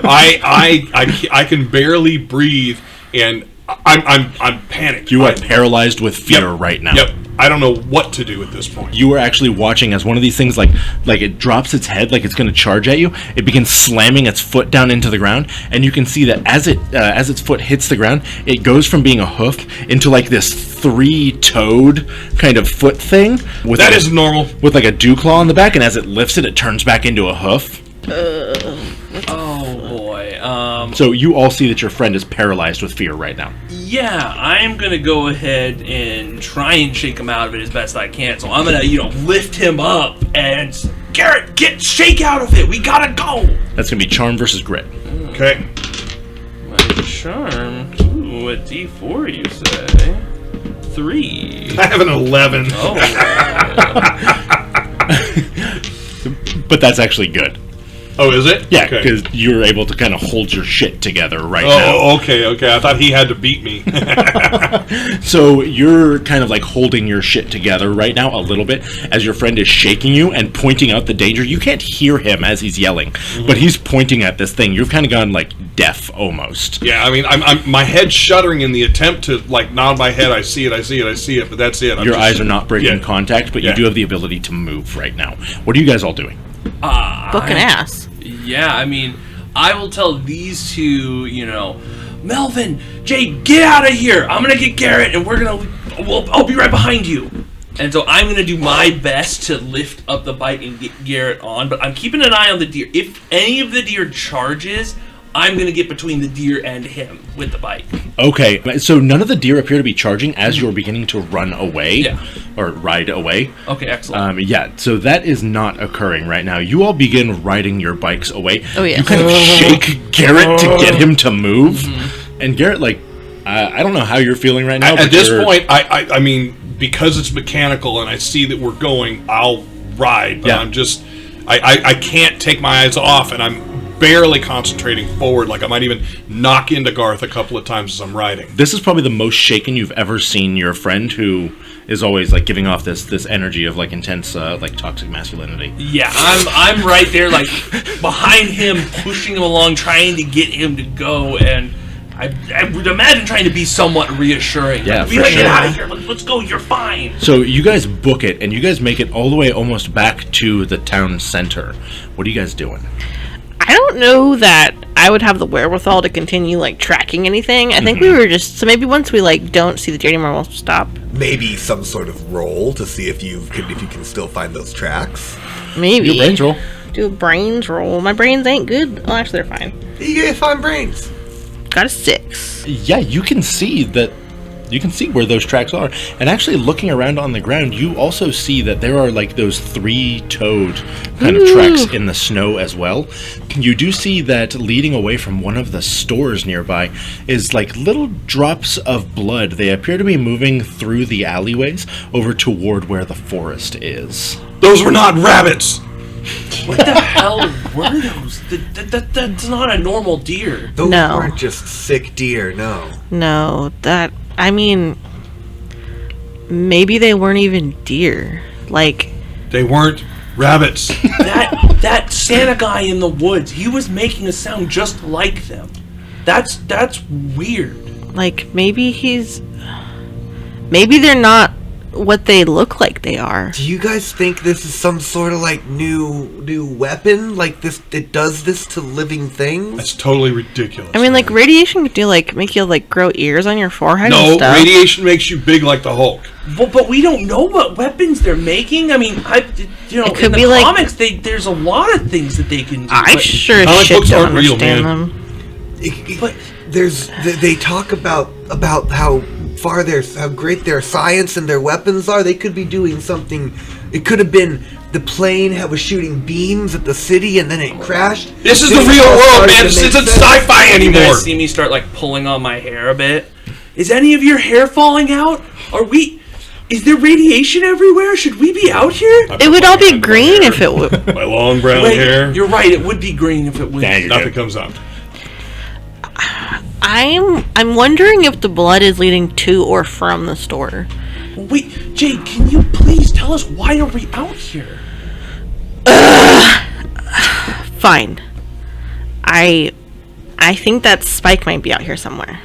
I can barely breathe, and I'm panicked. You are paralyzed with fear right now. Yep. I don't know what to do at this point. You are actually watching as one of these things, like it drops its head, like it's going to charge at you. It begins slamming its foot down into the ground, and you can see that as its foot hits the ground, it goes from being a hoof into this 3-toed kind of foot thing. That is normal. With a dew claw on the back, and as it lifts it turns back into a hoof. Oh boy. So you all see that your friend is paralyzed with fear right now. Yeah, I'm gonna go ahead and try and shake him out of it as best I can. So I'm gonna, lift him up and Garrett, shake out of it. We gotta go. That's gonna be charm versus grit. Okay. My charm. Ooh, a D4, you say? 3. I have an 11. Oh. But that's actually good. Oh, is it? Yeah, Okay. because you're able to kind of hold your shit together right now. Oh, okay. I thought he had to beat me. So you're kind of holding your shit together right now a little bit as your friend is shaking you and pointing out the danger. You can't hear him as he's yelling, but he's pointing at this thing. You've kind of gone deaf almost. Yeah, I mean, I'm my head's shuddering in the attempt to nod my head. I see it, but that's it. Your eyes are not breaking Yeah. contact, but you Yeah. do have the ability to move right now. What are you guys all doing? Fucking ass. Yeah, I mean, I will tell these two, Melvin, Jade, get out of here. I'm gonna get Garrett, and I'll be right behind you. And so I'm gonna do my best to lift up the bike and get Garrett on, but I'm keeping an eye on the deer. If any of the deer charges, I'm gonna get between the deer and him with the bike. Okay, so none of the deer appear to be charging as you're beginning to run away. Yeah. Or ride away. Okay, excellent. Yeah, so that is not occurring right now. You all begin riding your bikes away. Oh, yeah. You kind of shake Garrett to get him to move. And Garrett, I don't know how you're feeling right now. At this point, I mean, because it's mechanical and I see that we're going, I'll ride. But Yeah. I can't take my eyes off, and I'm barely concentrating forward. Like I might even knock into Garth a couple of times as I'm riding. This is probably the most shaken you've ever seen your friend, who is always like giving off this energy of like intense like toxic masculinity. Yeah, I'm right there, like behind him, pushing him along, trying to get him to go, and I would imagine trying to be somewhat reassuring. Yeah, like, for sure. Get out of here. Let's go. You're fine. So you guys book it, and you guys make it all the way almost back to the town center. What are you guys doing? I don't know that I would have the wherewithal to continue like tracking anything. I think we were just so maybe once we like don't see the Jade anymore, we'll stop. Maybe some sort of roll to see if you can still find those tracks. Maybe Do a brains roll. Do a brains roll. My brains ain't good. Oh, actually, they're fine. You get 5 brains. Got a 6. Yeah, you can see that. You can see where those tracks are. And actually looking around on the ground, you also see that there are like those 3-toed kind of tracks in the snow as well. You do see that leading away from one of the stores nearby is like little drops of blood. They appear to be moving through the alleyways over toward where the forest is. Those were not rabbits. What the hell were those? That's not a normal deer. Those No. weren't just sick deer, no. No, I mean, maybe they weren't even deer. Like, They weren't rabbits. That Santa guy in the woods, he was making a sound just like them. That's weird. maybe maybe they're not what they look like they are. Do you guys think this is some sort of like new weapon? Like this, it does this to living things? That's totally ridiculous. I mean, like, radiation could make you like grow ears on your forehead and No, stuff. radiation makes you big like the Hulk. But we don't know what weapons they're making. I mean, It could in be the like- comics, there's a lot of things that they can do. I but- sure as Comic shit books don't aren't real, understand man. them. But They talk about how how great their science and their weapons are. They could be doing something. It could have been the plane that was shooting beams at the city and then it crashed. This is the real world, man. This isn't sci-fi you anymore. guys see me start like pulling on my hair a bit. Is any of your hair falling out? Is there radiation everywhere? Should we be out here? It would all be green if it would. My long brown Wait, hair. you're right. It would be green if it was. Nothing comes out. I'm wondering if the blood is leading to or from the store. Wait, Jade, can you please tell us why are we out here? Fine. I think that Spike might be out here somewhere.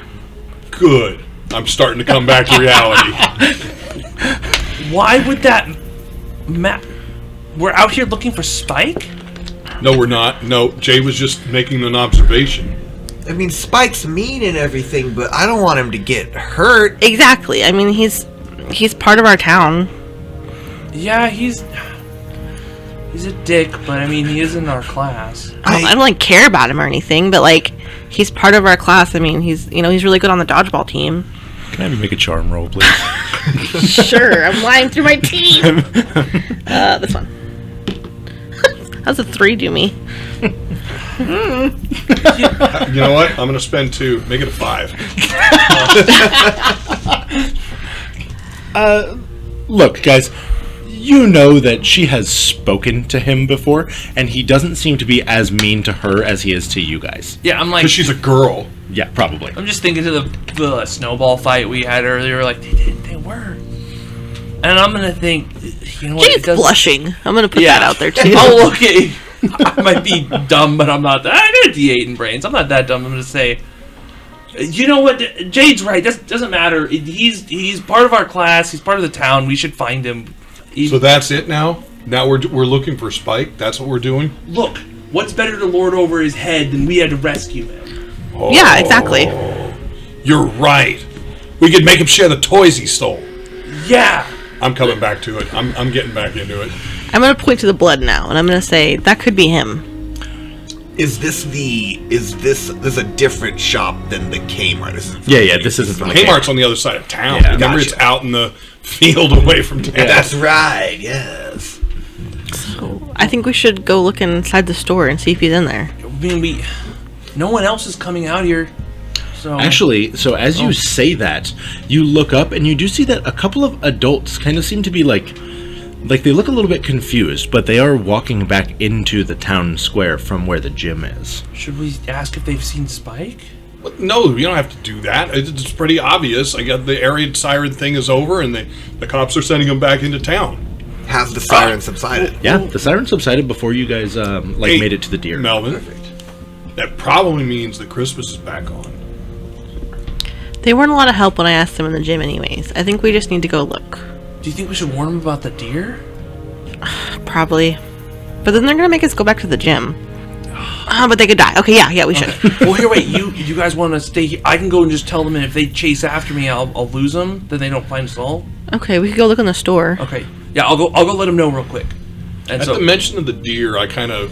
Good. I'm starting to come back to reality. Why would that we're out here looking for Spike? No, we're not. No, Jay was just making an observation. I mean, Spike's mean and everything, but I don't want him to get hurt. Exactly. I mean, he's part of our town. Yeah, he's a dick, but I mean, he is in our class. I don't like care about him or anything, but like he's part of our class. I mean, he's really good on the dodgeball team. Can I have you make a charm roll, please? Sure, I'm lying through my teeth. This one. How's a 3 do me? You know what? I'm going to spend 2. Make it a 5. Look, guys, you know that she has spoken to him before, and he doesn't seem to be as mean to her as he is to you guys. Yeah, I'm like, Because she's a girl. Yeah, probably. I'm just thinking to the snowball fight we had earlier. Like they were, and I'm gonna think, you know what? Jade's blushing. I'm gonna put Yeah. that out there too. Oh, okay. I might be dumb, but I'm not. I got a D8 in brains. I'm not that dumb. I'm gonna say, you know what? Jade's right. Doesn't matter. He's part of our class. He's part of the town. We should find him. So that's it now? Now we're looking for Spike? That's what we're doing? Look, what's better to lord over his head than we had to rescue him? Yeah, exactly. You're right. We could make him share the toys he stole. Yeah. I'm coming back to it. I'm getting back into it. I'm gonna point to the blood now, and I'm gonna say that could be him. Is this a different shop than the Kmart? This isn't from the Kmart's on the other side of town. Yeah, Remember, gotcha. it's out in the field away from town. That's right. Yes. So I think we should go look inside the store and see if he's in there. I mean, no one else is coming out here. So Actually, so as you say that, you look up and you do see that a couple of adults kind of seem to be like Like, they look a little bit confused, but they are walking back into the town square from where the gym is. Should we ask if they've seen Spike? No, we don't have to do that. It's pretty obvious. I got the area siren thing is over, and the cops are sending them back into town. Has the siren subsided? Yeah, the siren subsided before you guys, Hey, made it to the deer. Melvin, Perfect. that probably means that Christmas is back on. They weren't a lot of help when I asked them in the gym anyways. I think we just need to go look. Do you think we should warn them about the deer? Probably. But then they're going to make us go back to the gym. But they could die. Okay, yeah, we should. Well, here, wait. You guys want to stay here? I can go and just tell them, and if they chase after me, I'll lose them. Then they don't find us all. Okay, we could go look in the store. Okay. Yeah, I'll go let them know real quick. And At the mention of the deer, I kind of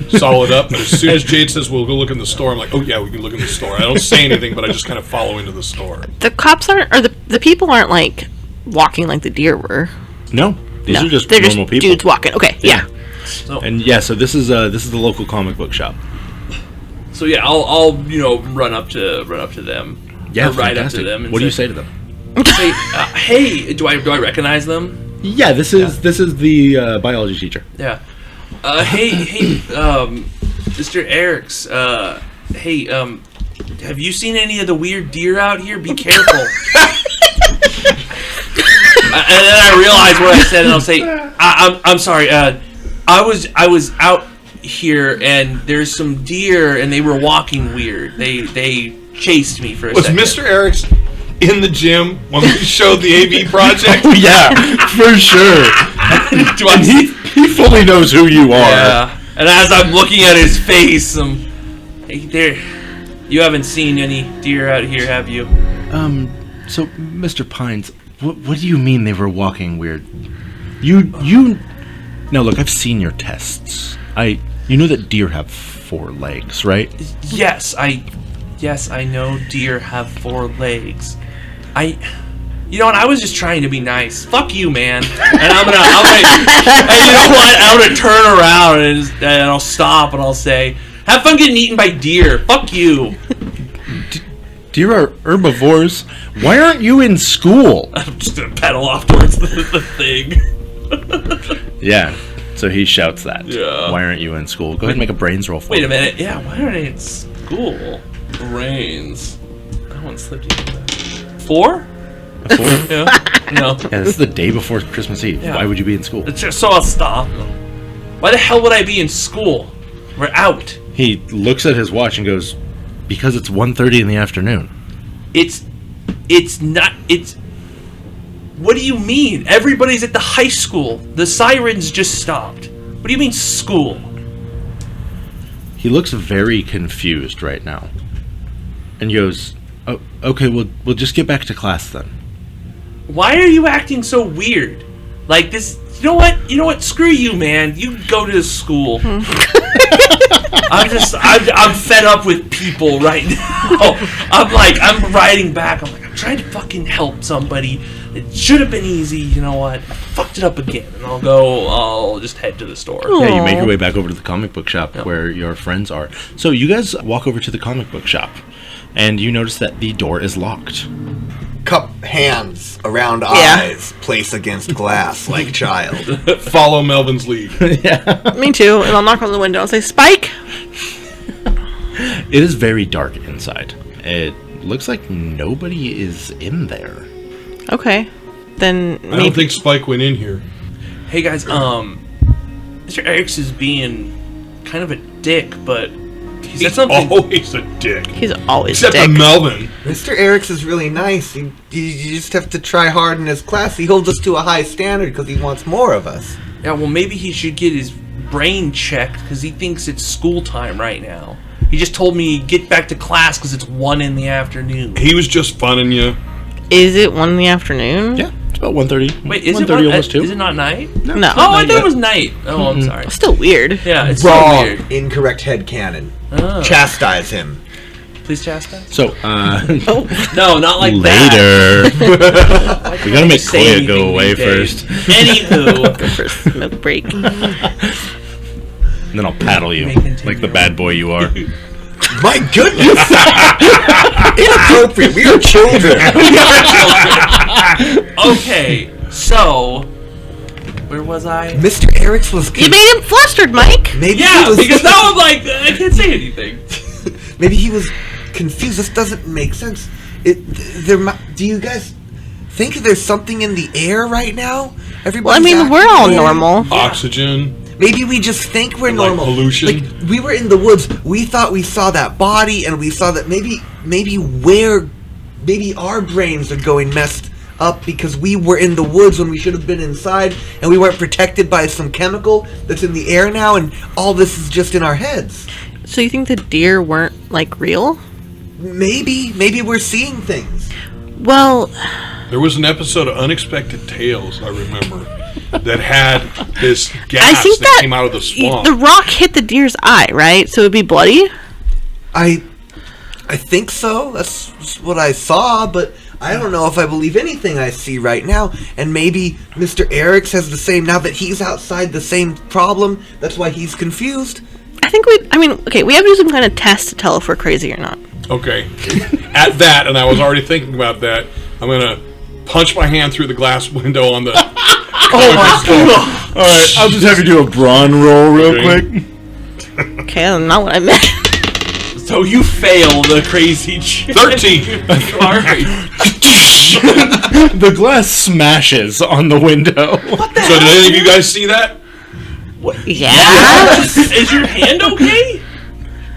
saw it up, but as soon as Jade says we'll go look in the store, I'm like, oh yeah, we can look in the store. I don't say anything, but I just kind of follow into the store. The cops aren't, or the people aren't like walking like the deer were. No, these are just they're normal just people. dudes walking. Okay, yeah. so, And yeah, so this is the local comic book shop. so yeah, I'll run up to them. Yeah, Or ride up fantastic. to them. And What do you say to them? Say, hey, do I recognize them? Yeah, this is the biology teacher. Yeah. Hey, Mr. Eriks. Hey, have you seen any of the weird deer out here? Be careful. And then I realize what I said, and I'll say, I'm sorry. I was out here, and there's some deer, and they were walking weird. They chased me for a Was second. Mr. Eriks in the gym when we showed the AV project? Yeah, for sure. Do I He fully knows who you are. Yeah. And as I'm looking at his face, hey there, you haven't seen any deer out here, have you? So, Mr. Pines, what do you mean they were walking weird? You. Now, look, I've seen your tests. You know that deer have 4 legs, right? Yes, I know deer have 4 legs. You know what? I was just trying to be nice. Fuck you, man. And I'm gonna and you know what? I'm gonna turn around and I'll stop and I'll say, "Have fun getting eaten by deer. Fuck you." Deer are herbivores. Why aren't you in school? I'm just gonna pedal off towards the thing. Yeah. So he shouts that. Yeah. Why aren't you in school? Go ahead and make a brains roll for Wait me. a minute. Yeah, why aren't I in school? Brains. I haven't slipped into that. 4? 4? Yeah. No. Yeah, this is the day before Christmas Eve. Yeah. Why would you be in school? It's just so I'll stop. Why the hell would I be in school? We're out. He looks at his watch and goes, because it's 1:30 in the afternoon. It's not. What do you mean? Everybody's at the high school. The sirens just stopped. What do you mean school? He looks very confused right now. And goes, oh, okay, we'll just get back to class then. Why are you acting so weird? Like this. You know what? Screw you, man. You go to school. I'm fed up with people right now. I'm riding back. I'm trying to fucking help somebody. It should have been easy. You know what? I fucked it up again. And I'll just head to the store. Yeah, you make your way back over to the comic book shop Yep. where your friends are. So you guys walk over to the comic book shop, and you notice that the door is locked. Cup hands around eyes, place against glass like child. Follow Melvin's lead. Me too. And I'll knock on the window and say, Spike! It is very dark inside. It looks like nobody is in there. Okay. Then I don't think Spike went in here. Hey guys, Mr. Eriks is being kind of a dick, but he said He's something. always a dick. he's always Except a for dick. Melvin. Mr. Eriks is really nice. You just have to try hard in his class. He holds us to a high standard because he wants more of us. Yeah, well, maybe he should get his brain checked because he thinks it's school time right now. He just told me get back to class because it's 1 in the afternoon. He was just funning you. Is it 1 in the afternoon? Yeah, it's about 1:30. Wait, is 1:30, almost 2. Is it not night? No. Oh, I thought yet. it was night. Oh, I'm sorry. Still weird. Yeah, it's so Wrong. weird. Incorrect headcanon. Oh. Chastise him. Please chastise. So, No, not like that. later. We gotta make Say Koya anything go away these days. first. Anywho, For smoke break. And then I'll paddle you May continue. like the bad boy you are. My goodness! Inappropriate. We are children. okay, so Where was I? Mr. Eric's was. You made him flustered, Mike. Maybe Yeah, he was. because now I'm like, I can't say anything. Maybe he was confused. This doesn't make sense. Do you guys think there's something in the air right now? Well, I mean, we're all normal. Oxygen. Maybe we just think we're And, like, normal. pollution. Like, we were in the woods. We thought we saw that body, and we saw that maybe our brains are going messed up because we were in the woods when we should have been inside, and we weren't protected by some chemical that's in the air now, and all this is just in our heads. So you think the deer weren't, like, real? Maybe we're seeing things. Well, There was an episode of Unexpected Tales, I remember, that had this gas I think that came out of the swamp. the rock hit the deer's eye, right? So it'd be bloody? I think so. That's what I saw, but I don't know if I believe anything I see right now. And maybe Mr. Eric's has the same, now that he's outside the same problem, that's why he's confused. I think we have to do some kind of test to tell if we're crazy or not. Okay. At that, and I was already thinking about that, I'm going to punch my hand through the glass window on the... Oh my god! Alright, I'll just have you do a brawn roll real quick. Okay, that's not what I meant. So you fail the crazy 13. Alright. The glass smashes on the window. What the So hell? did any of you guys see that? Yeah. Is your hand okay?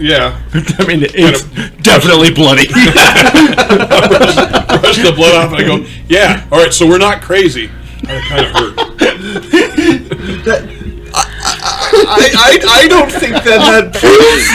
Yeah. I mean, it's definitely bloody. Brush the blood off and I go, yeah, all right, so we're not crazy. That kind of hurt. I don't think that proves.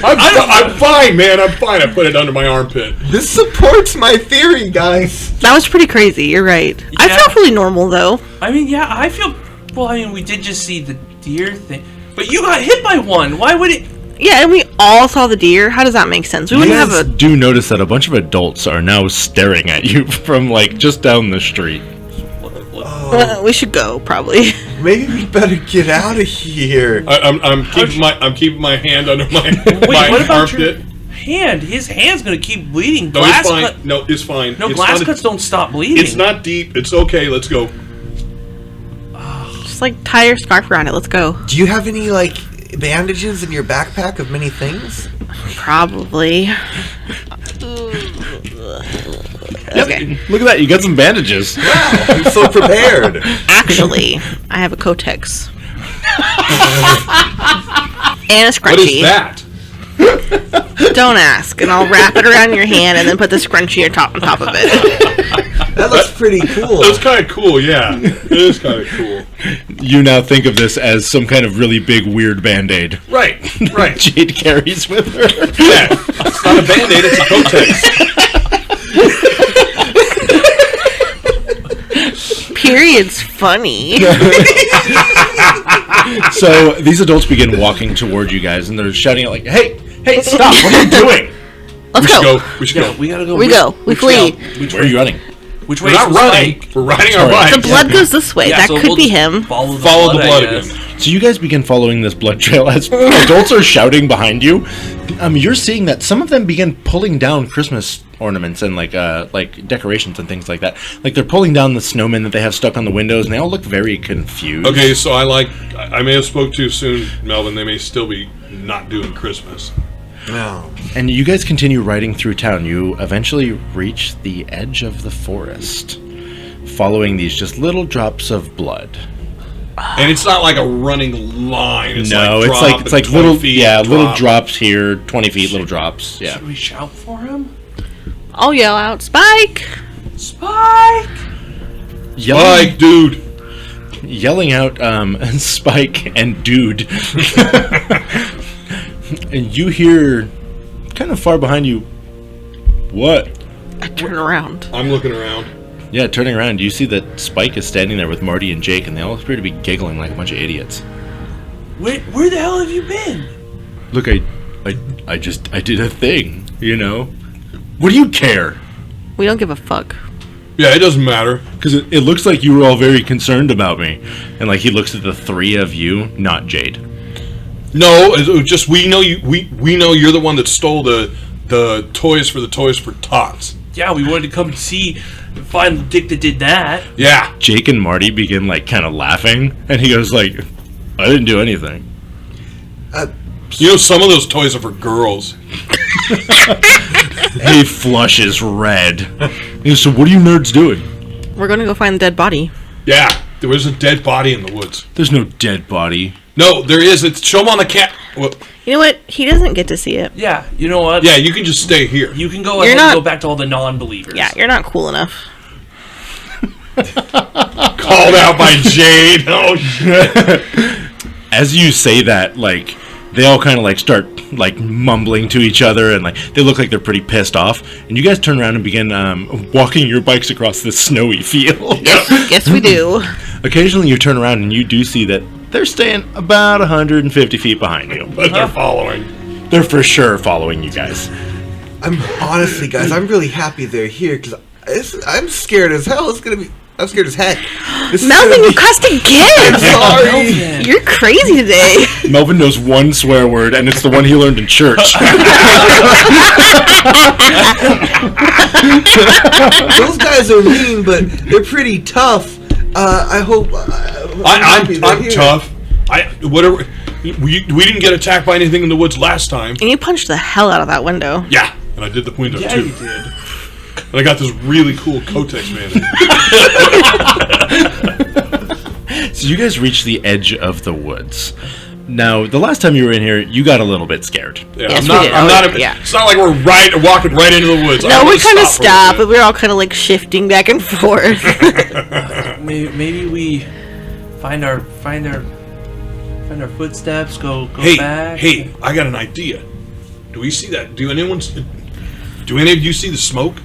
I'm fine, man. I'm fine. I put it under my armpit. This supports my theory, guys. That was pretty crazy, you're right. I Yeah. felt really normal, though. I mean, yeah, I feel... Well, I mean, we did just see the deer thing. But you got hit by one. Why would it... Yeah, and we all saw the deer. How does that make sense? We You wouldn't guys have a... do notice that a bunch of adults are now staring at you from, like, just down the street. we should go, probably. Maybe we better get out of here. I'm keeping my hand under my, Wait, my what about armpit. your hand? His hand's gonna keep bleeding. No, Glass it's fine. cut- No, it's fine. No, It's glass not- cuts don't stop bleeding. It's not deep. It's okay. Let's go. Just, like, tie your scarf around it. Let's go. Do you have any, like, bandages in your backpack of many things? Probably. Okay. Look at that, you got some bandages. Wow, I'm so prepared. Actually, I have a Kotex. And a scrunchie. What is that? Don't ask, and I'll wrap it around your hand and then put the scrunchie on top of it. That looks pretty cool. That's kind of cool, yeah. It is kind of cool. You now think of this as some kind of really big, weird Band-Aid. Right, right. Jade carries with her. Yeah. It's not a Band-Aid, it's a Kotex. Period's funny. So these adults begin walking toward you guys, and they're shouting out like, "Hey, stop! What are you doing? Let's We should go. go. We should go. We gotta go. We go. We flee. Where are you running?" Which We're way? not running. We're riding our Sorry. bike. The blood goes this way. Yeah, That so could we'll be just him. Follow the Follow the blood, blood I guess. again. So you guys begin following this blood trail as adults are shouting behind you. You're seeing that some of them begin pulling down Christmas ornaments and like decorations and things like that. Like they're pulling down the snowmen that they have stuck on the windows, and they all look very confused. Okay, so I may have spoke too soon, Melvin. They may still be not doing Christmas. No. And you guys continue riding through town. You eventually reach the edge of the forest, following these just little drops of blood. And it's not like a running line. It's No, like drop it's like and 20 little feet, little drop. drops here, 20 feet, little drops. Yeah. Should we shout for him? I'll yell out, Spike! Spike! Like, dude. Yelling out Spike and dude. And you hear kind of far behind you, what? I turn around. I'm looking around. Yeah, turning around, you see that Spike is standing there with Marty and Jake, and they all appear to be giggling like a bunch of idiots. Where the hell have you been? Look, I did a thing, you know? What do you care? We don't give a fuck. Yeah, it doesn't matter. Because it looks like you were all very concerned about me. And like he looks at the three of you, not Jade. No, it's just we know you. We know you're the one that stole the Toys for Tots. yeah, we wanted to come find the dick that did that. Yeah. Jake and Marty begin, like, kind of laughing, and he goes, like, I didn't do anything. You know, some of those toys are for girls. He flushes red. He goes, so what are you nerds doing? We're gonna go find the dead body. Yeah, there was a dead body in the woods. There's no dead body. No, there is. It's show 'em on the cat. Well, You know what? He doesn't get to see it. Yeah, you know what? yeah, you can just stay here. You can go You're ahead not- and go back to all the non-believers. Yeah, you're not cool enough. Called out by Jade. Oh shit. As you say that, like, they all kind of, like, start, like, mumbling to each other, and, like, they look like they're pretty pissed off. And you guys turn around and begin walking your bikes across this snowy field. Yes, we do. Occasionally you turn around and you do see that they're staying about 150 feet behind you. But they're following. They're for sure following you guys. Honestly, guys, I'm really happy they're here because I'm scared as hell. I'm scared as heck. This is Melvin, gonna you be- cussed again! Sorry. You're crazy today. Melvin knows one swear word, and it's the one he learned in church. Those guys are mean, but they're pretty tough. I hope. I'm tough. Whatever. We didn't get attacked by anything in the woods last time. And you punched the hell out of that window. Yeah, and I did the window Yeah, too. you did. And I got this really cool Kotex man. So you guys reach the edge of the woods. Now, the last time you were in here, you got a little bit scared. Yeah, Yes, I'm we did. not. Yeah. It's not like we're walking right into the woods. No, we kind of stopped, but we were all kind of like shifting back and forth. Maybe we find our footsteps. Go back. Hey! I got an idea. Do we see that? Do any of you see the smoke?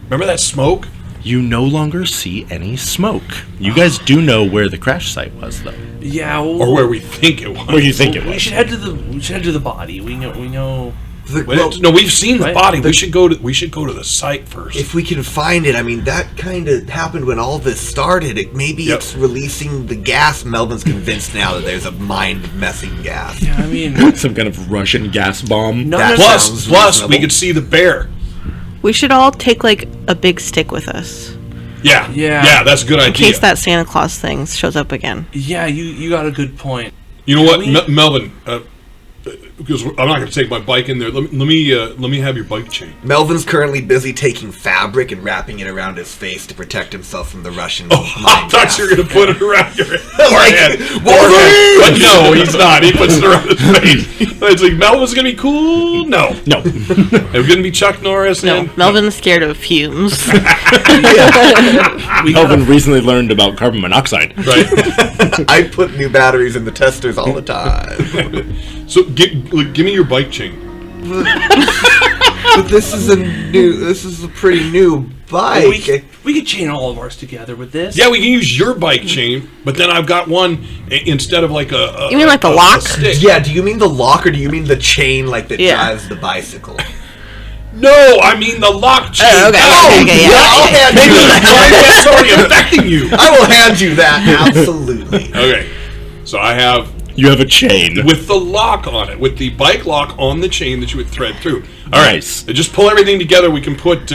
Remember that smoke? You no longer see any smoke. You guys do know where the crash site was, though. Yeah. Well, Or where we think it was? Where you think it we was. should head to the body. We know. No, we've seen the Right. body. We should go to the site first. If we can find it, I mean, that kind of happened when all this started. Maybe Yep. it's releasing the gas. Melvin's convinced now that there's a mind-messing gas. Yeah, I mean, Some kind of Russian gas bomb. no, That- no, no. sounds Plus, we reasonable. could see the bear. We should all take like a big stick with us Yeah, Yeah. that's a good in idea. case that Santa Claus thing shows up again. Yeah, you got a good point. You know what, we- Melvin? Because I'm not going to take my bike in there. Let me have your bike chain. Melvin's currently busy taking fabric and wrapping it around his face to protect himself from the Russian. Oh, I thought you were going to put it around your Like, forehead. Wolverine! But no, he's not. He puts it around his face. It's like, Melvin's going to be cool? No. No. Are we going to be Chuck Norris? No, and Melvin's scared of fumes. Melvin recently learned about carbon monoxide. Right. I put new batteries in the testers all the time. So give me your bike chain. But this is a pretty new bike. We could chain all of ours together with this. Yeah, we can use your bike chain, but then I've got one instead of like a. You mean like the a lock? stick. Yeah, do you mean the lock or do you mean the chain like that Yeah. drives the bicycle? No, I mean the lock chain. Oh, okay, Oh, okay, yeah. I'll hand maybe you that's already affecting you. I will hand you that, absolutely. Okay, so I have You have a chain. with the lock on it, with the bike lock on the chain that you would thread through. All right, Nice. just pull everything together. We can put.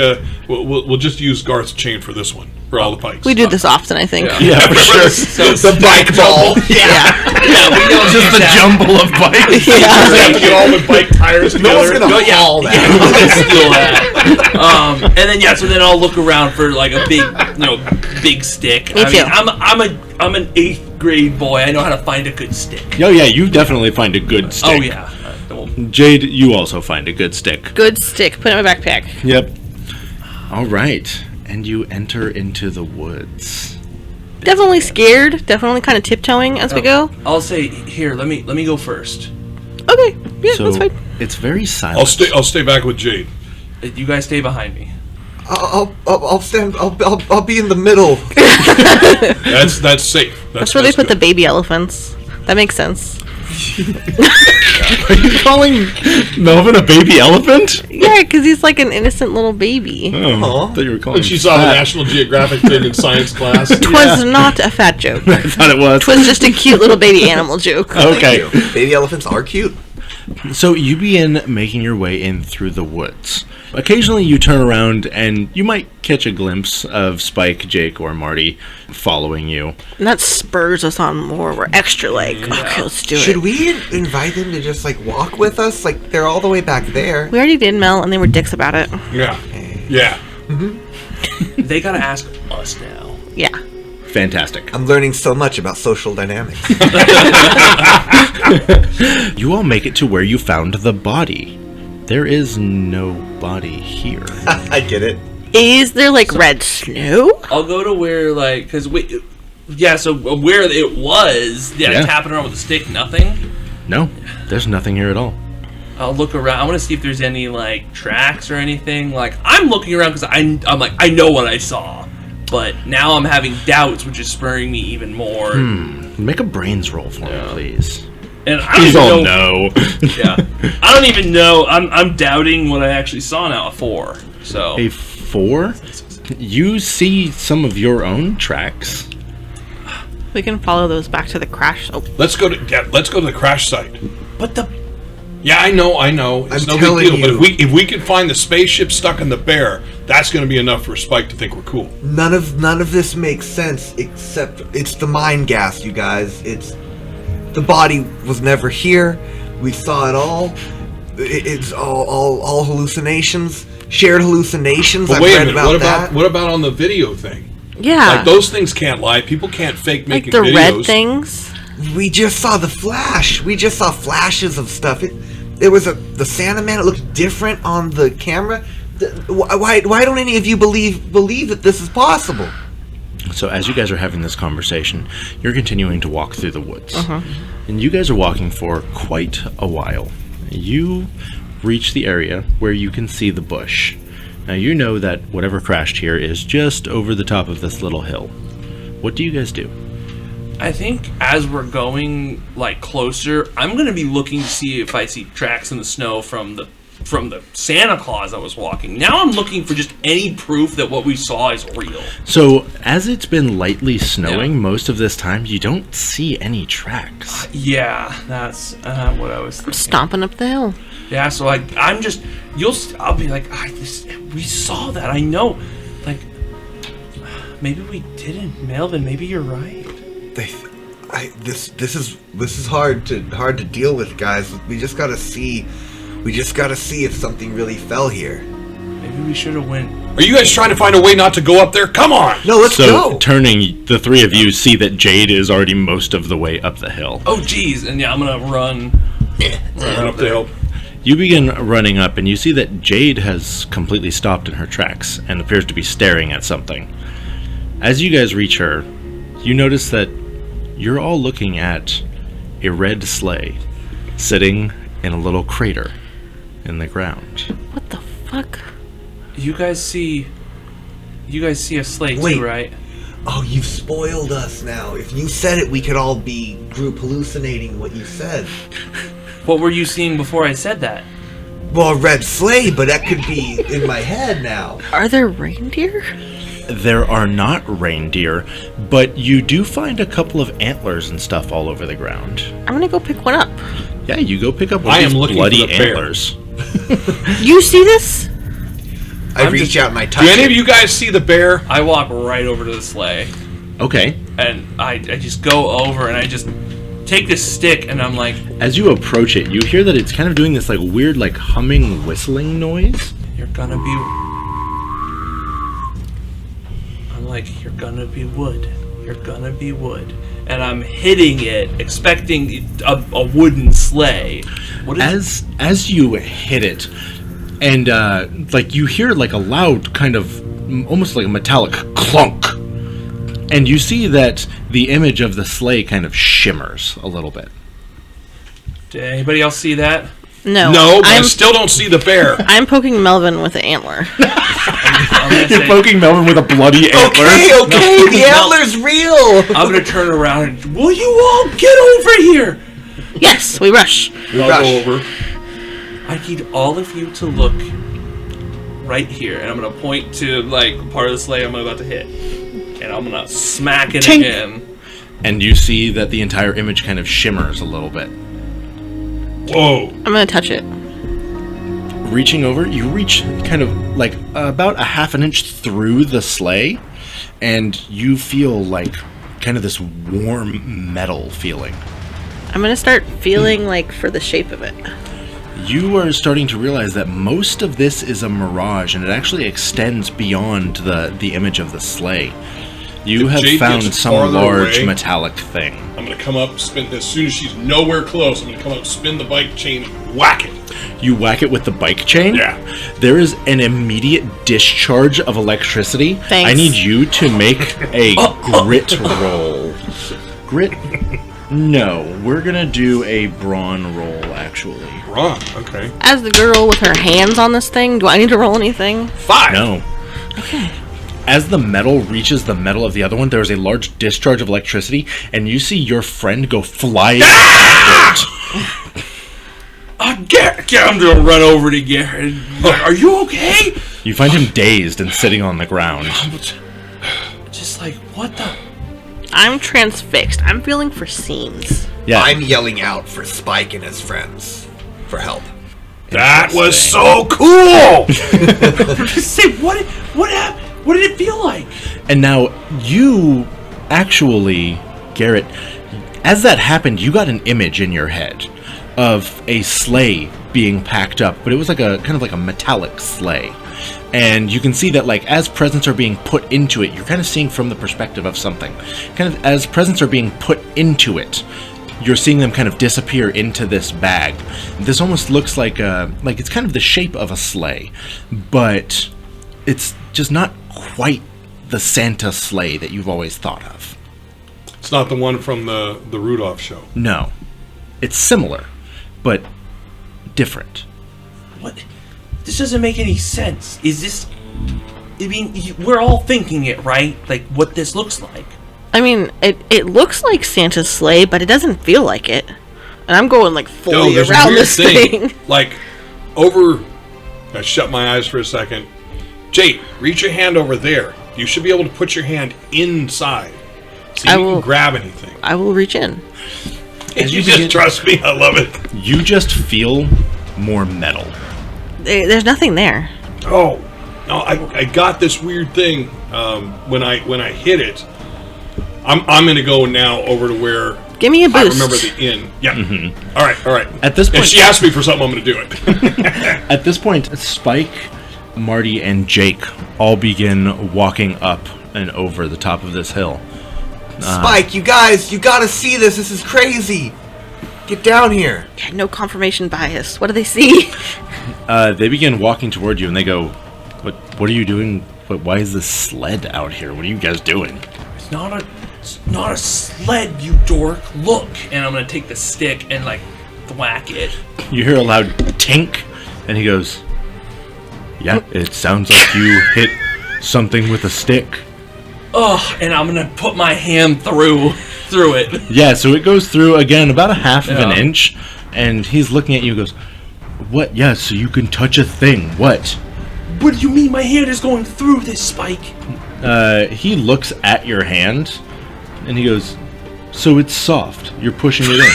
We'll just use Garth's chain for this one for all the bikes. We do this often, I think. Yeah, for sure. So The bike ball. Yeah. yeah, we don't Just the jumble of bikes. We have to get all the bike tires No one's together. gonna haul that. steal that. And then so then I'll look around for like a big stick. Me I too. mean, I'm an 8th grade boy. I know how to find a good stick. Oh, yeah, you definitely find a good stick. Oh yeah. Jade, you also find a good stick. Good stick. Put it in my backpack. Yep. All right. And you enter into the woods. Definitely scared. Definitely kind of tiptoeing as we go. I'll say here. Let me go first. Okay. Yeah, So that's fine. it's very silent. I'll stay back with Jade. You guys stay behind me. I'll stand. I'll be in the middle. That's safe. That's where they put the baby elephants. That makes sense. Are you calling Melvin a baby elephant? Yeah, because he's like an innocent little baby. Oh, Aw. I thought you were calling When she him saw the fat. National Geographic thing in science class. Twas not a fat joke. I thought it was. Twas just a cute little baby animal joke. Okay. Baby elephants are cute. So you begin making your way in through the woods. Occasionally you turn around and you might catch a glimpse of Spike, Jake, or Marty following you. And that spurs us on more. We're extra like, okay, let's do Should it. we invite them to just, like, walk with us? Like, they're all the way back there. We already did, Mel, and they were dicks about it. Yeah. Yeah. They gotta ask us now. Yeah. Fantastic. I'm learning so much about social dynamics. You all make it to where you found the body. There is no body here. I get it. Is there like red snow? I'll go to where, like, because we. Yeah, so where it was, Yeah. tapping around with a stick, nothing. No, there's nothing here at all. I'll look around. I want to see if there's any, like, tracks or anything. Like, I'm looking around because I'm like, I know what I saw. But now I'm having doubts, which is spurring me even more. Make a brains roll for me, please. And I don't Please even all know. no. Yeah. I don't even know. I'm doubting what I actually saw now, a 4. So. A 4? You see some of your own tracks. We can follow those back to the crash. Oh, Let's go to the crash site. But the. Yeah, I know. It's I'm no big telling deal. But you. if we can find the spaceship stuck in the bear, that's going to be enough for Spike to think we're cool. None of this makes sense except it's the mind gas, you guys. It's the body was never here. We saw it all. It's all hallucinations, shared hallucinations. But I've wait a read minute. What about on the video thing? yeah. Like those things can't lie. People can't fake like making the videos. red things. We just saw the flash. We just saw flashes of stuff. It was the Santa Man. It looked different on the camera. Why don't any of you believe that this is possible? So as you guys are having this conversation, you're continuing to walk through the woods. And you guys are walking for quite a while. You reach the area where you can see the bush. Now you know that whatever crashed here is just over the top of this little hill. What do you guys do? I think as we're going, like, closer, I'm going to be looking to see if I see tracks in the snow from the Santa Claus I was walking. Now I'm looking for just any proof that what we saw is real. So as it's been lightly snowing Yeah. most of this time, you don't see any tracks. Yeah, that's what I was thinking. Stomping up the hill. Yeah, so I'm just, I'll be like, we saw that, I know. Like, maybe we didn't, Melvin, maybe you're right. This is hard to deal with, guys. We just gotta see if something really fell here. Maybe we should have went. Are you guys trying to find a way not to go up there? Come on! No, let's So go. turning, the three of you see that Jade is already most of the way up the hill. Oh, geez, and yeah, I'm gonna run. Run up the hill. You begin running up and you see that Jade has completely stopped in her tracks and appears to be staring at something. As you guys reach her, you notice that you're all looking at a red sleigh sitting in a little crater in the ground. What the fuck? You guys see a sleigh Wait. too, right? Oh, you've spoiled us now. If you said it, we could all be group hallucinating what you said. What were you seeing before I said that? Well, a red sleigh, but that could be in my head now. Are there reindeer? There are not reindeer, but you do find a couple of antlers and stuff all over the ground. I'm gonna go pick one up. Yeah, you go pick up one I of am these looking bloody for the bear. antlers. You see this? I reach out and I touch Do any it. of you guys see the bear? I walk right over to the sleigh, Okay. and I just go over and I just take this stick, and I'm like, As you approach it, you hear that it's kind of doing this like weird like humming, whistling noise. you're gonna be. I'm like, you're gonna be wood. You're gonna be wood. And I'm hitting it, expecting a wooden sleigh. What is As you hit it, and like you hear like a loud kind of almost like a metallic clunk, and you see that the image of the sleigh kind of shimmers a little bit. Did anybody else see that? No. No, but I I'm still don't see the bear. I'm poking Melvin with an antler. I'm gonna You're say, poking Melvin with a bloody antler. Okay, the antler's real. I'm gonna turn around and, will you all get over here? Yes, we rush. I'll Rush. go over. I need all of you to look right here, and I'm gonna point to like part of the sleigh I'm about to hit, and I'm gonna smack it Tink. again. And you see that the entire image kind of shimmers a little bit. Whoa. I'm gonna touch it. Reaching over, you reach kind of like about a half an inch through the sleigh, and you feel like kind of this warm metal feeling. I'm gonna start feeling like for the shape of it. You are starting to realize that most of this is a mirage, and it actually extends beyond the image of the sleigh. You If have Jade found gets some farther large away- metallic thing. I'm going to come up, spin, as soon as she's nowhere close, I'm going to come up, spin the bike chain, and whack it. You whack it with the bike chain? Yeah. There is an immediate discharge of electricity. Thanks. I need you to make a grit roll. Grit? No, we're gonna do a brawn roll, actually. Wrong. Okay. As the girl with her hands on this thing, do I need to roll anything? 5. No. Okay. As the metal reaches the metal of the other one, there is a large discharge of electricity, and you see your friend go flying backwards. Garrett, I'm gonna run over to Garrett. Are you okay? You find him dazed and sitting on the ground. Just like, what the? I'm transfixed. I'm feeling for seams. Yeah. I'm yelling out for Spike and his friends for help. That was so cool! Say, what happened? What did it feel like? And now you actually, Garrett, as that happened, you got an image in your head of a sleigh being packed up, but it was like a kind of like a metallic sleigh. And you can see that, like, as presents are being put into it, you're kind of seeing from the perspective of something. Kind of as presents are being put into it, you're seeing them kind of disappear into this bag. This almost looks like it's kind of the shape of a sleigh, but it's just not quite the Santa sleigh that you've always thought of. It's not the one from the Rudolph show. No. It's similar, but different. What? This doesn't make any sense. Is this? I mean, we're all thinking it, right? Like what this looks like. I mean, it looks like Santa's sleigh, but it doesn't feel like it. And I'm going like fully there's a around weird this thing. Like, over... I shut my eyes for a second. Jade, reach your hand over there. You should be able to put your hand inside. So you can grab anything. I will reach in. As you just trust me, I love it. You just feel more metal. There's nothing there. Oh, no, I got this weird thing when I hit it. I'm going to go now over to where... Give me a boost. I remember the inn. Yeah. Mm-hmm. All right. At this point, if she asked me for something, I'm going to do it. At this point, Spike, Marty, and Jake all begin walking up and over the top of this hill. Spike, you guys, you gotta see this. This is crazy. Get down here. No confirmation bias. What do they see? They begin walking toward you, and they go, "What are you doing? Why is this sled out here? What are you guys doing?" It's not a sled, you dork. Look, and I'm gonna take the stick and like thwack it. You hear a loud tink, and he goes, "Yeah, it sounds like you hit something with a stick." Ugh, and I'm gonna put my hand through it. Yeah, so it goes through again about a half of an inch, and he's looking at you and goes, "What? Yeah, so you can touch a thing. What?" What do you mean my hand is going through this, Spike? He looks at your hand, and he goes, "So it's soft. You're pushing it in."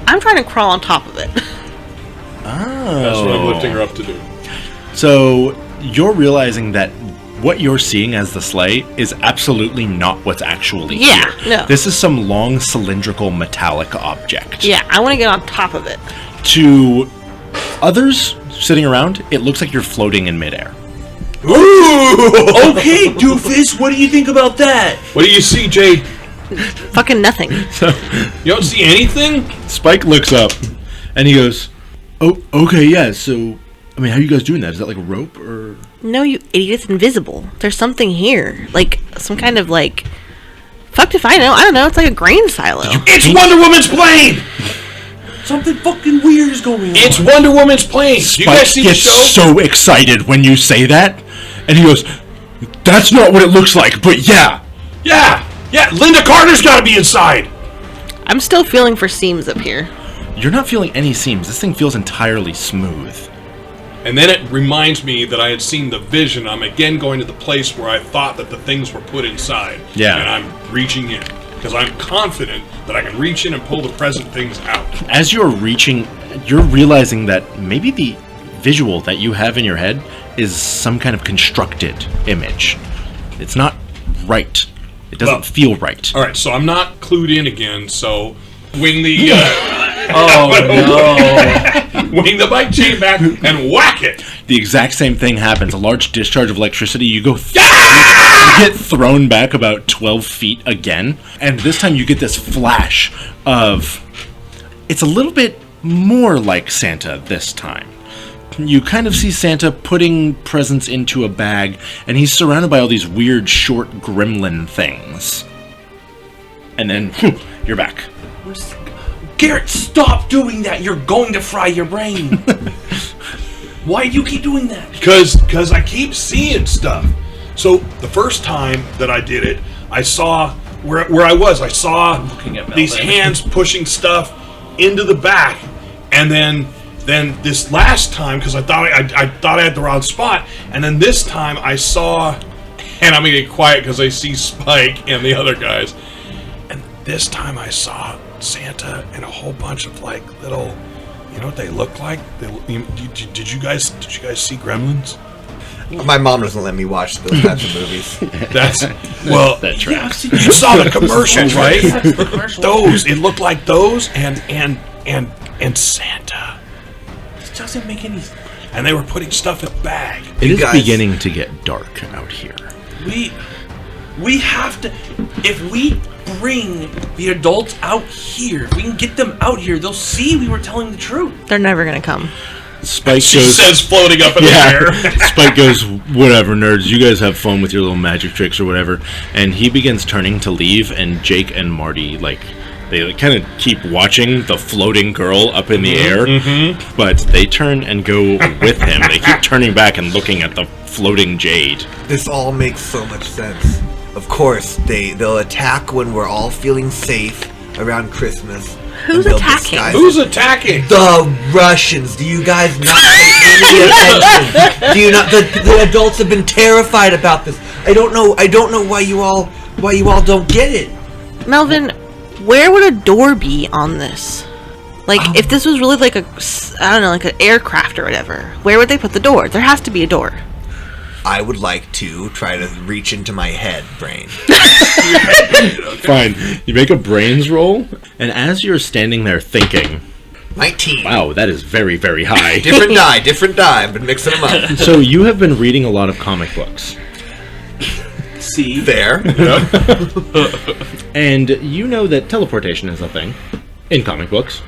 I'm trying to crawl on top of it. That's what I'm lifting her up to do. So you're realizing that what you're seeing as the sleigh is absolutely not what's actually Yeah, here. no. This is some long cylindrical metallic object. Yeah, I want to get on top of it. To others sitting around, it looks like you're floating in midair. Okay, doofus, what do you think about that? What do you see, Jade? Fucking nothing. You don't see anything? Spike looks up, and he goes, "Oh, okay, yeah, so, I mean, how are you guys doing that? Is that like a rope, or...?" No, you idiot, it's invisible. There's something here. Like, some kind of, like... Fucked if I know. I don't know. It's like a grain silo. It's Wonder Woman's plane! Something fucking weird is going on. It's Wonder Woman's plane! You guys Spike see the gets show? so excited when you say that, and he goes, "That's not what it looks like, but yeah." Yeah! Linda Carter's gotta be inside! I'm still feeling for seams up here. You're not feeling any seams. This thing feels entirely smooth. And then it reminds me that I had seen the vision. I'm again going to the place where I thought that the things were put inside. Yeah. And I'm reaching in. because I'm confident that I can reach in and pull the present things out. As you're reaching, you're realizing that maybe the visual that you have in your head is some kind of constructed image. It's not right. It doesn't feel right. All right, so I'm not clued in again, so wing the wing the bike chain back and whack it. The exact same thing happens. A large discharge of electricity. You go, you get thrown back about 12 feet again, and this time you get this flash of. It's a little bit more like Santa this time. You kind of see Santa putting presents into a bag, and he's surrounded by all these weird short gremlin things. And then you're back. Garrett, stop doing that. You're going to fry your brain. Why do you keep doing that? Because I keep seeing stuff. So the first time that I did it, I saw where I was. I saw looking at these Melvin. hands pushing stuff into the back, and then this last time, because I thought I had the wrong spot, and then this time I saw, and I'm gonna get quiet because I see Spike and the other guys, and this time I saw Santa and a whole bunch of like little, you know what they look like? Did you guys see Gremlins? My mom doesn't let me watch those types of movies. That's well. That tracks. You saw the commercials, right? Commercial. Those. It looked like those and Santa. This doesn't make any sense. And they were putting stuff in a bag. It is guys- beginning to get dark out here. We have to. If we bring the adults out here, if we can get them out here, they'll see we were telling the truth. They're never gonna come. Spike She goes. says, floating up in the air. Spike goes, whatever, nerds. You guys have fun with your little magic tricks or whatever. And he begins turning to leave, and Jake and Marty, they kind of keep watching the floating girl up in the air, but they turn and go with him. They keep turning back and looking at the floating Jade. This all makes so much sense. Of course, they'll attack when we're all feeling safe around Christmas. Who's and they'll attacking? disguise Who's it. attacking? The Russians. Do you guys not pay any attention? Do you not? The adults have been terrified about this. I don't know why you all don't get it. Melvin, where would a door be on this? Like, if this was really like like an aircraft or whatever, where would they put the door? There has to be a door. I would like to try to reach into my head brain. Fine. You make a brains roll, and as you're standing there thinking, 19. wow, that is very, very high. Different die. I've been mixing them up. So you have been reading a lot of comic books. See? There. And you know that teleportation is a thing in comic books.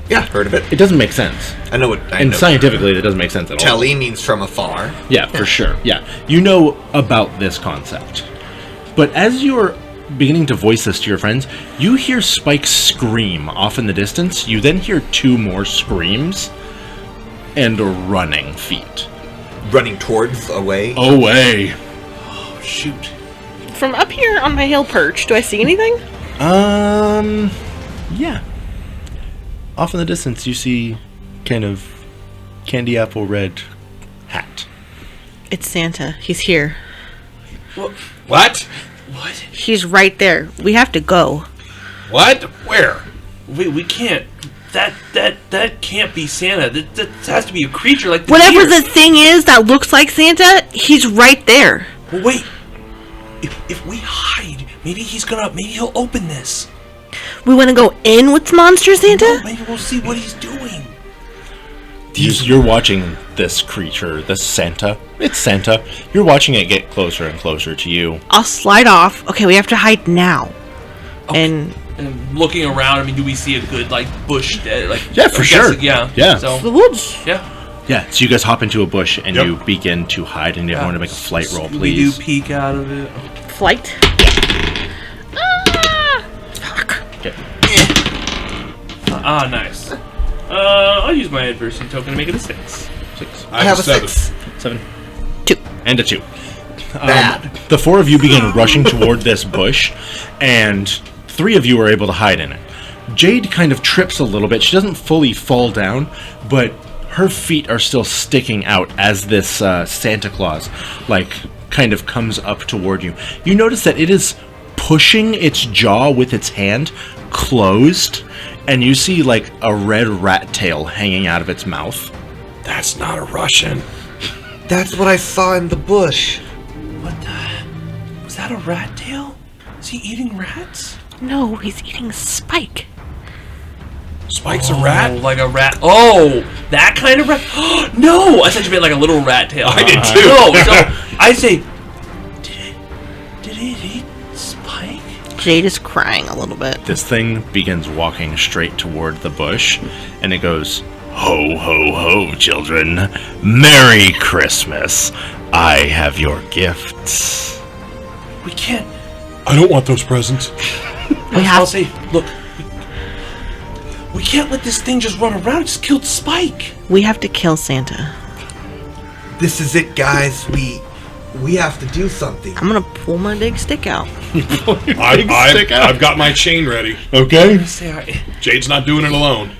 Yeah, heard of it. It doesn't make sense. I know what. And scientifically, that doesn't make sense at all. Tele means from afar. Yeah, for sure. Yeah. You know about this concept. But as you're beginning to voice this to your friends, you hear Spike scream off in the distance. You then hear two more screams and running feet. Running towards away. Away. Oh, shoot. From up here on my hill perch, do I see anything? Yeah. Off in the distance, you see kind of candy apple red hat. It's Santa. He's here. What? What? He's right there. We have to go. What? Where? We can't. That can't be Santa. That has to be a creature like the Whatever deer. the thing is that looks like Santa, he's right there. Well, wait. If we hide, maybe he'll open this. We want to go in with Monster Santa? No, maybe we'll see what he's doing. You're watching this creature, this Santa. It's Santa. You're watching it get closer and closer to you. I'll slide off. Okay, we have to hide now. And looking around, I mean, do we see a good bush? Yeah, for I'm sure. guessing, yeah. Yeah. So The woods. yeah. Yeah, so you guys hop into a bush and Yep. you begin to hide, and you want to make a flight roll, We do please. peek out of it. Flight. Ah! Fuck. Okay. Nice. I'll use my adversity token to make it a 6. 6, I have a 6. 7, 2. and a 2. Bad. The 4 of you begin rushing toward this bush, and 3 of you are able to hide in it. Jade kind of trips a little bit. She doesn't fully fall down, but her feet are still sticking out as this Santa Claus, kind of comes up toward you. You notice that it is pushing its jaw with its hand closed, and you see like a red rat tail hanging out of its mouth. That's not a Russian. That's what I saw in the bush. What the? Was that a rat tail? Is he eating rats? No, he's eating Spike. Spike's a rat? Like a rat. Oh, that kind of rat? No! I thought you meant like a little rat tail. I did too. No, so I say, did it eat Spike? Jade is crying a little bit. This thing begins walking straight toward the bush, and it goes, "Ho, ho, ho, children. Merry Christmas. I have your gifts." We can't. I don't want those presents. I'll say, look, we can't let this thing just run around. It just killed Spike. We have to kill Santa. This is it, guys. We have to do something. I'm gonna pull my big stick out. I've got my chain ready. Okay. Jade's not doing it alone.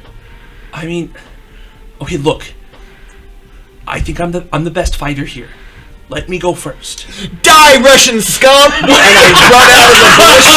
I mean, okay, look. I think I'm the best fighter here. Let me go first. Die, Russian scum! And I run out of the bush.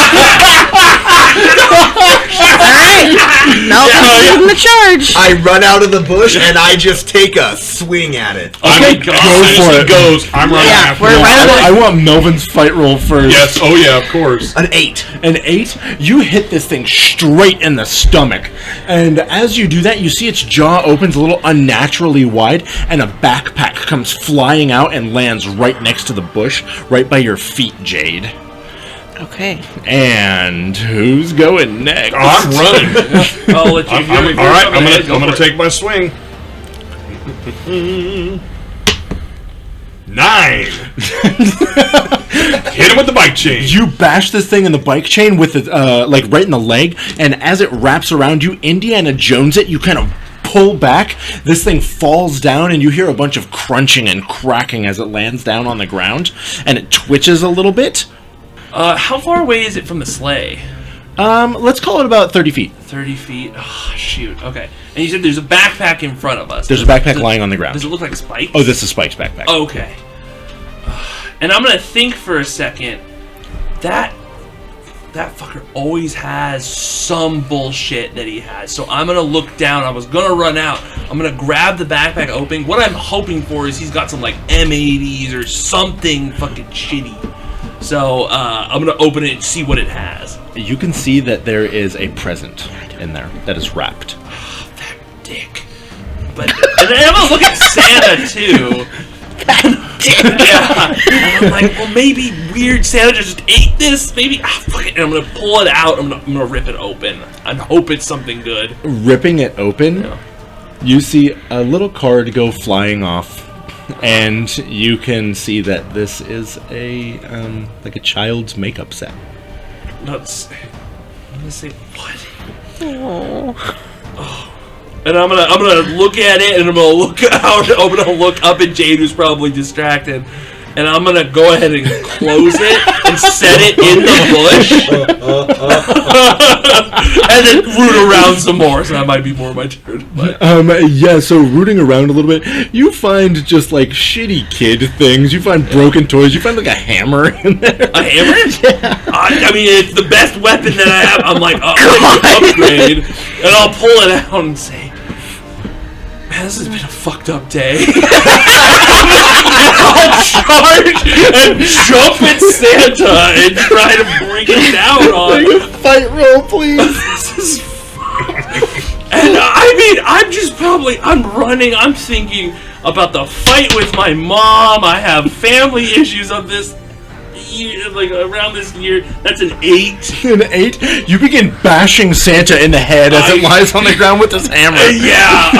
Melvin's leading the charge. I run out of the bush and I just take a swing at it. Okay, go for it. Goes. I'm running after we're him. right I want Melvin's fight roll first. Yes, oh yeah, of course. An 8. An 8, you hit this thing straight in the stomach. And as you do that, you see its jaw opens a little unnaturally wide, and a backpack comes flying out and lands right next to the bush, right by your feet, Jade. Okay. And who's going next? I'm running. I'll let you. All right, I'm gonna take my swing. 9. Hit him with the bike chain. You bash this thing in the bike chain with it, like right in the leg, and as it wraps around you, Indiana Jones it, you kind of pull back. This thing falls down, and you hear a bunch of crunching and cracking as it lands down on the ground, and it twitches a little bit. How far away is it from the sleigh? Let's call it about 30 feet. 30 feet. Oh, shoot. Okay. And you said there's a backpack in front of us. There's a backpack lying on the ground. Does it look like Spike's? Oh, this is Spike's backpack. Okay. And I'm gonna think for a second. That fucker always has some bullshit that he has. So I'm gonna look down. I was gonna run out. I'm gonna grab the backpack open. What I'm hoping for is he's got some like M80s or something fucking shitty. So I'm gonna open it and see what it has. You can see that there is a present in there that is wrapped. That dick. But and then I'm gonna look at Santa too. Yeah. And I'm like, well, maybe weird Santa just ate this. Maybe fuck it. And I'm gonna pull it out. I'm gonna rip it open. I hope it's something good. Ripping it open, Yeah. you see a little card go flying off, and you can see that this is a like a child's makeup set. I'm gonna say what? Oh. And I'm gonna look at it, and I'm gonna look out. I'm gonna look up at Jade, who's probably distracted, and I'm gonna go ahead and close it and set it in the bush, and then root around some more. So that might be more my turn. But Yeah, so rooting around a little bit, you find just like shitty kid things. You find broken toys. You find like a hammer in there. a hammer? Yeah. I mean, it's the best weapon that I have. I'm like, I'm gonna upgrade, and I'll pull it out and say, man, this has been a fucked up day. I'll charge and jump at Santa and try to bring it down on him. Fight roll, please. This is fucked. And I mean, I'm running, I'm thinking about the fight with my mom. I have family issues of this year, like around this year. That's an 8. An 8. You begin bashing Santa in the head as it lies on the ground with his hammer. Yeah,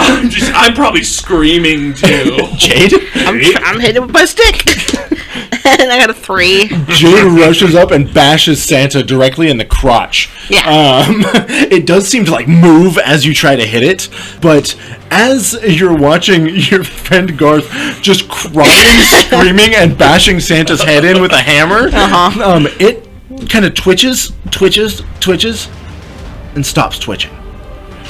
I'm probably screaming too. Jade? I'm hitting with my stick. And I got a 3. Jade rushes up and bashes Santa directly in the crotch. Yeah. It does seem to like move as you try to hit it, but as you're watching your friend Garth just crying, screaming, and bashing Santa's head in with a hammer, it kind of twitches, and stops twitching.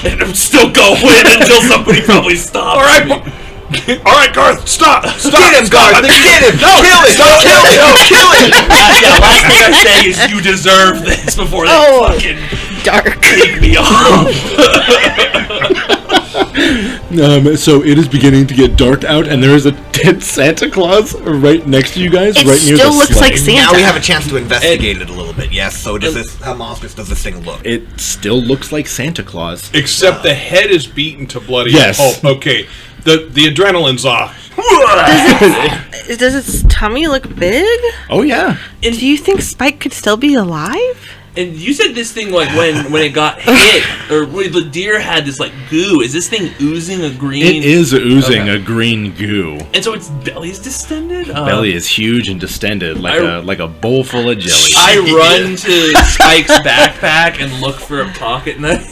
And I'm still going until somebody probably stops. All right, me. All right, Garth, stop! Get him, Garth! Get him! No, Kill it! stop. Kill it! No, kill it! Yeah, last thing I say is you deserve this before they fucking Dark. take me off. So it is beginning to get dark out, and there is a dead Santa Claus right next to you guys, It right near the still looks sleigh. like Santa. Now we have a chance to investigate it a little bit, yes? So how monstrous does this thing look? It still looks like Santa Claus. Except the head is beaten to bloody Yes. pulp. Okay, the adrenaline's off. Does its tummy look big? Oh yeah. Do you think Spike could still be alive? And you said this thing, like, when it got hit, or when the deer had this, like, goo. Is this thing oozing a green... It is oozing Okay. a green goo. And so its belly's distended? Belly is huge and distended, like a bowl full of jelly. I run to Spike's backpack and look for a pocket knife.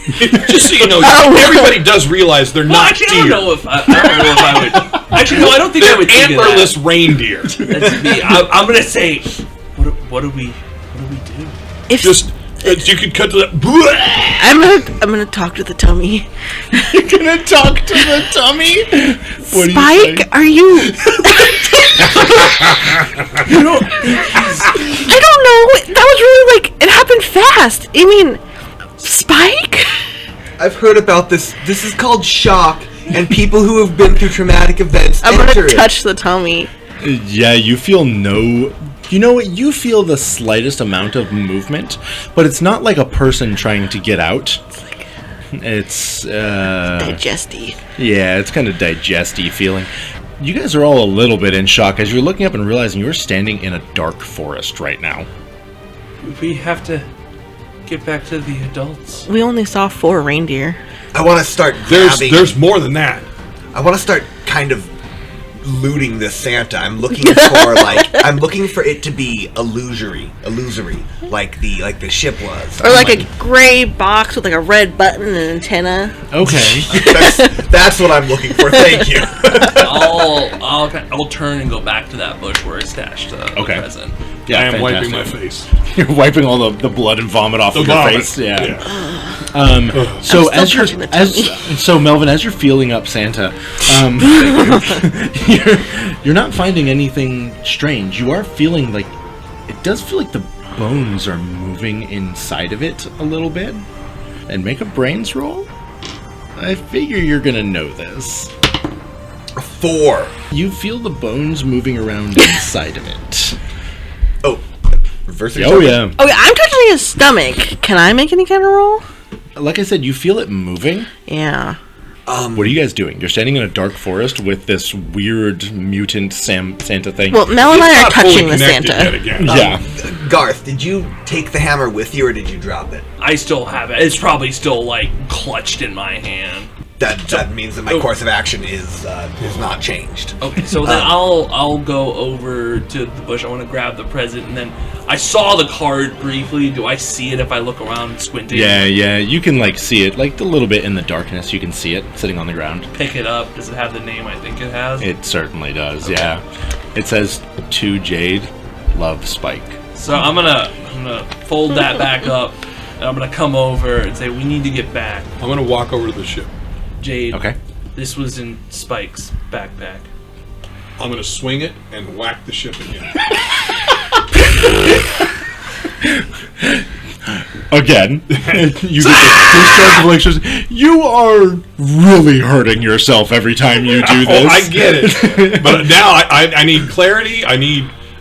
Just so you know, everybody does realize they're Well, not actually, deer. I don't know if I would... Actually, no, I don't think I They're would think of antlerless that. reindeer. That's me. I'm gonna say, what do we do? If Just you could cut to that. I'm gonna talk to the tummy. You're gonna talk to the tummy? What Spike, are you? I don't know. That was really like it happened fast. I mean, Spike. I've heard about this. This is called shock, and people who have been through traumatic events I'm enter gonna it. touch the tummy. Yeah, you feel no... You know what? You feel the slightest amount of movement, but it's not like a person trying to get out. It's, Digesty. yeah, it's kind of digesty feeling. You guys are all a little bit in shock as you're looking up and realizing you're standing in a dark forest right now. We have to get back to the adults. We only saw 4 reindeer. I want to start grabbing... There's more than that. I want to start kind of looting this Santa. I'm looking for it to be illusory, like the ship was. Or like a gray box with like a red button and an antenna. Okay. That's what I'm looking for. Thank you. I'll turn and go back to that bush where I stashed the present. Yeah, I am wiping my fantastic. face. You're wiping all the blood and vomit off of your vomit. face. Yeah. Yeah. So I'm as still you're touching the so Melvin, as you're feeling up Santa, you're not finding anything strange. You are feeling like it does feel like the bones are moving inside of it a little bit. And make a brains roll. I figure you're gonna know this. 4. You feel the bones moving around inside of it. Oh, reverse. Oh yeah. Okay, I'm touching his stomach. Can I make any kind of roll? Like I said, you feel it moving. Yeah. What are you guys doing? You're standing in a dark forest with this weird mutant Santa thing. Well, Mel and I are Not fully touching the connected Santa. yet again. yeah. Garth, did you take the hammer with you, or did you drop it? I still have it. It's probably still like clutched in my hand. That means that my course of action is not changed. Okay, so then I'll go over to the bush. I want to grab the present, and then I saw the card briefly. Do I see it if I look around squinting? Yeah, you can like see it, like a little bit in the darkness. You can see it sitting on the ground. Pick it up. Does it have the name I think it has? It certainly does. Yeah, it says to Jade, love Spike. So I'm gonna fold that back up, and I'm gonna come over and say we need to get back. I'm gonna walk over to the ship. Jade. Okay. This was in Spike's backpack. I'm gonna swing it and whack the ship again. Again, you get this charge of electricity. You are really hurting yourself every time you do this. Oh, I get it. But now I need clarity.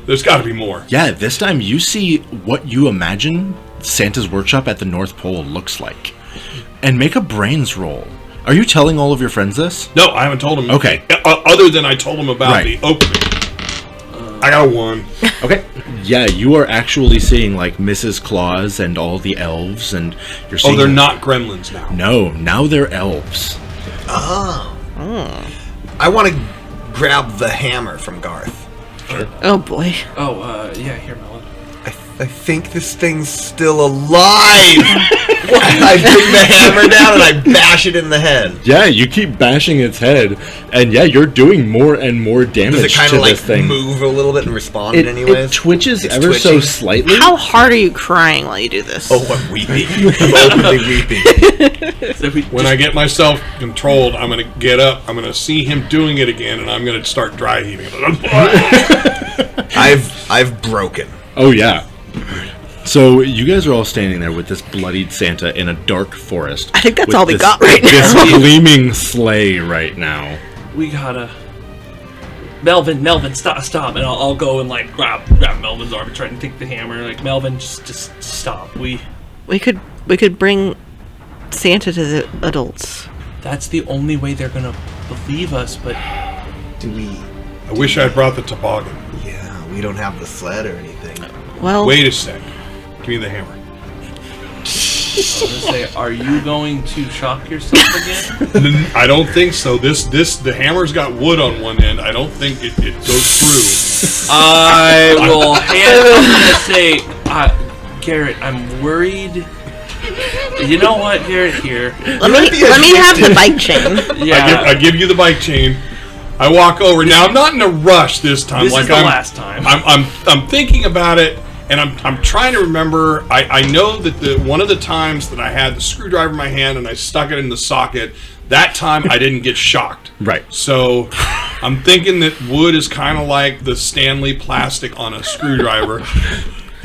There's got to be more. Yeah, this time you see what you imagine Santa's workshop at the North Pole looks like. And make a brains roll. Are you telling all of your friends this? No, I haven't told him. Okay. Other than I told him about Right. the opening. I got a 1. Okay. Yeah, you are actually seeing like Mrs. Claus and all the elves, and you're seeing. Oh, they're not gremlins now. No, now they're elves. Oh. I want to grab the hammer from Garth. Oh boy. Oh, yeah, here, Melvin. I think this thing's still alive. I bring the hammer down and I bash it in the head. Yeah, you keep bashing its head, and yeah, you're doing more and more damage Does it kind to of like this thing. move a little bit and respond It anyways? twitches It's ever so twitching. slightly. How hard are you crying while you do this? Oh, I'm weeping. I'm openly weeping. So we When I get myself controlled, I'm going to get up. I'm going to see him doing it again, and I'm going to start dry heaving. I've broken. Oh yeah. So you guys are all standing there with this bloodied Santa in a dark forest. I think that's with all we this- got right This now. gleaming sleigh right now. we gotta. Melvin, stop, and I'll go and like grab Melvin's arm and try and take the hammer. Like Melvin, just stop. We could bring Santa to the adults. That's the only way they're gonna believe us. But Do we? I wish I'd brought the toboggan. Yeah, we don't have the sled or anything. Well, Wait a sec. Give me the hammer. I was gonna say, are you going to shock yourself again? I don't think so. The hammer's got wood on one end. I don't think it goes through. I will I'm gonna say, Garrett, I'm worried. You know what, Garrett? Here, let me have the bike chain. yeah. I give you the bike chain. I walk over. Now I'm not in a rush this time. This like is the I'm, last time. I'm thinking about it, and I'm trying to remember. I know that one of the times that I had the screwdriver in my hand and I stuck it in the socket, that time I didn't get shocked. Right. So I'm thinking that wood is kind of like the Stanley plastic on a screwdriver.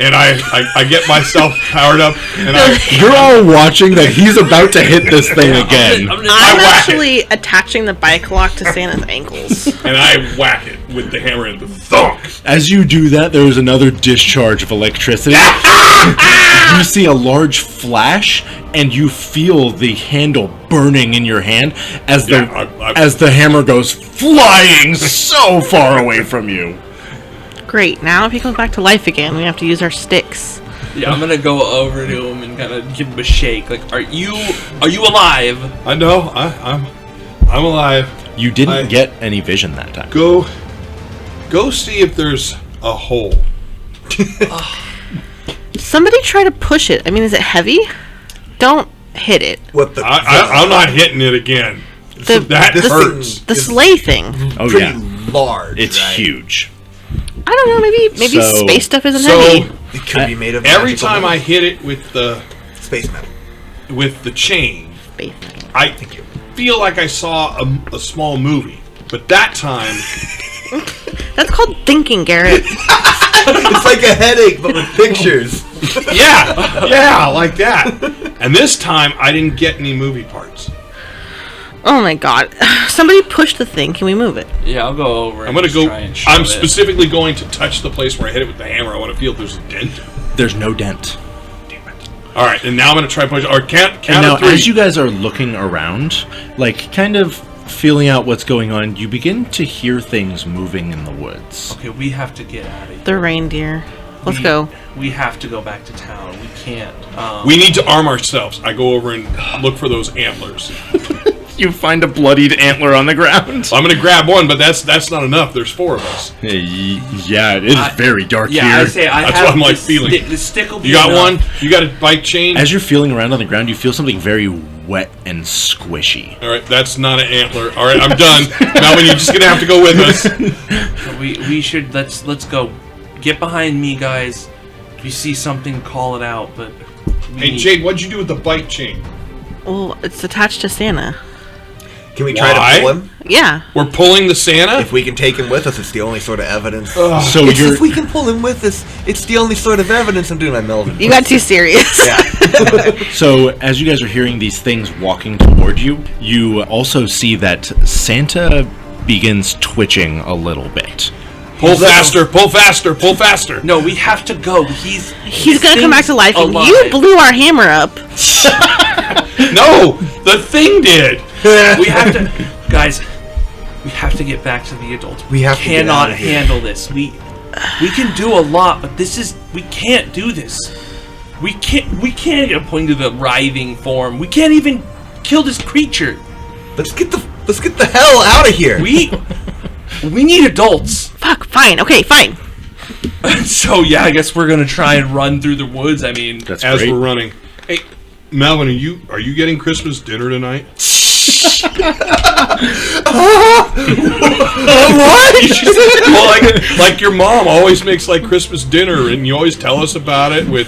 And I get myself powered up, and You're all watching that he's about to hit this thing again. I'm I'm whack it. actually attaching the bike lock to Santa's ankles. and I whack it with the hammer and the thunk. As you do that, there is another discharge of electricity. You see a large flash, and you feel the handle burning in your hand as the Yeah, as the hammer goes flying so far away from you. Great. Now if he comes back to life again, we have to use our sticks. Yeah, I'm gonna go over to him and kind of give him a shake. Like, are you alive? I know. I'm alive. You didn't I- get any vision that time. Go see if there's a hole. Somebody try to push it. I mean, is it heavy? Don't hit it. What the? I'm not hitting it again. That this hurts. thing The is sleigh thing. Oh pretty yeah, large. it's right? huge. I don't know. Maybe So- space stuff isn't So heavy. It could be made of every magical time I metal. hit it with the space metal. chain, Space. I feel like I saw a small movie. But that time, That's called thinking, Garrett. It's like a headache, but with pictures. yeah, like that. And this time, I didn't get any movie parts. Oh my god. Somebody push the thing. Can we move it? Yeah, I'll go over. I'm gonna and go. Try and shove I'm it. specifically going to touch the place where I hit it with the hammer. I want to feel if there's a dent. There's no dent. All right, and now I'm gonna try push. Or count And now, of three. as you guys are looking around, like kind of feeling out what's going on, you begin to hear things moving in the woods. Okay, we have to get out of here. The reindeer. Let's go. We have to go back to town. We can't. We need to arm ourselves. I go over and look for those antlers. You find a bloodied antler on the ground. I'm gonna grab one, but that's not enough. There's 4 of us. Yeah, it is very dark Yeah, here. I say I That's have what I'm, like, the feeling. Stick, the stick will be You got enough. one? You got a bike chain? As you're feeling around on the ground, you feel something very wet and squishy. All right, that's not an antler. All right, I'm done. Melvin, you're just gonna have to go with us. We should let's go. Get behind me, guys. If you see something, call it out. But Hey, Jade, what'd you do with the bike chain? Well, it's attached to Santa. Can we try Why? to pull him? Yeah. We're pulling the Santa? If we can take him with us, it's the only sort of evidence. So If we can pull him with us, it's the only sort of evidence. I'm doing my Melvin. You got too serious. Yeah. So as you guys are hearing these things walking toward you, you also see that Santa begins twitching a little bit. Pull faster, pull faster, pull faster. no, we have to go. He's gonna come back to life, and alive. you blew our hammer up. No, the thing did. We have to, guys. We have to get back to the adults. We have to get cannot out of here. handle this. We can do a lot, but we can't do this. We can't get point to the writhing form. We can't even kill this creature. Let's get the hell out of here. We need adults. Fuck. Fine. Okay. Fine. So yeah, I guess we're gonna try and run through the woods. I mean, That's As great. we're running. Hey, Melvin, are you getting Christmas dinner tonight? What? Well, like your mom always makes like Christmas dinner, and you always tell us about it with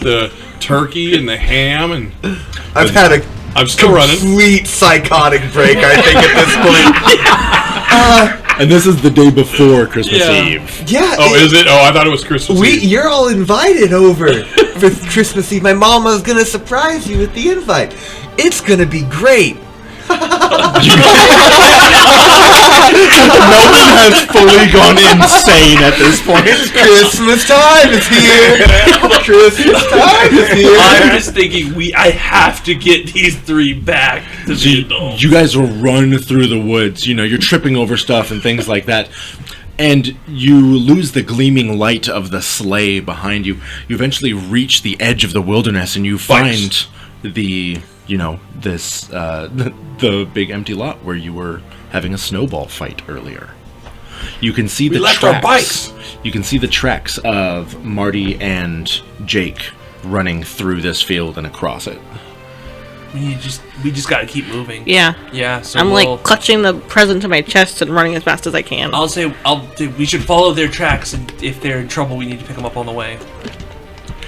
the turkey and the ham, and I've had a I'm still running. complete psychotic break, I think, at this point. And this is the day before Christmas Eve. Yeah. Oh, is it? Oh, I thought it was Christmas Eve. You're all invited over for Christmas Eve. My mama's gonna surprise you with the invite. It's gonna be great. Melvin has fully gone insane at this point. Christmas time is here. Christmas time is here. I'm just thinking, I have to get these 3 back to the adults. You guys will run through the woods. You know, you're tripping over stuff and things like that. And you lose the gleaming light of the sleigh behind you. You eventually reach the edge of the wilderness, and you find the big empty lot where you were having a snowball fight earlier. You can see We left our bikes. You can see the tracks of Marty and Jake running through this field and across it. We just gotta keep moving. Yeah. Yeah. So I'm like clutching the present to my chest and running as fast as I can. we should follow their tracks, and if they're in trouble, we need to pick them up on the way.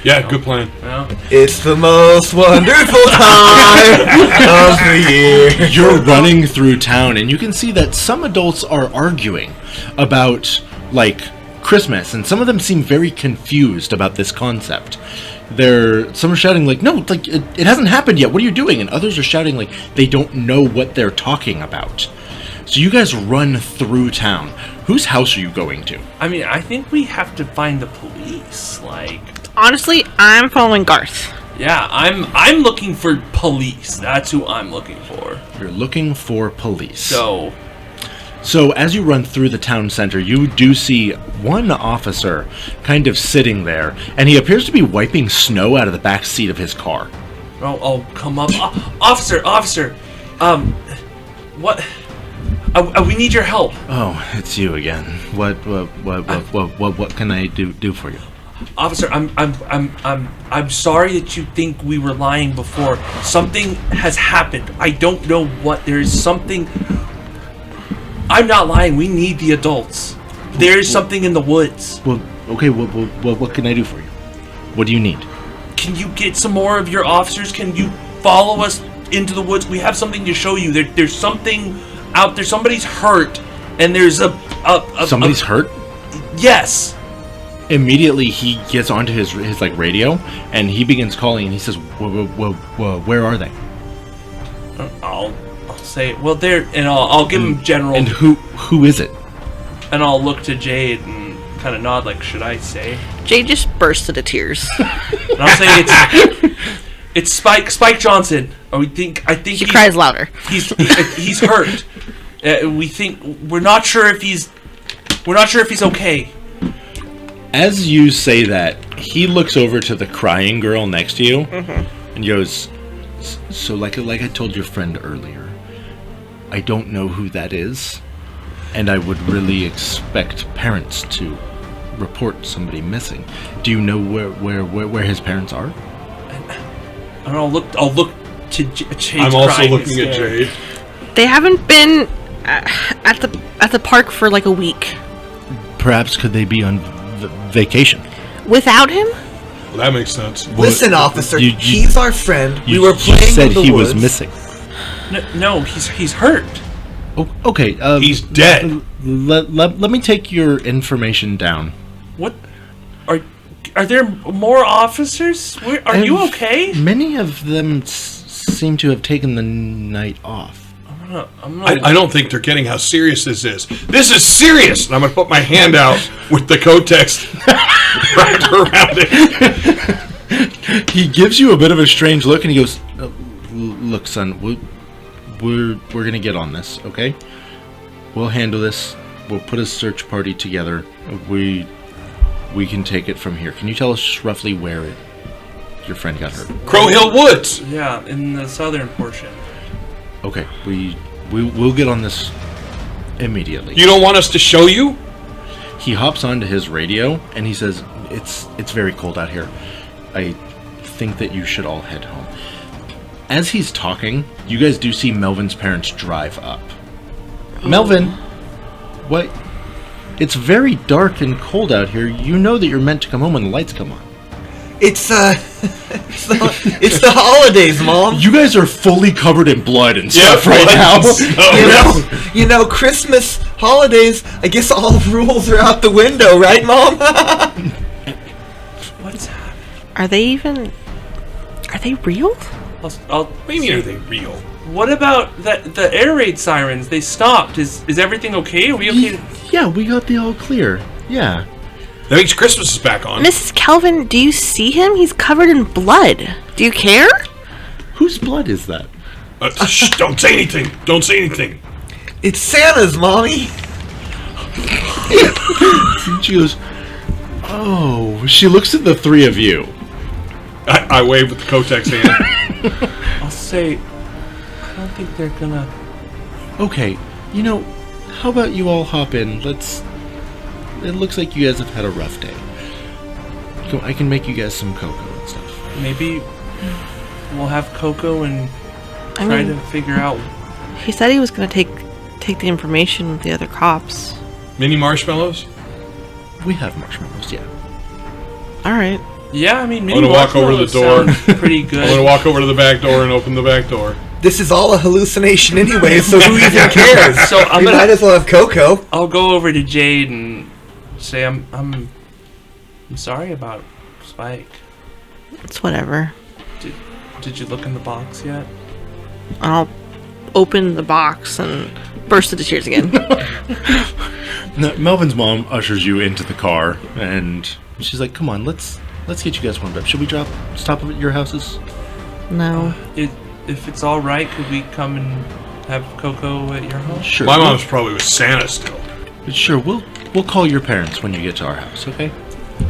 Yeah, good plan. No? It's the most wonderful time of the year. You're running through town, and you can see that some adults are arguing about, like, Christmas, and some of them seem very confused about this concept. Some are shouting, like, no, like, it hasn't happened yet, what are you doing? And others are shouting, like, they don't know what they're talking about. So you guys run through town. Whose house are you going to? I mean, I think we have to find the police. Like, Honestly, I'm following Garth. yeah, I'm looking for police. That's who I'm looking for. You're looking for police. So as you run through the town center, you do see one officer kind of sitting there, and he appears to be wiping snow out of the back seat of his car. I'll come up, officer. What? We need your help, Oh, it's you again. What can I do for you? officer. I'm sorry that you think we were lying before. Something has happened. I don't know what. There is something. I'm not lying. We need the adults. There is something in the woods. Well, okay. What can I do for you? What do you need? Can you get some more of your officers? Can you follow us into the woods? We have something to show you. There's something out there. Somebody's hurt, and there's Somebody's hurt? Yes. Immediately, he gets onto his like radio, and he begins calling, and he says, where are they? I'll say, well, there, and I'll give him general. And who is it? And I'll look to Jade and kind of nod, like, should I say? Jade just burst into tears. And I'll say it's Spike Johnson. I think She cries louder. He's hurt. We're not sure if he's okay. As you say that, he looks over to the crying girl next to you, and goes, so like I told your friend earlier, I don't know who that is, and I would really expect parents to report somebody missing. Do you know where his parents are? And I'll look to Jade. I'm also looking at Jade. They haven't been at the park for like a week. Perhaps could they be on vacation? Without him? Well, that makes sense. Listen, officer, he's our friend. You, we were playing you said in the he woods. was missing. No, he's hurt. Oh, okay. He's dead. Let me take your information down. What? Are there more officers? Are you okay? Many of them seem to have taken the night off. I don't think they're getting how serious this is. This is serious! And I'm going to put my hand out with the Kotex wrapped around it. He gives you a bit of a strange look, and he goes, "Look, son, we're gonna get on this, okay? We'll handle this. We'll put a search party together. We can take it from here. Can you tell us just roughly where your friend got hurt?" Crow Hill Woods! Yeah, in the southern portion. Okay, we'll get on this immediately. You don't want us to show you? He hops onto his radio and he says, "It's very cold out here. I think that you should all head home. As he's talking, you guys do see Melvin's parents drive up. Melvin, what? It's very dark and cold out here. You know that you're meant to come home when the lights come on. It's the holidays, Mom. You guys are fully covered in blood and stuff right now. You know, Christmas, holidays, I guess all rules are out the window, right, Mom? What's happening? Are they real? I'll What do you mean, are they real? What about the air raid sirens? They stopped. Is everything okay? Are we okay? Yeah, we got the all clear. Yeah. That means Christmas is back on. Mrs. Kelvin, do you see him? He's covered in blood. Do you care? Whose blood is that? Shh, don't say anything. Don't say anything. It's Santa's, Mommy. She goes, oh. She looks at the three of you. I wave with the Kotex hand. I'll say, I don't think they're gonna. Okay, you know, how about you all hop in? It looks like you guys have had a rough day. I can make you guys some cocoa and stuff. Maybe we'll have cocoa and try to figure out. He said he was going to take the information with the other cops. Mini marshmallows? We have marshmallows, yeah. All right. Yeah, I mean, I'm gonna walk over to the door. Pretty good. I'm gonna walk over to the back door and open the back door. This is all a hallucination anyway, so who even cares? So we might as well have cocoa. I'll go over to Jade and say I'm sorry about Spike. It's whatever. Did you look in the box yet? I'll open the box and burst into tears again. Melvin's mom ushers you into the car, and she's like, come on, let's get you guys warmed up. Should we stop at your houses? No. If it's all right, could we come and have cocoa at your house? Sure. My mom's probably with Santa still. Sure, we'll call your parents when you get to our house, okay?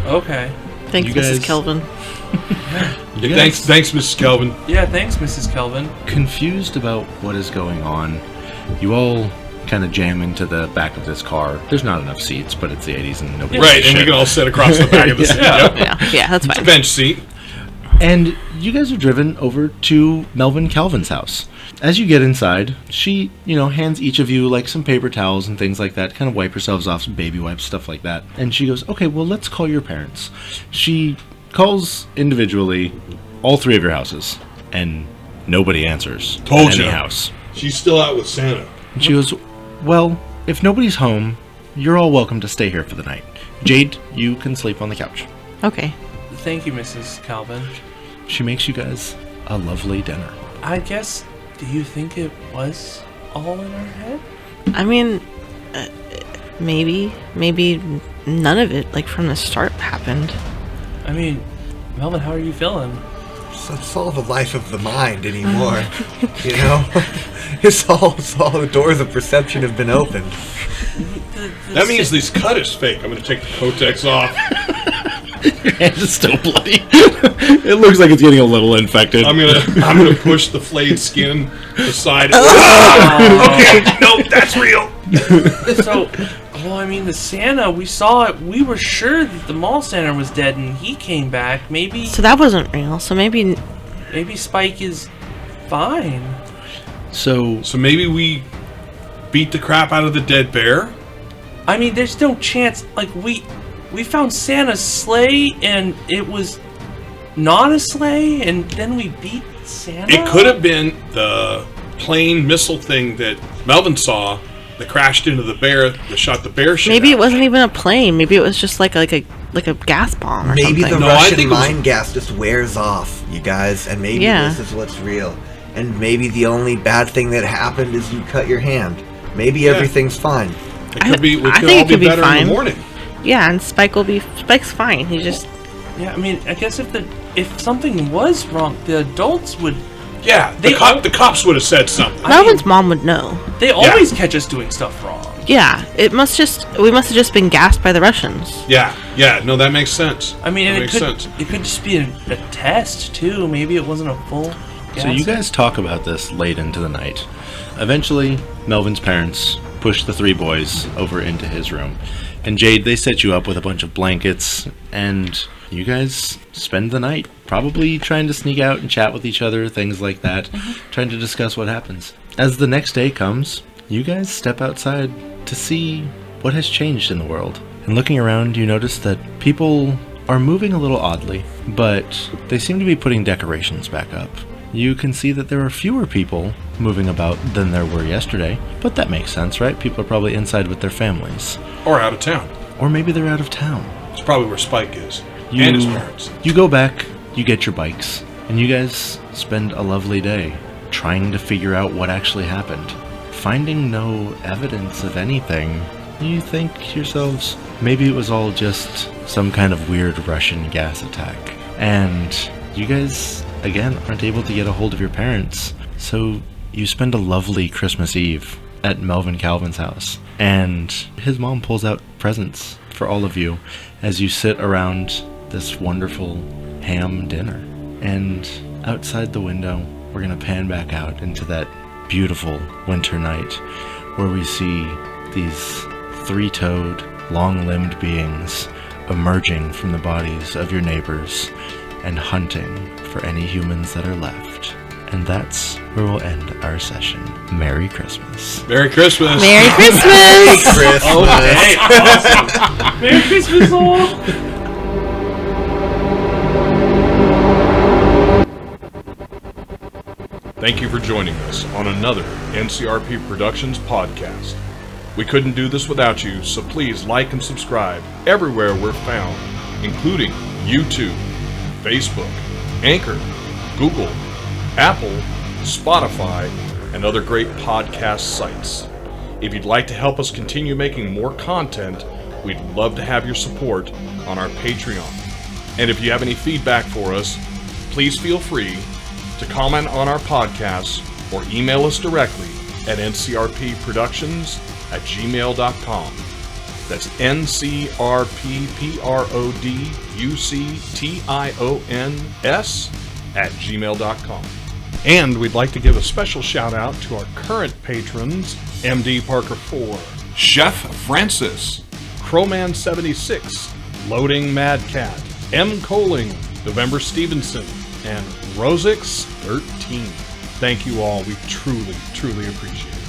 Okay. Thanks, You Mrs. guys- Kelvin. Thanks, Mrs. Kelvin. Yeah, thanks, Mrs. Kelvin. Confused about what is going on, you all kind of jam into the back of this car. There's not enough seats, but it's the 80s and nobody Right, gives a and we shit. can all sit across the back of the seat. Yep. Yeah, that's It's a fine. bench seat. And you guys are driven over to Melvin Calvin's house. As you get inside, she, hands each of you like some paper towels and things like that, kind of wipe yourselves off, some baby wipes, stuff like that. And she goes, okay, well, let's call your parents. She calls individually all three of your houses, and nobody answers. Told at any you. house. She's still out with Santa. And she goes, well, if nobody's home, you're all welcome to stay here for the night. Jade, you can sleep on the couch. Okay. Thank you, Mrs. Calvin. She makes you guys a lovely dinner. I guess, do you think it was all in our head? I mean, maybe none of it, like from the start, happened. I mean, Melvin, how are you feeling? It's all the life of the mind anymore. It's all the doors of perception have been opened. That means this cut is fake. I'm going to take the Kotex off. Your hand is still bloody. It looks like it's getting a little infected. I'm gonna push the flayed skin aside. Oh. Okay, nope, that's real. So, the Santa, we saw it. We were sure that the mall Santa was dead, and he came back. Maybe So that wasn't real. So maybe Spike is fine. So maybe we beat the crap out of the dead bear. I mean, there's no chance. Like, we found Santa's sleigh, and it was not a sleigh, and then we beat Santa? It could have been the plane missile thing that Melvin saw that crashed into the bear that shot the bear shit maybe out. it wasn't even a plane. Maybe it was just like a gas bomb or Maybe something. the No, I Russian think it was- mind gas just wears off, you guys, and maybe Yeah. this is what's real. And maybe the only bad thing that happened is you cut your hand. Maybe everything's fine. It could be. We I could think all it could be better in fine. the morning. Yeah, and Spike's fine. He just Yeah, I mean, I guess if something was wrong, the adults would. Yeah, the cops would have said something. Melvin's mom would know. They always catch us doing stuff wrong. Yeah, we must have just been gassed by the Russians. Yeah, no, that makes sense. I mean, that and makes it sense. could just be a test too. Maybe it wasn't a full. So you guys talk about this late into the night. Eventually, Melvin's parents push the three boys over into his room. And Jade, they set you up with a bunch of blankets, and you guys spend the night probably trying to sneak out and chat with each other, things like that, trying to discuss what happens. As the next day comes, you guys step outside to see what has changed in the world. And looking around, you notice that people are moving a little oddly, but they seem to be putting decorations back up. You can see that there are fewer people moving about than there were yesterday, but that makes sense, right? People are probably inside with their families. Or out of town. Or maybe they're out of town. It's probably where Spike is. And his parents. You go back, you get your bikes, and you guys spend a lovely day trying to figure out what actually happened. Finding no evidence of anything, you think to yourselves, maybe it was all just some kind of weird Russian gas attack. And you guys, again, aren't able to get a hold of your parents, so you spend a lovely Christmas Eve at Melvin Calvin's house. And his mom pulls out presents for all of you as you sit around this wonderful ham dinner. And outside the window, we're going to pan back out into that beautiful winter night where we see these three-toed, long-limbed beings emerging from the bodies of your neighbors and hunting for any humans that are left. And that's where we'll end our session. Merry Christmas. Merry Christmas. Merry Christmas! Christmas. Okay, awesome. Merry Christmas, all. Thank you for joining us on another NCRP Productions podcast. We couldn't do this without you, so please like and subscribe everywhere we're found, including YouTube, Facebook, Anchor, Google, Apple, Spotify, and other great podcast sites. If you'd like to help us continue making more content, we'd love to have your support on our Patreon. And if you have any feedback for us, please feel free to comment on our podcasts or email us directly at ncrpproductions@gmail.com. That's ncrpproductions@gmail.com. And we'd like to give a special shout out to our current patrons, MD Parker 4, Chef Francis, Crowman 76, Loading Mad Cat, M. Coling, November Stevenson, and Rosix 13. Thank you all. We truly, truly appreciate it.